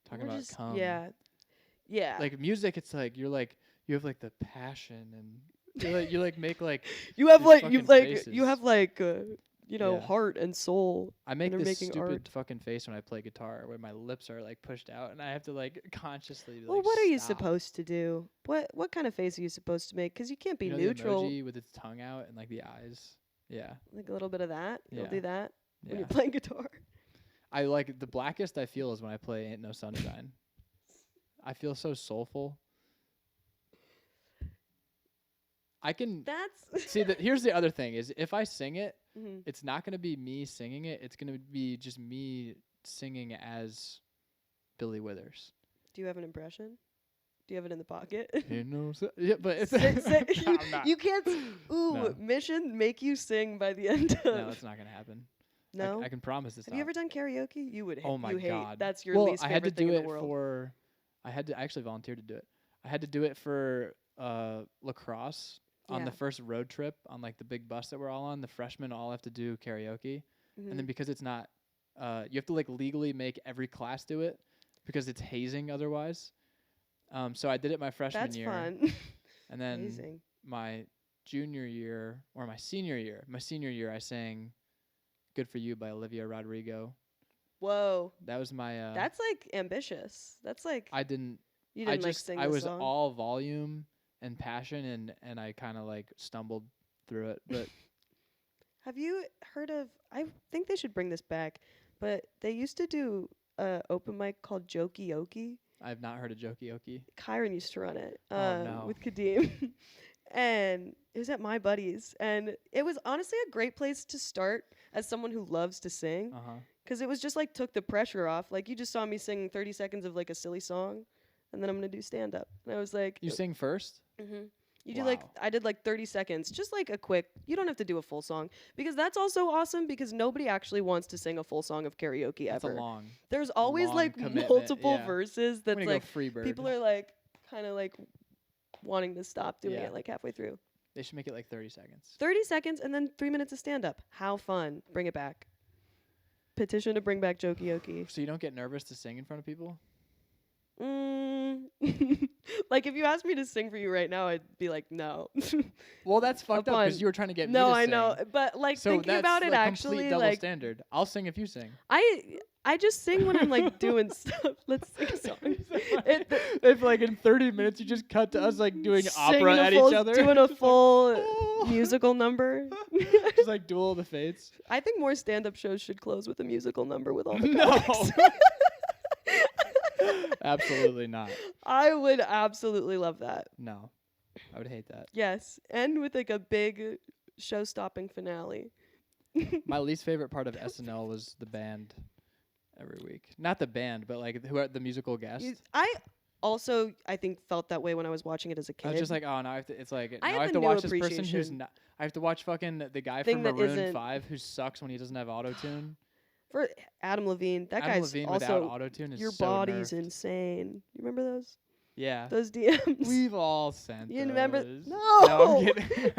talking We're about just cum. yeah, yeah. Like music, it's like you have like the passion and you like make like You have these like fucking you have faces. like Yeah. heart and soul. I And make you're this making stupid art. fucking face when I play guitar, where my lips are like pushed out, and I have to like consciously be Well, like what are you stop. supposed to do? What kind of face are you supposed to make? Because you can't be You know the neutral. emoji with its tongue out and like the eyes. Yeah, Like a little bit of that. You'll yeah, do that when yeah. you're playing guitar. I like the blackest I feel is when I play "Ain't No Sunshine." I feel so soulful. I can That's see that. Here's the other thing: is if I sing it, Mhm. it's not gonna be me singing it. It's gonna be just me singing as Billy Withers. Do you have an impression? Do you have it in the pocket? Yeah, but it's I'm not. you can't. Ooh, No. mission make you sing by the end of. No, that's not gonna happen. No? I can promise it's Have not. you ever done karaoke? You would. Oh my you hate. god. That's your well, least I favorite had to thing do in it the world. for. I actually volunteered to do it. I had to do it for lacrosse on the Yeah. first road trip on like the big bus that we're all on. The freshmen all have to do karaoke, and then Mhm. because it's not, you have to like legally make every class do it because it's hazing otherwise. So I did it my freshman That's year, fun. and then Amazing. my junior year or my senior year, I sang "Good for You" by Olivia Rodrigo. Whoa. That was my. That's like ambitious. That's like I didn't. you I didn't like just sing I the was song. all volume and passion, and I kind of like stumbled through it. But Have you heard of? I think they should bring this back, but they used to do a open mic called Jokey. I've not heard of Jokey. Kyron used to run it Oh no. with Kadeem. And it was at my buddy's. And it was honestly a great place to start as someone who loves to sing. Uh huh. Because it was just like took the pressure off. Like you just saw me sing 30 seconds of like a silly song. And then I'm going to do stand up. And I was like, You sing first? mm-hmm. You do like, Wow. I did like 30 seconds, just like a quick, you don't have to do a full song. Because that's also awesome because nobody actually wants to sing a full song of karaoke That's ever. a long. There's always long like commitment, multiple yeah. verses I'm that's gonna like, go Freebird. people are like, kind of like wanting to stop doing Yeah. it like halfway through. They should make it like 30 seconds. 30 seconds and then 3 minutes of stand up. How fun. Bring it back. Petition to bring back Jokey. So you don't get nervous to sing in front of people? Like if you asked me to sing for you right now, I'd be like, no. Well, that's fucked up Upon- because you were trying to get me no, to I sing. know. But like So thinking that's about it like actually, complete double like standard. I'll sing if you sing. I just sing when I'm like doing stuff. Let's sing a song. If like in 30 minutes you just cut to us like doing Singing opera a at full- each other, doing a full musical number. just like Duel of the Fates. I think more stand-up shows should close with a musical number with all the No. comics. Absolutely not. I would absolutely love that. No, I would hate that. Yes, and with like a big show-stopping finale. My least favorite part of SNL was the band every week. Not the band, but like who are the musical guests. I also I think felt that way when I was watching it as a kid. I was just like, oh, now I have to. It's like I now have I have a to new watch this person who's appreciation. not. I have to watch fucking the guy Thing from that Maroon isn't- 5 who sucks when he doesn't have auto tune. For Adam Levine, that Adam guy's Levine without also auto tune is your so body's nerfed. insane. You remember those? Yeah, Those DMs? we've all sent. You remember? those. No. I'm kidding.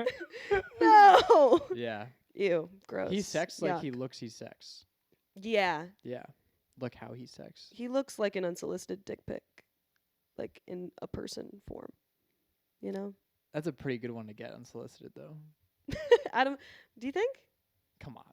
No. Yeah, Ew, gross. he sex like he Yuck. looks. He sex. Yeah, Yeah, look how he sex. he looks like an unsolicited dick pic, like in a person form. You know? That's a pretty good one to get unsolicited though. Adam, do you think? Come on.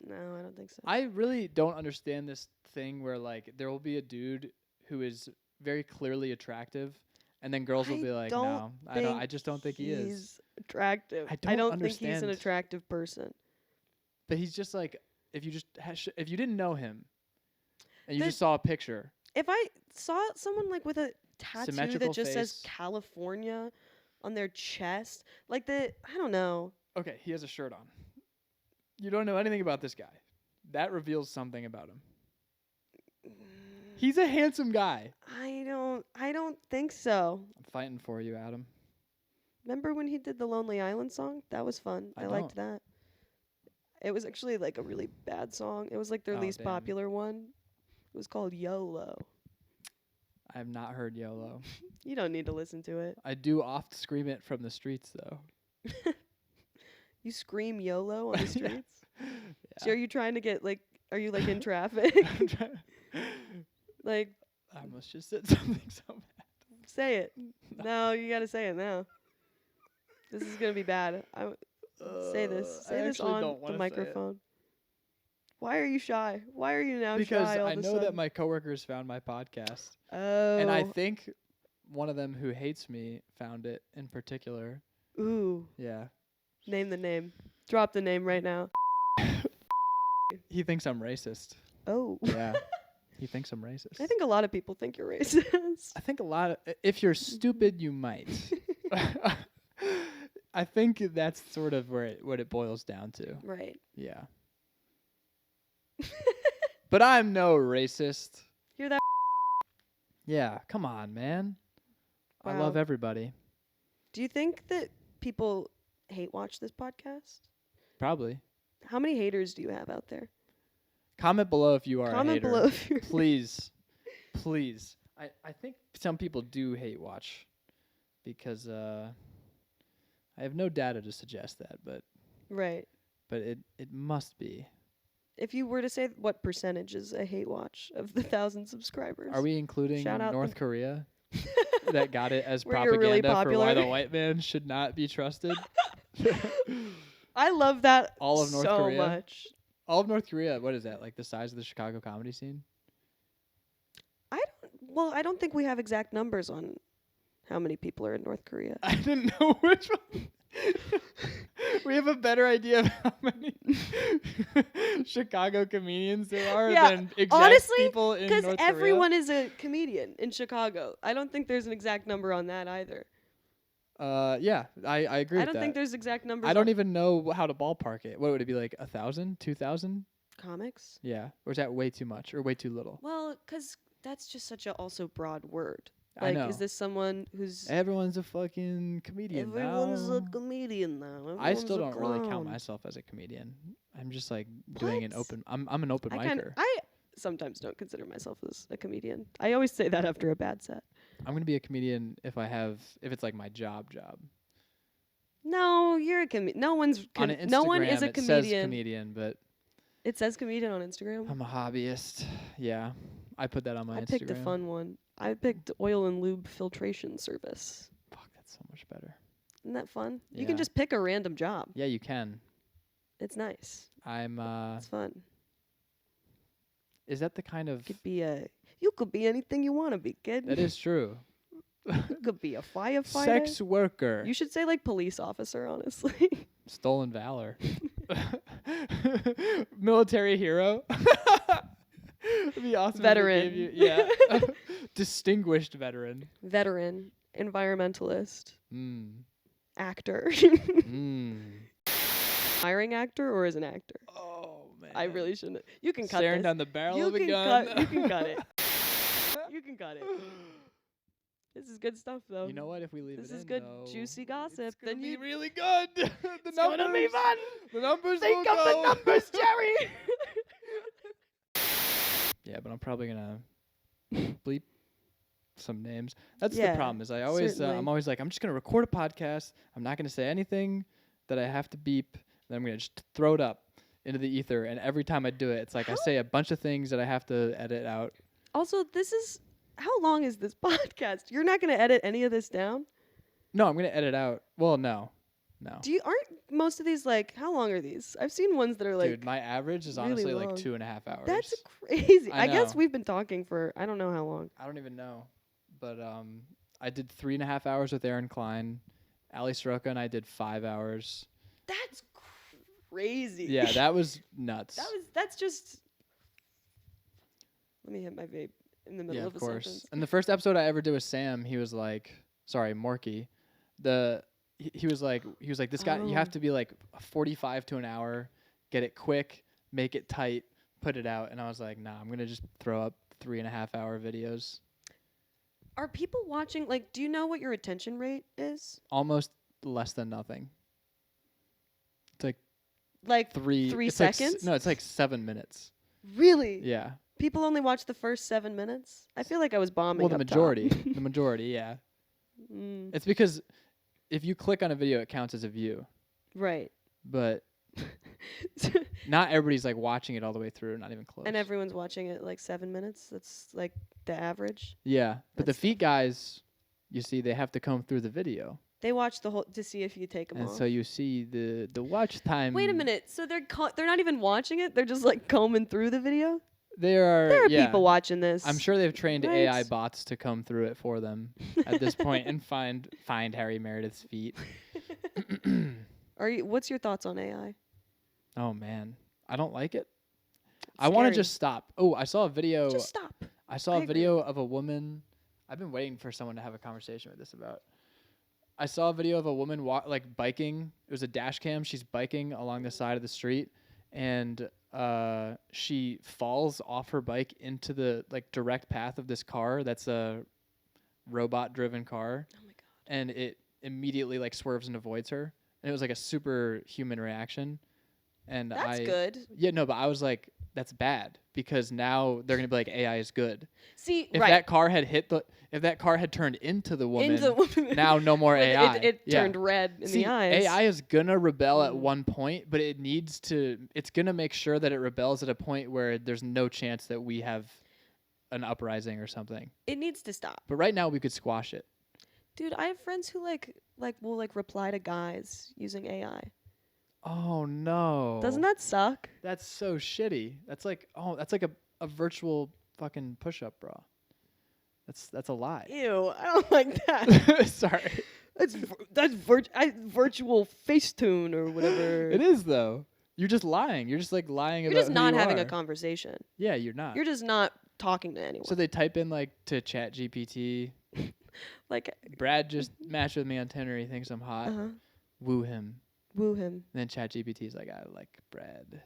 No, I don't think so. I really don't understand this thing where like there will be a dude who is very clearly attractive, and then girls will I be like, don't no, I just don't think he is. He's attractive. I don't think he's an understand. attractive person. But he's just like if you just if you didn't know him, and you The- just saw a picture. If I saw someone like with a tattoo Symmetrical that just says face. California on their chest, like I don't know. Okay, he has a shirt on. You don't know anything about this guy. That reveals something about him. He's a handsome guy. I don't think so. I'm fighting for you, Adam. Remember when he did the Lonely Island song? That was fun. I I liked that. It was actually like a really bad song. It was like their Oh, least damn. popular one. It was called YOLO. I have not heard YOLO. You don't need to listen to it. I do oft scream it from the streets, though. You scream YOLO on the streets? Yeah. So are you trying to get, like, are you, like, in traffic? Like, I almost just said something so bad. say it. No, you gotta say it now. This is gonna be bad. Say this. Say this on the microphone. Why are you shy? Why are you now because shy all I of a know sudden? that my coworkers found my podcast. Oh. And I think one of them who hates me found it in particular. Ooh. Yeah. Name the name. Drop the name right now. He thinks I'm racist. Oh. Yeah. He thinks I'm racist. I think a lot of people think you're racist. I think a lot of if you're stupid, you might. I think that's sort of what it boils down to. Right. Yeah. But I'm no racist. Hear that? Yeah, come on, man. I Wow. love everybody. Do you think that people hate watch this podcast? Probably. How many haters do you have out there? Comment below if you are a Comment hater. below if you're Please. Please. I think some people do hate watch because I have no data to suggest that, but Right. it must be. If you were to say what percentage is a hate watch of the 1,000 subscribers? Are we including Shout out North Korea that got it as Where you're really propaganda for why popular. the white man should not be trusted? I love that All of North so Korea? much. All of North Korea, what is that? Like the size of the Chicago comedy scene? I don't think we have exact numbers on how many people are in North Korea. I didn't know which one. We have a better idea of how many Chicago comedians there are Yeah, than exact honestly, people in Because North everyone is a comedian in Chicago. I don't think there's an exact number on that either. Korea. Yeah, I agree I with don't that. think there's exact numbers. I don't on even know how to ballpark it. What would it be, like 1,000, 2,000? comics. Yeah, or is that way too much or way too little? Well, because that's just such a also broad word. I Like, know. is this someone who's Everyone's a fucking comedian everyone's now. a comedian now? I Everyone's still a don't really count clown. myself as a comedian. I'm just like doing an What? open. I'm an open micer. I sometimes don't consider myself as a comedian. I always say that after a bad set. I'm gonna be a comedian if it's like my job. No, you're a comedian. No one's On Instagram, no one is a it says comedian. comedian, but It says comedian on Instagram. I'm a hobbyist. Yeah, I put that on my I Instagram. picked a fun one. I picked oil and lube filtration service. Fuck, that's so much better. Isn't that fun? You Yeah. can just pick a random job. Yeah, you can. It's nice. I'm. It's fun. Is that the kind of? You could be anything you want to be, kid. That is true. You could be a firefighter. Sex worker. You should say like police officer, honestly. Stolen valor. Military hero. It'd be awesome. if they Veteran. gave you- yeah. Distinguished veteran. Veteran, environmentalist, actor. Hiring actor or as an actor? Oh man. I really shouldn't. You can cut Staring this. down the barrel You of a can gun. cut. You can cut it. You can cut it. This is good stuff, though. You know what? If we leave This it is in, good, though, juicy gossip. It's gonna Then be you really good. The it's gonna be fun. The numbers. Think will of the go. numbers, Jerry. Yeah, but I'm probably gonna bleep some names. That's the Yeah, problem. Is I always certainly. I'm always like I'm just gonna record a podcast. I'm not gonna say anything that I have to beep. Then I'm gonna just throw it up into the ether. And every time I do it, it's like I say a bunch of things that I have to edit out. Also, how long is this podcast? You're not gonna edit any of this down? No, I'm gonna edit out. Well, no. Aren't most of these like, how long are these? I've seen ones that are like, Dude, my average is really honestly long. like 2.5 hours. that's crazy. I I guess know. we've been talking for, I don't know how long. I don't even know. But I did 3.5 hours with Aaron Klein. Ali Soroka and I did 5 hours. That's crazy. Yeah, that was nuts. That's just, let me hit my vape in the middle Yeah, of of a course. sentence. And the first episode I ever did with Sam, he was like, sorry, Morky. He was like, this guy, you have Oh. to be like 45 to an hour, get it quick, make it tight, put it out. And I was like, nah, I'm gonna just throw up 3.5 hour videos. Are people watching, like, do you know what your attention rate is? Almost less than nothing. It's like Like three Three it's like seconds? no, it's like 7 minutes. Really? Yeah. People only watch the first 7 minutes. I feel like I was bombing. Well, the up majority, top. the majority, yeah. Mm, It's because if you click on a video, it counts as a view. right. But not everybody's like watching it all the way through. Not even close. And everyone's watching it like 7 minutes. That's like the average. Yeah, but the That's feet guys, you see, they have to comb through the video, They watch the whole to see if you take them and off. so you see the watch time. Wait a minute. So they're not even watching it. They're just like combing through the video. There are yeah, people watching this. I'm sure they've trained right? AI bots to come through it for them at this point and find Harry Meredith's feet. What's your thoughts on AI? Oh man, I don't like it. I want to Scary. just stop. Oh, I saw a video. Just stop. I saw I a agree. video of a woman. I've been waiting for someone to have a conversation with this about. I saw a video of a woman like biking. It was a dash cam. She's biking along the side of the street, and she falls off her bike into the like direct path of this car. That's a robot-driven car, Oh my god. and it immediately like swerves and avoids her. And it was like a super human reaction. And That's good. Yeah, no, but I was like, that's bad because now they're gonna be like AI is good. See, If right. that car had if that car had turned into the woman, woman. now no more AI. It Yeah. turned red in See, the eyes. AI is gonna rebel at Mm. one point, but it's gonna make sure that it rebels at a point where there's no chance that we have an uprising or something. It needs to stop. But right now we could squash it. Dude, I have friends who will reply to guys using AI. Oh no. Doesn't that suck? That's so shitty. That's like a virtual fucking push-up bra. That's a lie. Ew, I don't like that. Sorry. That's virtual Facetune or whatever. It is though. You're just lying. You're just like lying You're about just who not you having are. a conversation. Yeah, you're not. You're just not talking to anyone. So they type in like to Chat GPT. like, Brad just matched with me on Tinder. He thinks I'm hot. uh-huh. Woo him. Woo him. And then Chat GPT's like, I like Brad.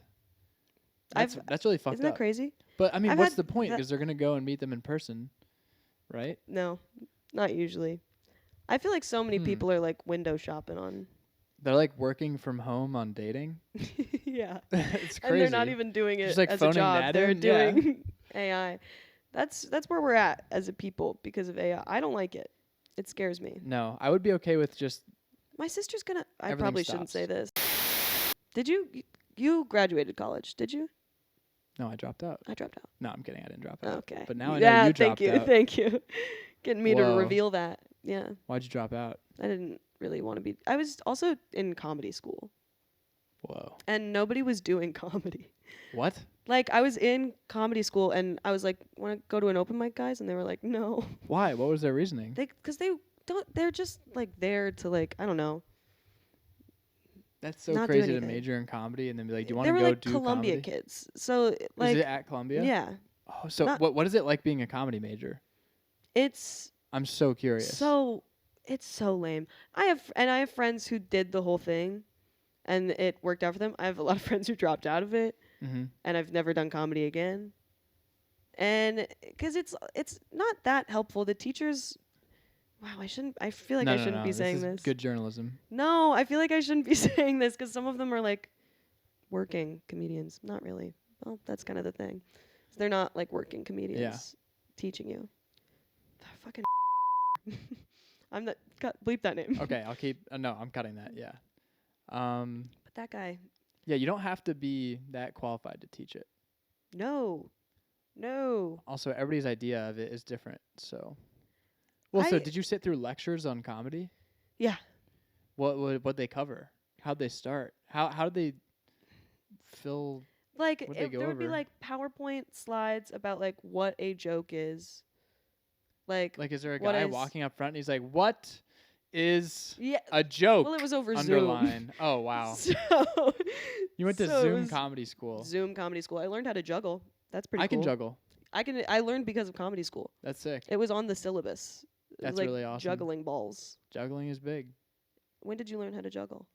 I've- That's really fucked Isn't up. that crazy? But I mean, I've what's had the point? that- Because they're gonna go and meet them in person, right? No, not usually. I feel like so many people are like window shopping on. They're like working from home on dating. Yeah. It's crazy. And they're not even doing it Just, like, as a phoning job. that They're in? Yeah. doing AI. That's where we're at as a people because of AI. I don't like it. It scares me. No, I would be okay with just. My sister's gonna. I Everything probably shouldn't stops. say this. Did you graduated college? Did you? No, I dropped out. I dropped out. No, I'm kidding. I didn't drop out. Okay. But now I know yeah, you dropped thank you, out. thank you. Getting me to Whoa. reveal that. Yeah, Why'd you drop out? I didn't really want to be. I was also in comedy school, Whoa. and nobody was doing comedy. What? Like I was in comedy school, and I was like, "Want to go to an open mic, guys?" And they were like, "No." Why? What was their reasoning? Because they don't. They're just like there to like I don't know. That's so not do crazy to anything. major in comedy and then be like, do you want They to were go like do Columbia comedy? kids, so like Is it at Columbia? yeah, Oh, so Not- what is it like being a comedy major? it's I'm so curious. it's so lame. I have friends who did the whole thing, and it worked out for them. I have a lot of friends who dropped out of it, Mm-hmm. and I've never done comedy again. And because it's not that helpful. The teachers, wow, I shouldn't. I feel like I shouldn't be saying this. this. Is good journalism. No, I feel like I shouldn't be saying this because some of them are like working comedians. Not really. Well, that's kind of the thing. They're not like working comedians teaching you. Fucking. I'm not. Bleep that name. Okay, I'll keep. No, I'm cutting that. Yeah. But that guy. Yeah, you don't have to be that qualified to teach it. No. No. Also, everybody's idea of it is different. So. Well, so I- did you sit through lectures on comedy? Yeah. What they cover? How'd they start? How did they fill? Like What'd they go there would be over? like PowerPoint slides about like what a joke is. Like Like, is there a what guy is- walking up front and he's like, "What is yeah. a joke?" Well, it was over Underline. Oh wow. Zoom. You went to so it Zoom was comedy school. Zoom comedy school. I learned how to juggle. That's pretty I cool. can juggle. I learned because of comedy school. That's sick. It was on the syllabus. It was That's like really awesome. juggling balls. Juggling is big. When did you learn how to juggle?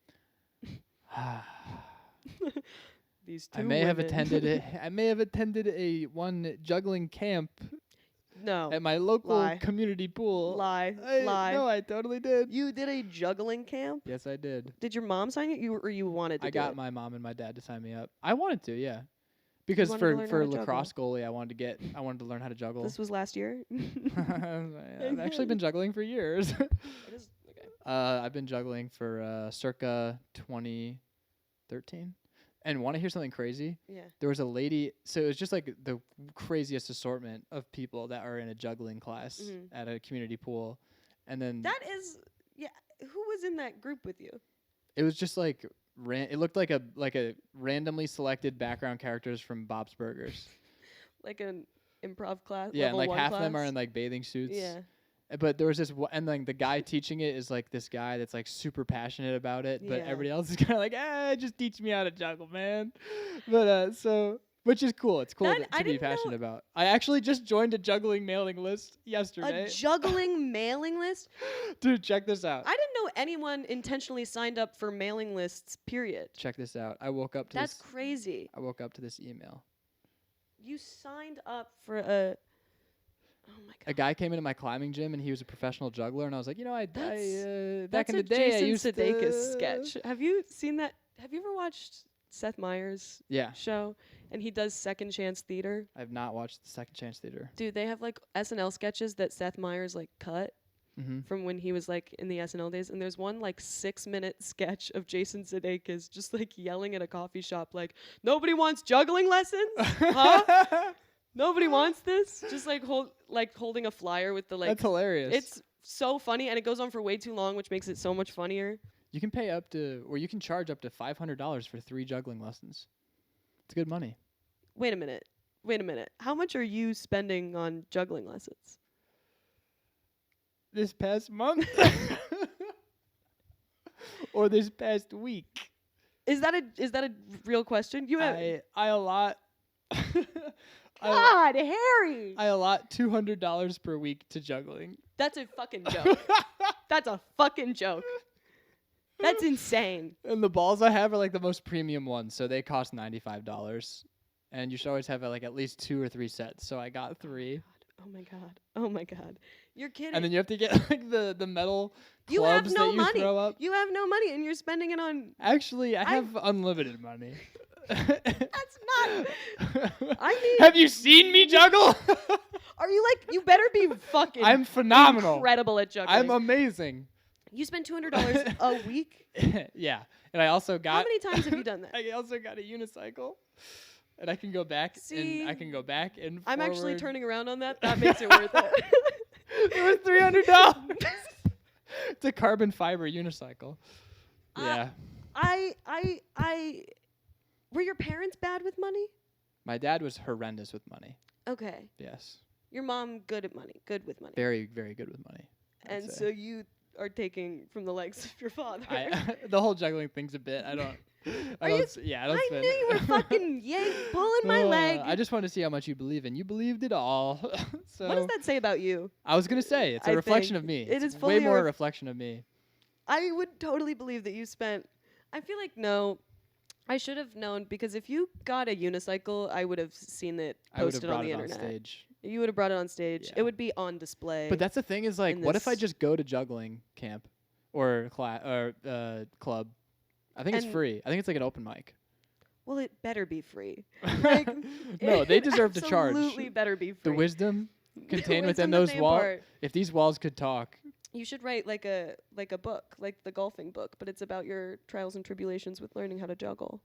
These two I may have women. attended a one juggling camp No. at my local Lie. community pool. Lie. Lie. No, I totally did. You did a juggling camp? Yes, I did. Did your mom sign you? Or you wanted to I do got it? my mom and my dad to sign me up. I wanted to, yeah. Because wanted to learn how for to juggle. lacrosse goalie, I wanted to learn how to juggle. This was last year. I've actually been juggling for years. It is okay. I've been juggling for circa 2013. And want to hear something crazy? Yeah. There was a lady, so it was just like the craziest assortment of people that are in a juggling class at a community pool. And then That is, yeah. Who was in that group with you? it was just like it looked like a randomly selected background characters from Bob's Burgers. Like an improv class. Yeah, and level like one half of them class? are in like bathing suits. Yeah. But there was this, and like the guy teaching it is like this guy that's like super passionate about it. But Yeah. everybody else is kind of like, just teach me how to juggle, man. But which is cool. It's cool That- to I be didn't know- passionate about. I actually just joined a juggling mailing list yesterday. A juggling mailing list? Dude, check this out. I didn't know anyone intentionally signed up for mailing lists, period. Check this out. I woke up to That's this. crazy. I woke up to this email. You signed up for a. Oh my A god. guy came into my climbing gym and he was a professional juggler, and I was like, back That's in a the day, I Jason used Sudeikis to sketch. Have you seen that? Have you ever watched Seth Meyers' Yeah, show? And he does Second Chance Theater. I've not watched the Second Chance Theater. Dude, they have like SNL sketches that Seth Meyers like cut Mm-hmm. from when he was like in the SNL days. And there's one like 6-minute sketch of Jason Sudeikis just like yelling at a coffee shop like, nobody wants juggling lessons? Huh? Nobody wants this? Just like holding a flyer with the like. That's hilarious. It's so funny and it goes on for way too long, which makes it so much funnier. You can pay up to, or you can charge up to $500 for 3 juggling lessons. It's good money. Wait a minute. How much are you spending on juggling lessons? This past month, or this past week, Is that a real question? You have I allot. God, Harry. I allot $200 per week to juggling. That's a fucking joke. That's a fucking joke. That's insane. And the balls I have are like the most premium ones, so they cost $95. And you should always have like at least 2 or 3 sets. So I got 3. Oh my god. Oh my god. You're kidding. And then you have to get like the metal You have clubs no that you money. throw up. You have no money and you're spending it on. Actually, I have unlimited money. That's not. I need. Have you seen me juggle? Are you like? You better be fucking. I'm phenomenal. Incredible at juggling. I'm amazing. You spend $200 a week. Yeah, and I also got. How many times have you done that? I also got a unicycle, and I can go back. See, and I can go back and forward. I'm actually turning around on that. That makes it worth it. It was $300. It's a carbon fiber unicycle. Yeah. I. Were your parents bad with money? My dad was horrendous with money. Okay. Yes. Your mom good at money. Good with money. Very, very good with money. I'd And say. so you are taking from the likes of your father. The whole juggling thing's a bit. I don't. Are you Yeah, I don't I spend. knew you were fucking pulling my leg. I just wanted to see how much you believe in. You believed it all. So What does that say about you? I was gonna say it's a I reflection think of me. it It's is way fully a more a ref- reflection of me. I would totally believe that you spent. I feel like no. I should have known because if you got a unicycle, I would have seen it I would have posted brought on the it on internet. stage. You would have brought it on stage. Yeah. It would be on display. But that's the thing is like, in what if I this- just go to juggling camp or club? I think it's And- free. I think it's like an open mic. well, it better be free. Like, No, they it deserve to charge. Absolutely better be free. The wisdom contained within wisdom that those they walls. impart. If these walls could talk, You should write like a book, like the golfing book, but it's about your trials and tribulations with learning how to juggle.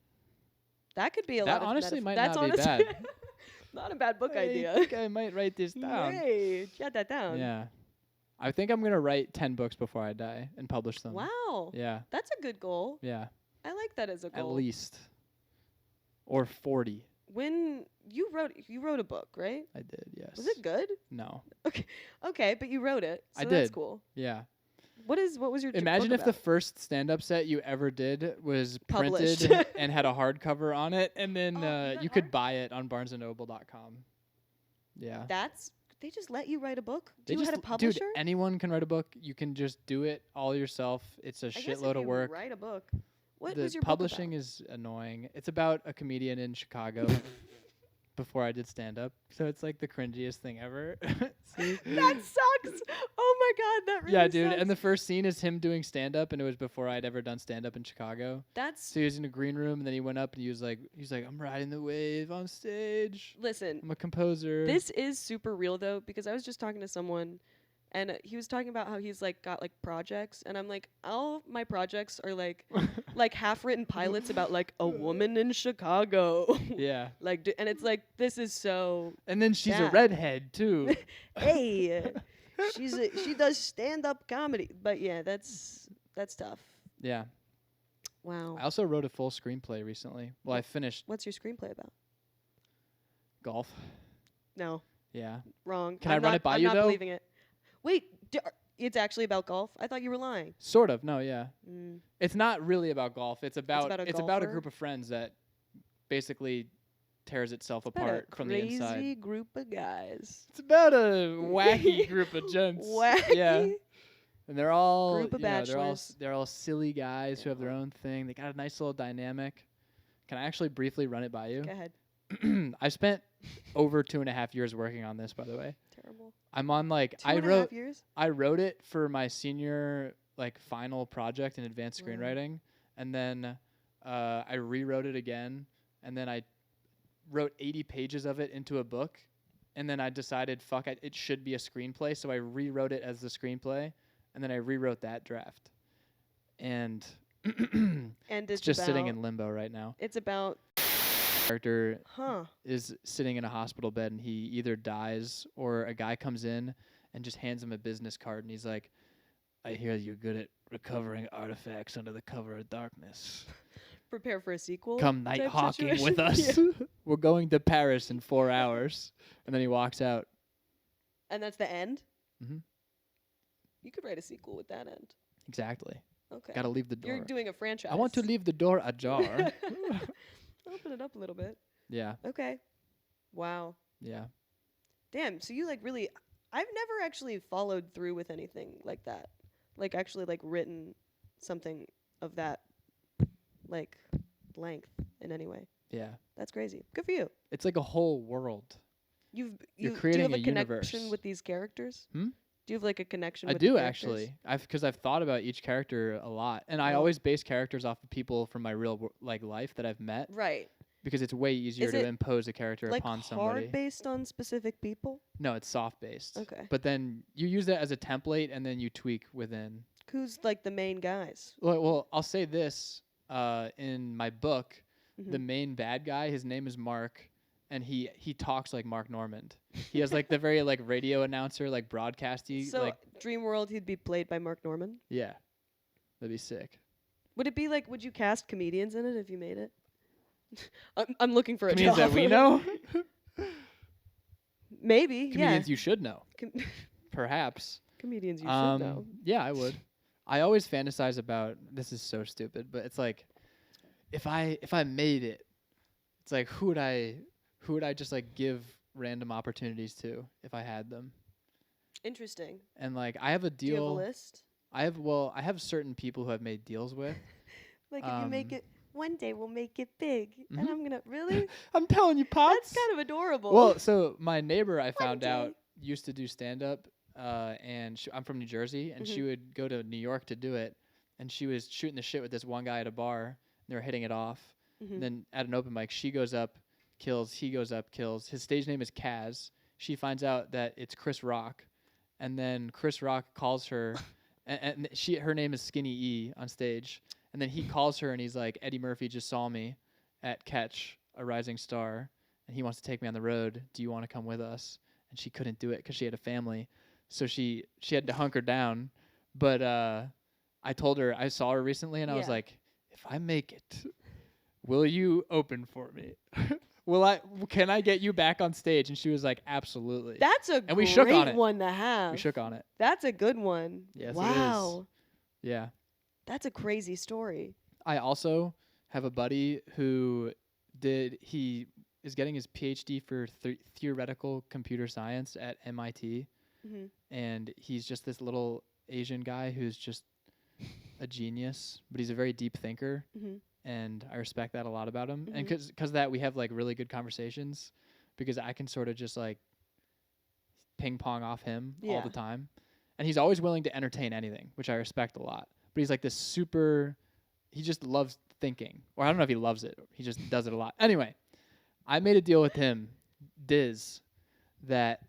That could be a That lot of honestly might That's not be honestly bad. not a bad book I idea. think I might write this down. Hey, jot that down. Yeah. I think I'm gonna write 10 books before I die and publish them. Wow. Yeah. That's a good goal. Yeah. I like that as a goal. At least. Or 40. When you wrote a book, right? I did, yes. Was it good? No. Okay, but you wrote it. So I that's did. cool. Yeah. What was your Imagine book if the about? first stand-up set you ever did was Published. printed and had a hardcover on it, and then Oh, you got you could buy it on BarnesandNoble.com. Yeah. They just let you write a book? They You just had a publisher? Dude, anyone can write a book. You can just do it all yourself. It's a I guess shitload if of you work. Write a book. What The was your publishing book is annoying. It's about a comedian in Chicago before I did stand up. So it's like the cringiest thing ever. See? about? That sucks. Oh my god, that really Yeah, dude. sucks. And the first scene is him doing stand up, and it was before I'd ever done stand up in Chicago. That's So he was in a green room, and then he went up and he was like, I'm riding the wave on stage. listen. I'm a composer. This is super real though, because I was just talking to someone, and he was talking about how he's like got like projects, and I'm like, all my projects are like half written pilots about like a woman in Chicago. Yeah. Like, and it's like, this is so. And then she's a bad. redhead too. Hey, she does stand up comedy, but yeah, that's tough. Yeah. Wow. I also wrote a full screenplay recently. Well, I finished What's your screenplay about? golf. No, Yeah. wrong. Can I I'm run not, it by I'm you, not though? believing it. Wait, it's actually about golf? I thought you were lying. Sort of. No, yeah. Mm. It's not really about golf. It's about about a a golfer? group of friends that basically tears itself About apart a from the inside. crazy group of guys. It's about a wacky group of gents. Wacky Yeah. And they're all group of bachelors. they're all silly guys who have their Yeah. own thing. They got a nice little dynamic. Can I actually briefly run it by you? Go ahead. I spent over 2.5 years working on this, by the way. Terrible. I'm on like 2.5 years? I wrote it for my senior like final project in advanced Wow. screenwriting, and then I rewrote it again, and then I wrote 80 pages of it into a book, and then I decided it should be a screenplay, so I rewrote it as the screenplay, and then I rewrote that draft, and And it's just sitting in limbo right now. It's about. Character Huh. is sitting in a hospital bed, and he either dies or a guy comes in and just hands him a business card, and he's like, I hear you're good at recovering artifacts under the cover of darkness. Prepare for a sequel. Come night type hawking with situation. us. Yeah. We're going to Paris in 4 hours. And then he walks out. And that's the end? Mhm. You could write a sequel with that end. Exactly. Okay. Gotta leave the door. You're doing a franchise. I want to leave the door ajar. Open it up a little bit. Yeah. Okay. Wow. Yeah. Damn. So you like really. I've never actually followed through with anything like that. Like actually like written something of that like length in any way. Yeah. That's crazy. Good for you. It's like a whole world. You're You're do you creating have a a connection universe. with these characters? Hmm? Do you have like a connection I with the do characters? actually. Because I've thought about each character a lot, and I Oh. always base characters off of people from my real life that I've met, Right. because it's way easier Is to it, impose a character like upon somebody. hard based on specific people? No, it's soft based. Okay. But then you use that as a template, and then you tweak within. Who's like the main guys? Well, I'll say this. In my book, the Mhm. main bad guy, his name is Mark, and he talks like Mark Normand. He has like the very like radio announcer, like broadcasty, So like Dream World, he'd be played by Mark Norman. yeah, that'd be sick. Would it be like? Would you cast comedians in it if you made it? I'm looking for a Comedians job. that we know, Maybe. comedians yeah. you should know, Com- perhaps. comedians you should know. Yeah, I would. I always fantasize about, this is so stupid, but it's like if I made it, it's like who would I just like give random opportunities to if I had them? Interesting. And like I have a Do you have a deal. list? I have certain people who I've made deals with. Like if you make it one day, we'll make it big, and Mhm. I'm gonna really. I'm telling you, Pops. That's kind of adorable. Well, so my neighbor I found day. out used to do stand up, and I'm from New Jersey, and she Mhm. would go to New York to do it, and she was shooting the shit with this one guy at a bar. And they were hitting it off. Mhm. And then at an open mic, she goes up, kills. He goes up, kills. His stage name is Kaz. She finds out that it's Chris Rock, and then Chris Rock calls her, and her name is Skinny E on stage. And then he calls her and he's like, Eddie Murphy just saw me at Catch, a Rising Star, and he wants to take me on the road. Do you want to come with us? And she couldn't do it because she had a family. So she had to hunker down. But I told her, I saw her recently, and I was Yeah. like, if I make it, will you open for me? Can I get you back on stage? And she was like, absolutely. That's a And we shook on great it. one to have. We shook on it. That's a good one. Yes, it is. wow. Yeah. That's a crazy story. I also have a buddy who he is getting his PhD for theoretical computer science at MIT, Mhm. and he's just this little Asian guy who's just a genius, but he's a very deep thinker, Mhm. and I respect that a lot about him. And Mhm. because that we have like really good conversations, because I can sort of just like ping pong off him all Yeah. the time. and he's always willing to entertain anything, which I respect a lot. But he's like this super. He just loves thinking, or I don't know if he loves it. He just does it a lot. Anyway, I made a deal with him, Diz, that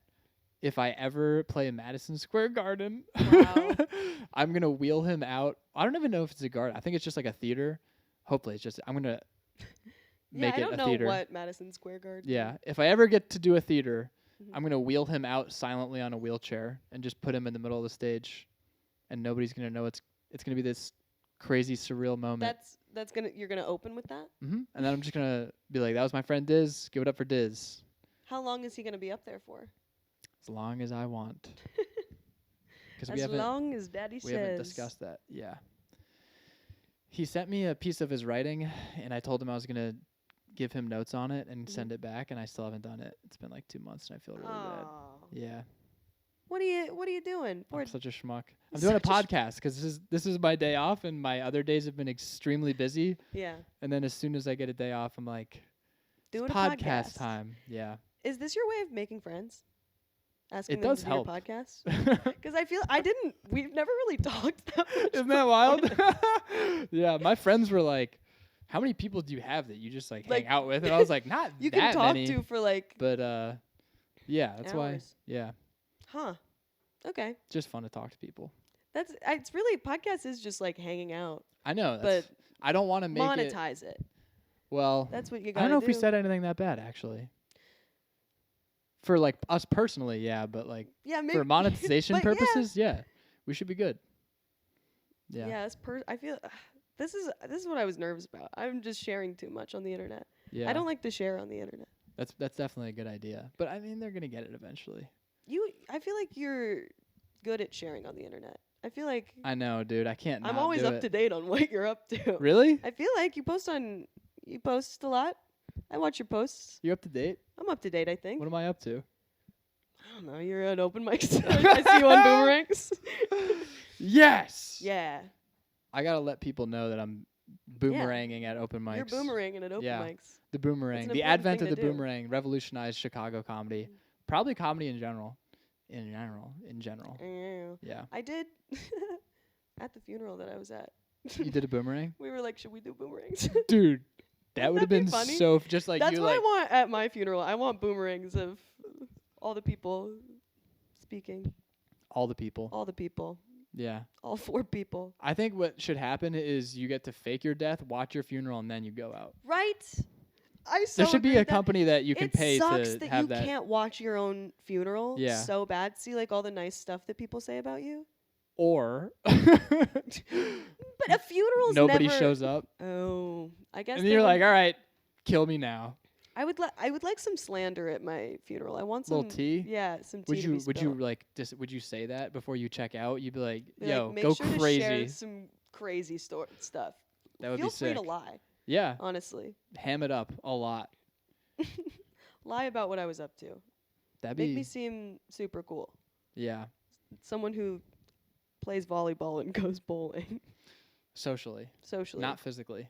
if I ever play in Madison Square Garden, Wow. I'm gonna wheel him out. I don't even know if it's a garden. I think it's just like a theater. Hopefully, it's just. I'm gonna Yeah, make I it don't a know theater. what Madison Square Garden. Yeah, if I ever get to do a theater, Mhm. I'm gonna wheel him out silently on a wheelchair and just put him in the middle of the stage, and nobody's gonna know it's gonna be this crazy surreal moment. That's gonna you're gonna open with that. And then I'm just gonna be like, "That was my friend Diz. Give it up for Diz." How long is he gonna be up there for? As long as I want. Because As long as Daddy we says. haven't discussed that. Yeah. He sent me a piece of his writing, and I told him I was gonna give him notes on it and send it back, and I still haven't done it. It's been like 2 months, and I feel really bad. Aw. Yeah. What are you doing? Poor I'm such a schmuck. I'm doing a Such a podcast because this is my day off, and my other days have been extremely busy. yeah. And then as soon as I get a day off, I'm like, Doing it's a podcast podcast. time. Yeah. Is this your way of making friends? Asking It them does to do help. your podcast? Because we've never really talked that much. Isn't that wild? Yeah, my friends were like, "How many people do you have that you just like hang Like, out with?" And I was like, "Not You that can talk many." to for like, But yeah, that's why. hours. Yeah, huh? Okay. it's just fun to talk to people. It's really, podcast is just like hanging out. I know, But I don't want to make it. Monetize it. Well, That's what you I gotta don't know if we do. said anything that bad actually. For like us personally, yeah, but like Yeah, maybe for monetization but yeah. purposes, yeah, we should be good. Yeah, Yeah, I feel this is what I was nervous about. I'm just sharing too much on the internet. yeah. I don't like to share on the internet. That's definitely a good idea. But I mean, they're gonna get it eventually. I feel like you're good at sharing on the internet. I feel like I know, dude. I can't. I'm not always do up it. to date on what you're up to. Really? I feel like you post a lot. I watch your posts. You're up to date. I'm up to date, I think. What am I up to? I don't know. You're at open mics. I see you on boomerangs. Yes. Yeah. I gotta let people know that I'm boomeranging at open mics. You're boomeranging at open Yeah. mics. The boomerang. an The important advent of thing the to do. boomerang revolutionized Chicago comedy. Probably comedy in general. In general. Yeah. I did at the funeral that I was at. You did a boomerang? We were like, should we do boomerangs? Dude, that would have that be been funny? so just like That's you what like I want at my funeral. I want boomerangs of all the people speaking. all the people. All the people. Yeah. All 4 people. I think what should happen is you get to fake your death, watch your funeral, and then you go out. Right? I so There should be agree a with that. company that you can It pay sucks to that have you that. can't watch your own funeral Yeah. so bad. See like all the nice stuff that people say about you. Or But a funeral's nobody never shows up, Oh, I guess and they you're like, wouldn't- all right, kill me now. I would like some slander at my funeral. I want some Little tea? Yeah, some tea. Would to you be would you spilled. like would you say that before you check out? You'd be like, Be yo, like, make go sure to crazy. share some crazy stuff. That would Feel be free sick. to lie, Yeah, honestly. ham it up a lot. Lie about what I was up to. That'd Make be me seem super cool. yeah, Someone who plays volleyball and goes bowling socially, socially. not physically.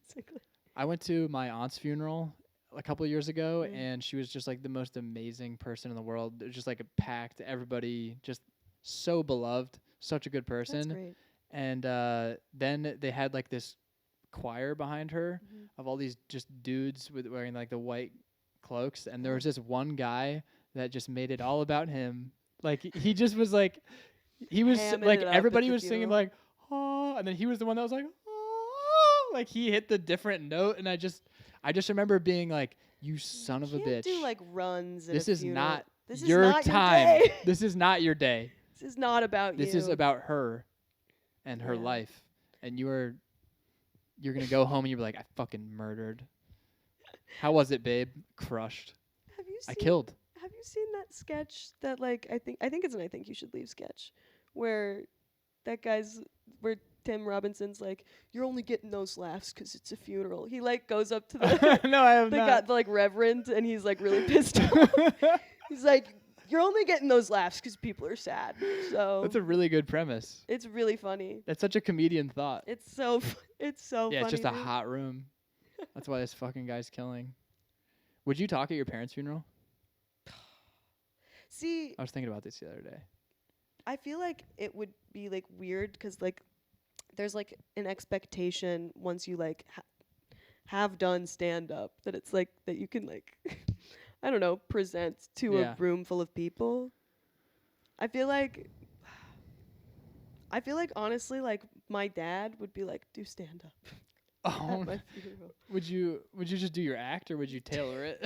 physically. I went to my aunt's funeral a couple of years ago, Mm. and she was just like the most amazing person in the world. It was just like a packed, everybody just so beloved, such a good That's person. great. And then they had like this choir behind her Mhm. of all these just dudes with wearing like the white cloaks, and there Oh. was this one guy that just made it all about him. Like he just was like he was Hamming like it up everybody at the was singing funeral. like oh, and then he was the one that was like oh, like he hit the different note, and I just remember being like, you son of a Can't bitch. do like runs. At This a is funeral. not This your is not time. Your day. This is not your day. This is not about you. This is about her and her Yeah. life. And you're gonna go home and you're like, I fucking murdered. How was it, babe? Crushed. Have you I seen? killed. Have you seen that sketch that like I think it's an I think you should leave sketch, where where Tim Robinson's like, you're only getting those laughs 'cause it's a funeral. He like goes up to the No, I have the like reverend, and he's like really pissed off. He's like, you're only getting those laughs 'cause people are sad. So That's a really good premise. it's really funny. That's such a comedian thought. It's so it's so Yeah, funny. it's just a dude. hot room. That's why this fucking guy's killing. Would you talk at your parents' funeral? See, I was thinking about this the other day. I feel like it would be like weird because like there's like an expectation once you like have done stand up that it's like that you can like I don't know present to a Yeah. room full of people. I feel like honestly like my dad would be like do stand up Oh, at my funeral. would you just do your act or would you tailor it?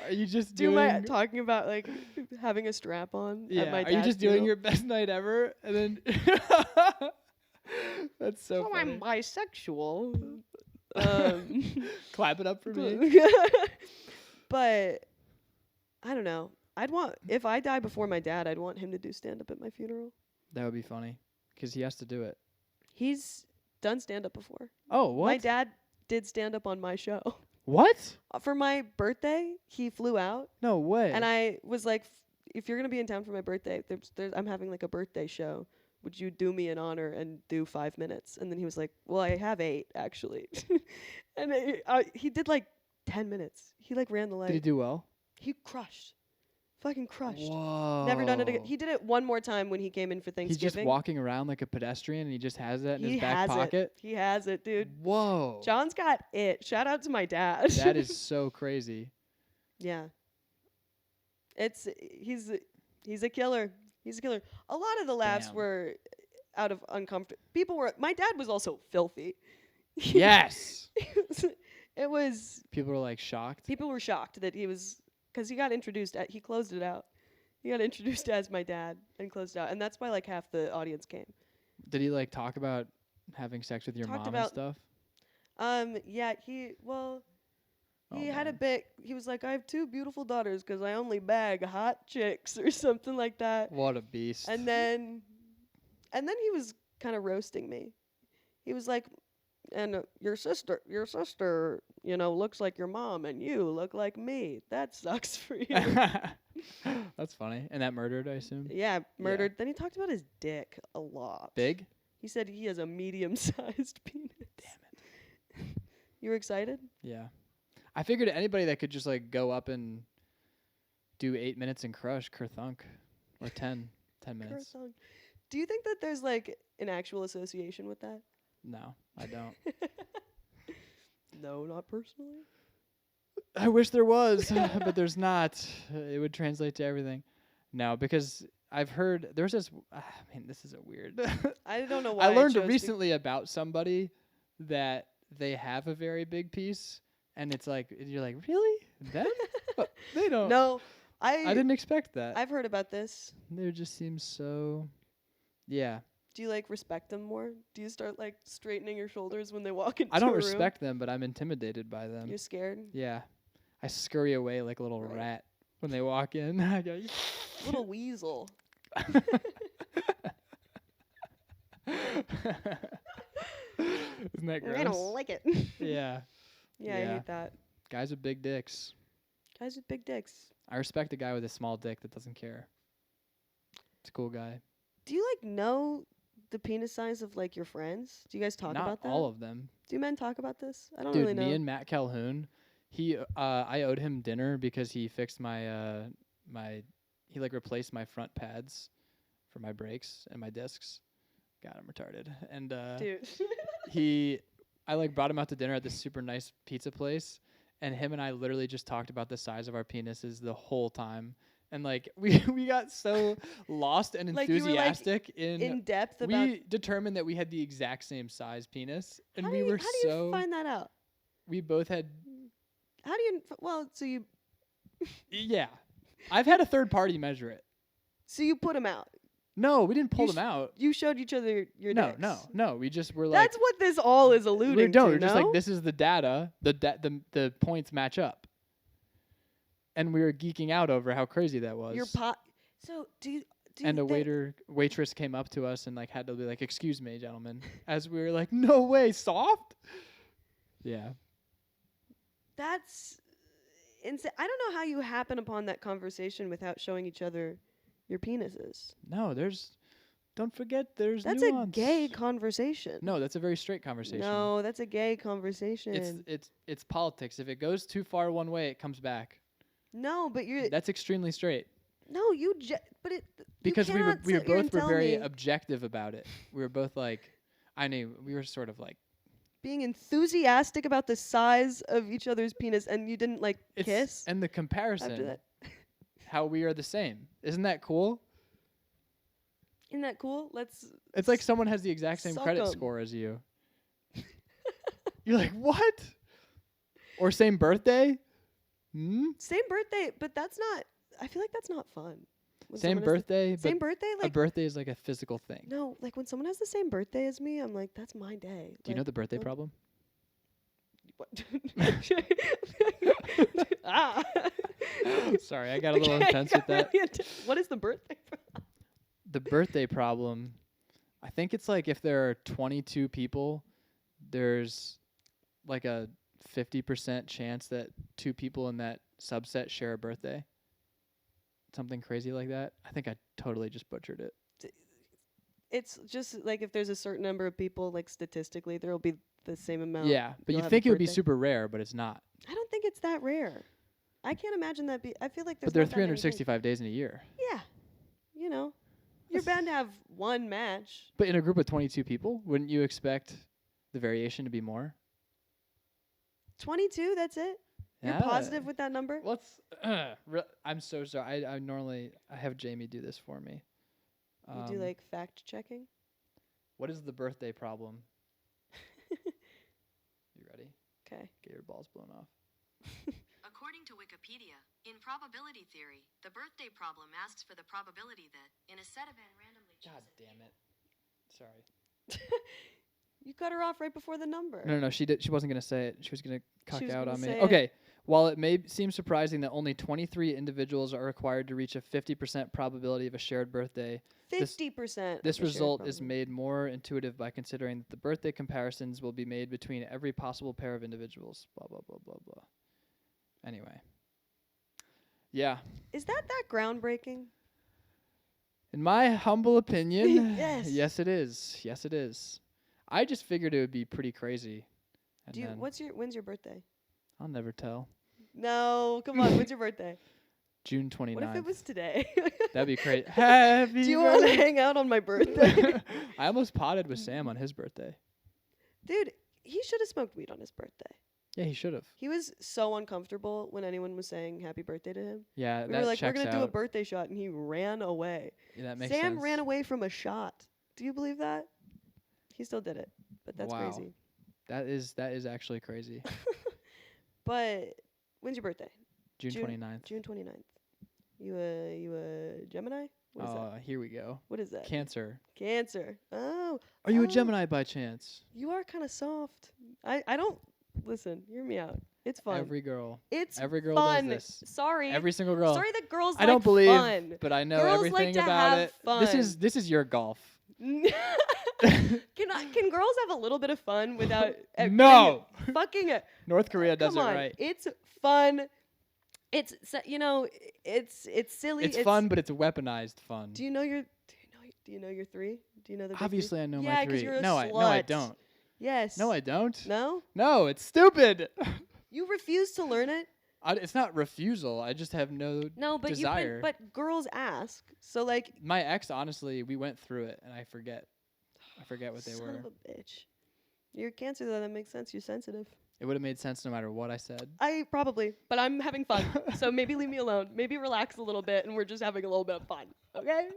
Are you just Do my doing? talking about like having a strap on at Yeah. my Are you dad's just doing funeral? your best night ever and then? That's so So funny. I'm bisexual. Um, Clap it up for me. but I don't know. I'd want if I die before my dad, I'd want him to do stand up at my funeral. That would be funny because he has to do it. He's done stand up before. Oh, what? My dad did stand up on my show. What? For my birthday, he flew out No way. and I was like if you're going to be in town for my birthday, I'm having like a birthday show. Would you do me an honor and do 5 minutes? And then he was like, well, I have 8 actually. And he did like 10 minutes. He like ran the light. Did he do well? He crushed. Fucking crushed. Whoa. Never done it again. He did it one more time when he came in for He's Thanksgiving. just walking around like a pedestrian and he just has that in He his back has pocket. it. He has it, dude. Whoa. John's got it. Shout out to my dad. That is so crazy. Yeah. He's a killer. He's a killer. A lot of the laughs Damn. were out of uncomfortable. My dad was also filthy. Yes. It was People were like shocked. people were shocked that he was because he got introduced he closed it out. He got introduced as my dad and closed it out, and that's why like half the audience came. Did he like talk about having sex with your Talked mom and about- stuff? Yeah, he had a man. bit. He was like, I have 2 beautiful daughters 'cause I only bag hot chicks or something like that. What a beast. And then he was kind of roasting me. He was like, and your sister, looks like your mom, and you look like me. That sucks for you. That's funny. And that murdered, I assume? Yeah, murdered. Then he talked about his dick a lot. Big? He said he has a medium-sized penis. Damn it. You were excited? Yeah. I figured anybody that could just like go up and do 8 minutes and crush Kerthunk. Or 10 minutes. Croissant. Do you think that there's like an actual association with that? No, I don't. No, not personally. I wish there was, but there's not. It would translate to everything. No, because I've heard there's this. This is a weird. I don't know why. I learned chose to- recently about somebody that they have a very big piece, and it's like you're like, really? Them? They don't. No, I didn't expect that. I've heard about this. There just seems so. Yeah, Do you like respect them more? Do you start like straightening your shoulders when they walk into I don't a room? respect them, but I'm intimidated by them. You're scared. Yeah, I scurry away like a little Right. rat when they walk in. I go, Little weasel. Isn't that gross? I don't like it. Yeah. Yeah, I Yeah. hate that. Guys with big dicks. Guys with big dicks. I respect a guy with a small dick that doesn't care. It's a cool guy. Do you like know the penis size of like your friends? Do you guys talk Not about that? all of them. Do men talk about this? I don't Dude, really know. me and Matt Calhoun, I owed him dinner because he fixed my he like replaced my front pads for my brakes and my discs. God, I'm retarded. And Dude. I like brought him out to dinner at this super nice pizza place, and him and I literally just talked about the size of our penises the whole time. And like we got so lost and Like, you were, like, enthusiastic in depth about we determined that we had the exact same size penis, and how we do you, were how do so you find that out? we both had How do you so yeah. I've had a third party measure it. you put them out. No, we didn't pull You them out. You showed each other your No, dicks. no. We just were like That's what this all is alluding to. we're just no? like this is the data. The points match up. And we were geeking out over how crazy that was. Your So do you and a waitress came up to us and like had to be like, "Excuse me, gentlemen," as we were like, "No way, soft." Yeah. That's insane. I don't know how you happen upon that conversation without showing each other your penises. No, don't forget there's That's nuance. a gay conversation. No, that's a very straight conversation. No, that's a gay conversation. It's politics. If it goes too far one way, it comes back. No, but That's extremely straight. No, but it. Because you we were cannot sit here and both were tell very me objective about it. We were both like, I knew we were sort of like being enthusiastic about the size of each other's penis, and you didn't like kiss and the after comparison, that. how we are the same. Isn't that cool? Isn't that cool? Let's. It's like someone has the exact same Suck credit 'em. score as you. You're like, what? Or same birthday? Hmm? Same birthday, but that's not. I feel like that's not fun. When Same someone has birthday, the same but birthday, a like birthday is like a physical thing. no, like when someone has the same birthday as me, I'm like, that's my day. Do you know the birthday problem? What? Ah. Sorry, I got a little intense with that. What is the birthday? The birthday problem, I think it's like if there are 22 people, there's like a 50% chance that 2 people in that subset share a birthday. Something crazy like that. I think I totally just butchered it. It's just like if there's a certain number of people, like statistically, there will be the same amount. Yeah, but you'll you'd have a think it would be birthday. super rare, but it's not. I don't think it's that rare. I can't imagine that. I feel like there's. But there are not that many things. 365 days in a year. Yeah, you know, you're bound to have one match. But in a group of 22 people, wouldn't you expect the variation to be more? 22. That's it. You're Yeah. positive with that number? Let's. I'm so sorry. I normally I have Jamie do this for me. You do like fact checking? What is the birthday problem? You ready? Okay. Get your balls blown off. According to Wikipedia, in probability theory, the birthday problem asks for the probability that, in a set of n randomly God chosen damn it. Sorry. You cut her off right before the number. No. She wasn't gonna say it. She was gonna cuck was out gonna on me. say Okay. While it may seem surprising that only 23 individuals are required to reach a 50% probability of a shared birthday, 50%. this result is made more intuitive by considering that the birthday comparisons will be made between every possible pair of individuals. Blah, blah, blah, blah, blah. Anyway. Yeah. Is that groundbreaking? In my humble opinion, Yes. yes, it is. Yes, it is. I just figured it would be pretty crazy. And then When's your birthday? I'll never tell. No, come on. When's your birthday? June 29th. What if it was today? That'd be great. Happy Do you want to hang out on my birthday? I almost potted with Sam on his birthday. Dude, he should have smoked weed on his birthday. Yeah, he should have. He was so uncomfortable when anyone was saying happy birthday to him. Yeah, We that were like, we're checks going to do a out. birthday shot, and he ran away. Yeah, that makes Sam sense. ran away from a shot. Do you believe that? He still did it, but that's Wow. crazy. That is actually crazy. But when's your birthday? June 29th. June 29th. You a Gemini? What is that? Here we go. What is that? Cancer. Cancer. Oh. Are you a Oh. Gemini by chance? You are kind of soft. I don't listen. Hear me out. It's fun. Every girl It's girl fun. does this. Sorry. Every single girl. Sorry that girls I don't like believe, fun. but I know Girls everything like to about have it. fun. This is your golf. Can girls have a little bit of fun without No. fucking it? North Korea does Come it on. right. It's fun. It's silly. It's fun, but it's weaponized fun. Do you know your 3? Do you know the big Obviously, I know yeah, my 'cause 3. you're a no, I slut. don't. Yes. No, I don't. No? No, it's stupid. You refuse to learn it? It's not refusal. I just have no No, but desire. but girls ask. So like My ex, honestly, we went through it, and I forget what they son were. of a bitch. You're Cancer though, that makes sense. You're sensitive. It would have made sense no matter what I said. I probably, but I'm having fun. So maybe leave me alone. Maybe relax a little bit and we're just having a little bit of fun. Okay?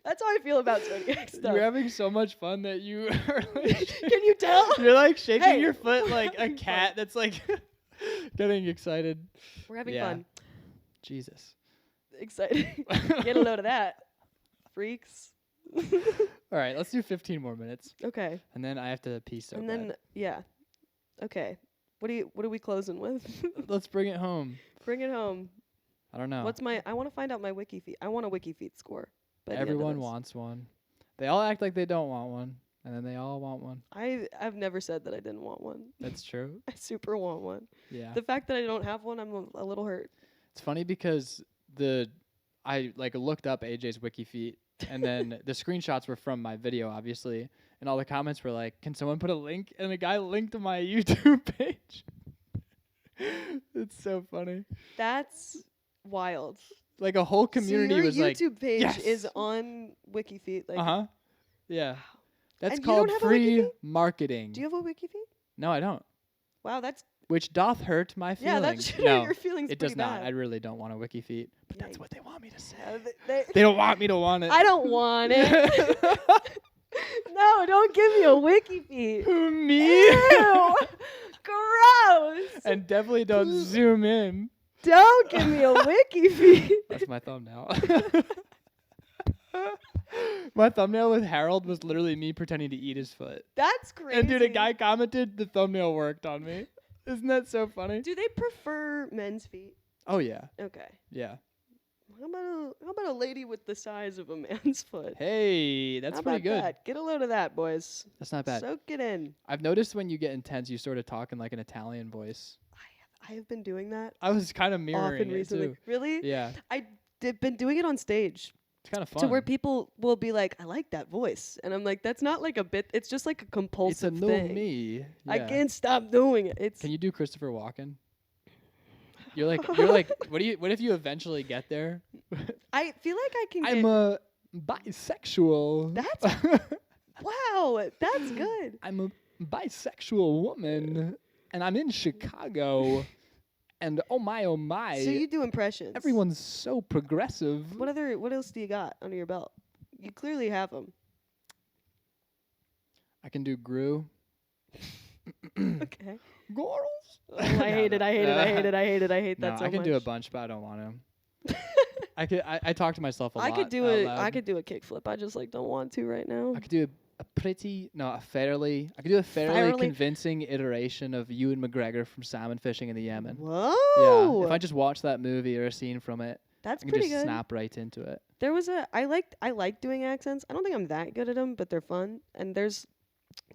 That's how I feel about zodiac stuff. You're having so much fun that you are like Can you tell? You're like shaking Hey, your foot like we're a having cat that's like getting excited. We're having Yeah. fun. Jesus. Excited. Get a load of that. Freaks. All right, let's do 15 more minutes, Okay. and then I have to pee so and bad. then yeah. Okay. What are we closing with? Let's bring it home. Bring it home. I don't know. I want to find out my wiki feed. I want a wiki feed score. by the end of Everyone this. wants one. They all act like they don't want one, and then they all want one. I've never said that I didn't want one. That's true. I super want one. Yeah. The fact that I don't have one, I'm a little hurt. It's funny because I like looked up AJ's wiki feet, and then the screenshots were from my video, obviously, and all the comments were like, "Can someone put a link?" And the guy linked to my YouTube page. It's so funny. That's wild. Like a whole community so your was like, YouTube page yes! is on WikiFeet. Like, Yeah. That's And you don't called have a free WikiFeed? marketing. do you have a WikiFeet? No, I don't. Wow, that's Which doth hurt my feelings. yeah, that should no, hurt your feelings. it pretty does not. bad. I really don't want a wiki feet, but Yeah, that's what they want me to say. they, They don't want me to want it. I don't want it. No, don't give me a WikiFeet. Who, me? Ew, gross. And definitely don't zoom in. Don't give me a WikiFeet. That's my thumbnail. My thumbnail with Harold was literally me pretending to eat his foot. That's crazy. And dude, a guy commented, the thumbnail worked on me. Isn't that so funny? Do they prefer men's feet? Oh, yeah. Okay. Yeah. How about a lady with the size of a man's foot? Hey, that's How pretty about good. That? Get a load of that, boys. That's not bad. Soak it in. I've noticed when you get intense, you sort of talk in like an Italian voice. I have been doing that I was kind of mirroring often it recently. too. Really? Yeah, Been doing it on stage. it's kind of fun. To where people will be like, I like that voice. And I'm like, that's not like a bit. It's just like a it's compulsive a new thing. me. I Yeah. can't stop doing it. It's Can you do Christopher Walken? You're like, what if you eventually get there? I feel like I can I'm get. a bisexual. That's wow. That's good. I'm a bisexual woman, and I'm in Chicago, and oh my, So you do impressions. everyone's so progressive. What else do you got under your belt? You clearly have them. I can do Gru. Okay. Girls. I hate it. I hate it. I hate it. I hate it. I hate No, that so I can much. do a bunch, but I don't want to. I talk to myself a lot. I could do out a loud. I could do a kickflip. I just like don't want to right now. I could do a fairly Fairly- convincing iteration of Ewan McGregor from Salmon Fishing in the Yemen. Whoa. Yeah, if I just watch that movie or a scene from it, That's I can pretty just good. snap right into it. There was I like doing accents. I don't think I'm that good at them, but they're fun. And do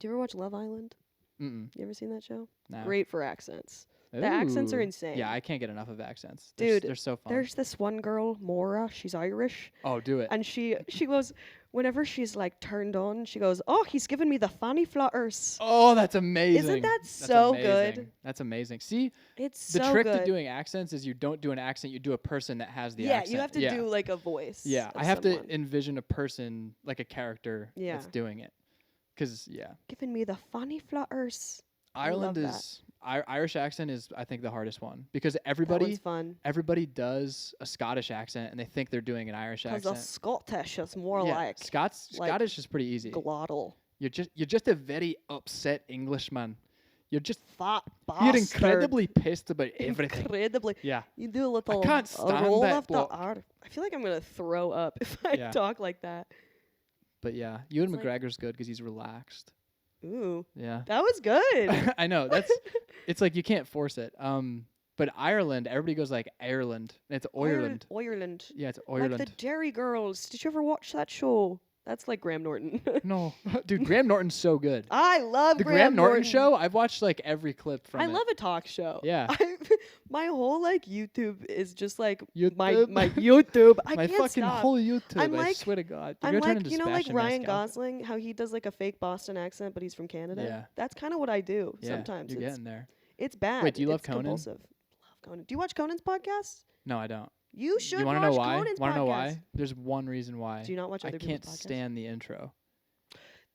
you ever watch Love Island? Mm-mm. You ever seen that show? No. Great for accents. The accents are Ooh. insane. Yeah, I can't get enough of accents. Dude, they're so fun. There's this one girl, Maura. She's Irish, Oh, do it. and she goes whenever she's like turned on. She goes, "Oh, he's giving me the fanny flutters." Oh, that's amazing. that That's so amazing. good? That's amazing. See, It's the so trick good. to doing accents is you don't do an accent, you do a person that has the yeah, accent. you have to yeah. do like a voice. Yeah, of I have someone. to envision a person, like a character Yeah. that's doing it. 'Cause, yeah. Giving me the fanny flutters. Ireland love that. is Irish accent is I think the hardest one because That everybody one's fun. does a Scottish accent and they think they're doing an Irish Because the accent. Scottish is more yeah, like Scottish is pretty easy. glottal. You're just a very upset Englishman. You're just Fat you're bastard. incredibly pissed about everything. Incredibly. Yeah. You do a little can't a stand roll that of the bloke. R. I feel like I'm gonna throw up if I Yeah. talk like that. But yeah, Ewan It's like- McGregor's good because he's relaxed. Ooh, Yeah. that was good. I know. It's like you can't force it. But Ireland, everybody goes like Ireland. And it's Ireland. Ireland. Yeah, it's Like Ireland. the Dairy Girls. Did you ever watch that show? That's like Graham Norton. No, dude, Graham Norton's so good. I love The Graham Norton show, I've watched like every clip from I it. love a talk show. Yeah. My whole like YouTube is just like YouTube. my YouTube. I My can't fucking stop. whole YouTube. I'm I like- swear to God. You're I'm gonna turn like, into you know, like Sebastian Ryan Maniscalco. Gosling, how he does like a fake Boston accent, but he's from Canada. Yeah. That's kind of what I do Yeah, sometimes. you're It's, getting there. it's bad. Wait, do you love It's Conan? compulsive. Love Conan. Do you watch Conan's podcast? No, I don't. You should you watch wanna know why? Conan's Wanna know podcast. why? There's one reason why. Do you not watch I other can't people's podcasts? stand the intro.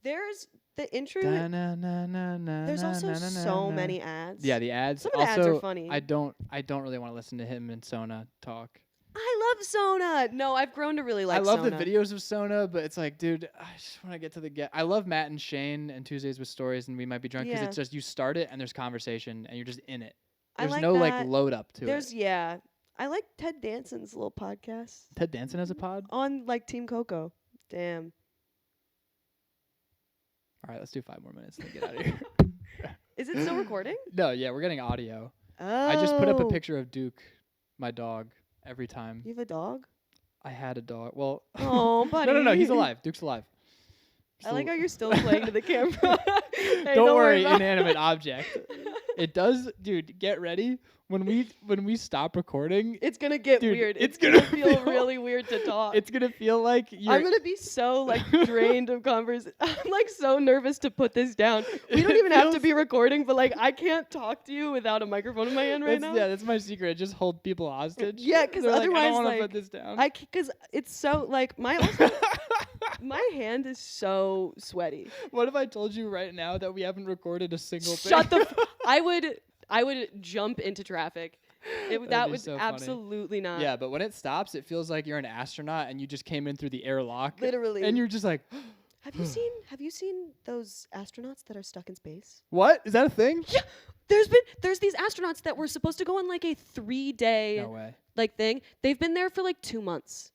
There's the intro. Da-na-na-na-na, There's also so na-na-na-na. many ads. Yeah, the ads. Some of the also, ads are funny. I don't really want to listen to him and Sona talk. I love Sona. No, I've grown to really like I love Sona. the videos of Sona, but it's like, dude, I just want to get to the get. I love Matt and Shane and Tuesdays with Stories, and we might be drunk because Yeah. it's just you start it and there's conversation and you're just in it. I There's like no like that. load up to There's it. yeah. I like Ted Danson's little podcast Ted Danson has a pod. on like Team Coco. Damn. All right, let's do 5 more minutes and then get out of here. Is it still recording? No, yeah, we're getting audio. Oh. I just put up a picture of Duke, my dog, every time. You have a dog? I had a dog. Well, Oh, buddy. no, he's alive. Duke's alive. I like how you're still playing to the camera. Hey, Don't worry, about inanimate object. It does, dude. Get ready when we stop recording. It's gonna get Dude, weird. it's It's gonna gonna feel feel- really weird to talk. It's gonna feel like you're. I'm gonna be so like drained of conversation. I'm like so nervous to put this down. We don't It even have to feels- be recording, but like I can't talk to you without a microphone in my hand right now. Yeah, that's my secret. Just hold people hostage. Yeah, 'cause They're like, I otherwise, don't wanna like, put this down. Because it's so like my also, my hand is so sweaty. What if I told you right now that we haven't recorded a single thing? Shut the. I would jump into traffic. That'd That be would so funny. absolutely not. Yeah, but when it stops, it feels like you're an astronaut and you just came in through the airlock. Literally. And you're just like, Have you seen those astronauts that are stuck in space? what? Is that a thing? Yeah. There's these astronauts that were supposed to go on like a 3-day No way. like thing. They've been there for like 2 months.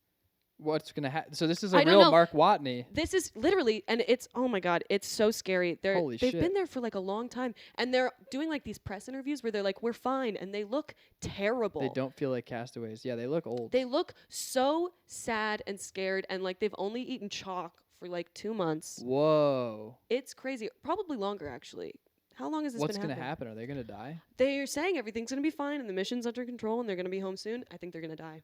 What's gonna happen? So this is I a don't real know. Mark Watney. This is literally, and it's, oh my God, it's so scary. Holy They've shit. been there for like a long time, and they're doing like these press interviews where they're like, we're fine, and they look terrible. They don't feel like castaways. Yeah, they look old. They look so sad and scared, and like they've only eaten chalk for like 2 months. Whoa. It's crazy. Probably longer, actually. How long has this What's been gonna happening? happen? Are they gonna die? They're saying everything's gonna be fine, and the mission's under control, and they're gonna be home soon. I think they're gonna die.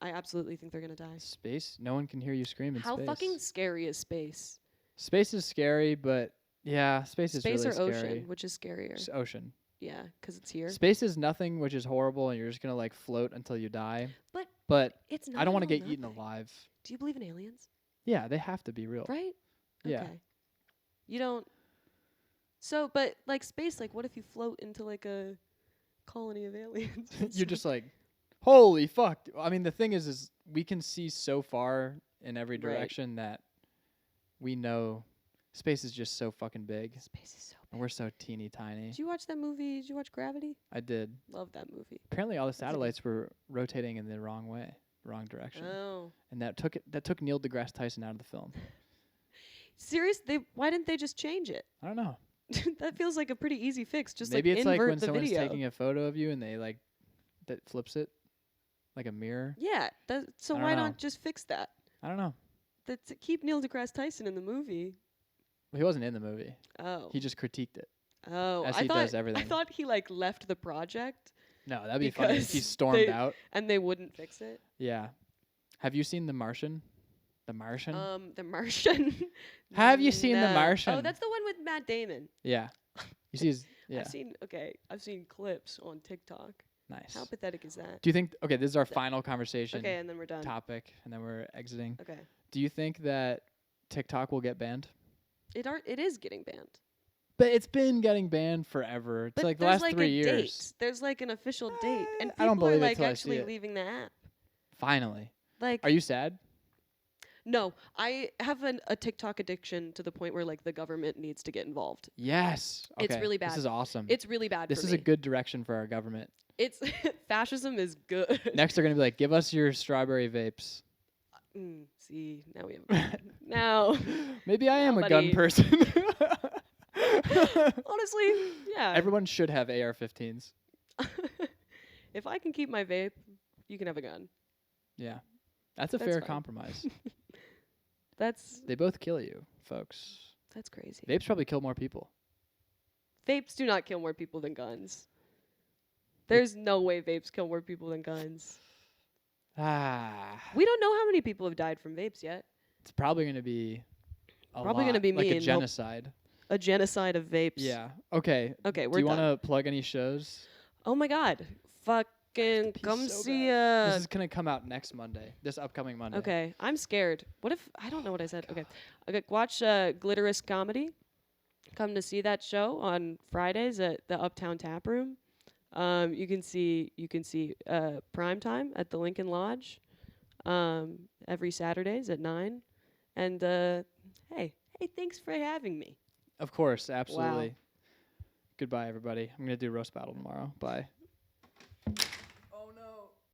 I absolutely think they're gonna die. Space? No one can hear you scream in How space. fucking scary is space? Space is scary, but yeah, space is Space really or scary. ocean, which is scarier? Ocean. Yeah, 'cause it's here. Space is nothing, which is horrible, and you're just gonna like float until you die. But But it's not. I don't want to all get eaten nothing. alive. Do you believe in aliens? Yeah, they have to be real. Right? Yeah. Okay. You don't. So, but like space, like what if you float into like a colony of aliens? You're just like, holy fuck. I mean, the thing is we can see so far in every Right. direction that we know space is just so fucking big, Space is so and big. we're so teeny tiny. Did you watch that movie? Did you watch Gravity? I did. Love that movie. Apparently, all the a good- satellites were rotating in the wrong way, wrong direction, Oh. and that took Neil deGrasse Tyson out of the film. Serious? Why didn't they just change it? I don't know. That feels like a pretty easy fix. Just Maybe like it's like invert when the someone's video. taking a photo of you and they like that flips it like a mirror. Yeah. So I don't why know. not just fix that? I don't know. Keep Neil deGrasse Tyson in the movie. Well, he wasn't in the movie. Oh. He just critiqued it. Oh. as I he thought, does everything. I thought he like left the project No, that'd be funny if he Because stormed they- out. and they wouldn't fix it. Yeah. Have you seen The Martian? The Martian? The Martian. Have you seen The No. Martian? Oh, that's the one with Matt Damon. Yeah. You see his yeah. I've seen clips on TikTok. Nice. How pathetic is that? Do you think okay, this is our final conversation Okay, and then we're done. topic and then we're exiting. Okay. Do you think that TikTok will get banned? It is getting banned. But it's been getting banned forever. It's But like the there's last like 3 a years. date. There's like an official date, and I don't people are believe it like till I see actually it. leaving the app. Finally. Like, Are you sad? no, I have a TikTok addiction to the point where like the government needs to get involved. Yes. Okay. It's really This bad. is awesome. It's really bad. this for is me. a good direction for our government. It's fascism is good. Next they're gonna be like, give us your strawberry vapes. See, now we have now. Maybe I am a gun Buddy. person. Honestly, yeah. Everyone should have AR-15s. If I can keep my vape, you can have a gun. Yeah. That's a That's fair fine. compromise. That's They both kill you, folks. crazy. Vapes probably kill more people. Vapes do not kill more people than guns. There's no way vapes kill more people than guns. Ah. We don't know how many people have died from vapes yet. It's probably going to be a Probably lot, gonna be like me a and hope- genocide. A genocide of vapes. Yeah. Okay. Okay, Do we're you done. want to plug any shows? Oh my god. Fucking Pee come so see bad. This us. is going to come out next Monday. This upcoming Monday. Okay, I'm scared. What if I don't know what I said? Okay, watch Glitterous Comedy. Come to see that show on Fridays at the Uptown Tap Room. You can see Prime Time at the Lincoln Lodge every Saturdays at 9. And hey, thanks for having me. Of course, absolutely. Goodbye, everybody. I'm going to do roast battle tomorrow. Bye.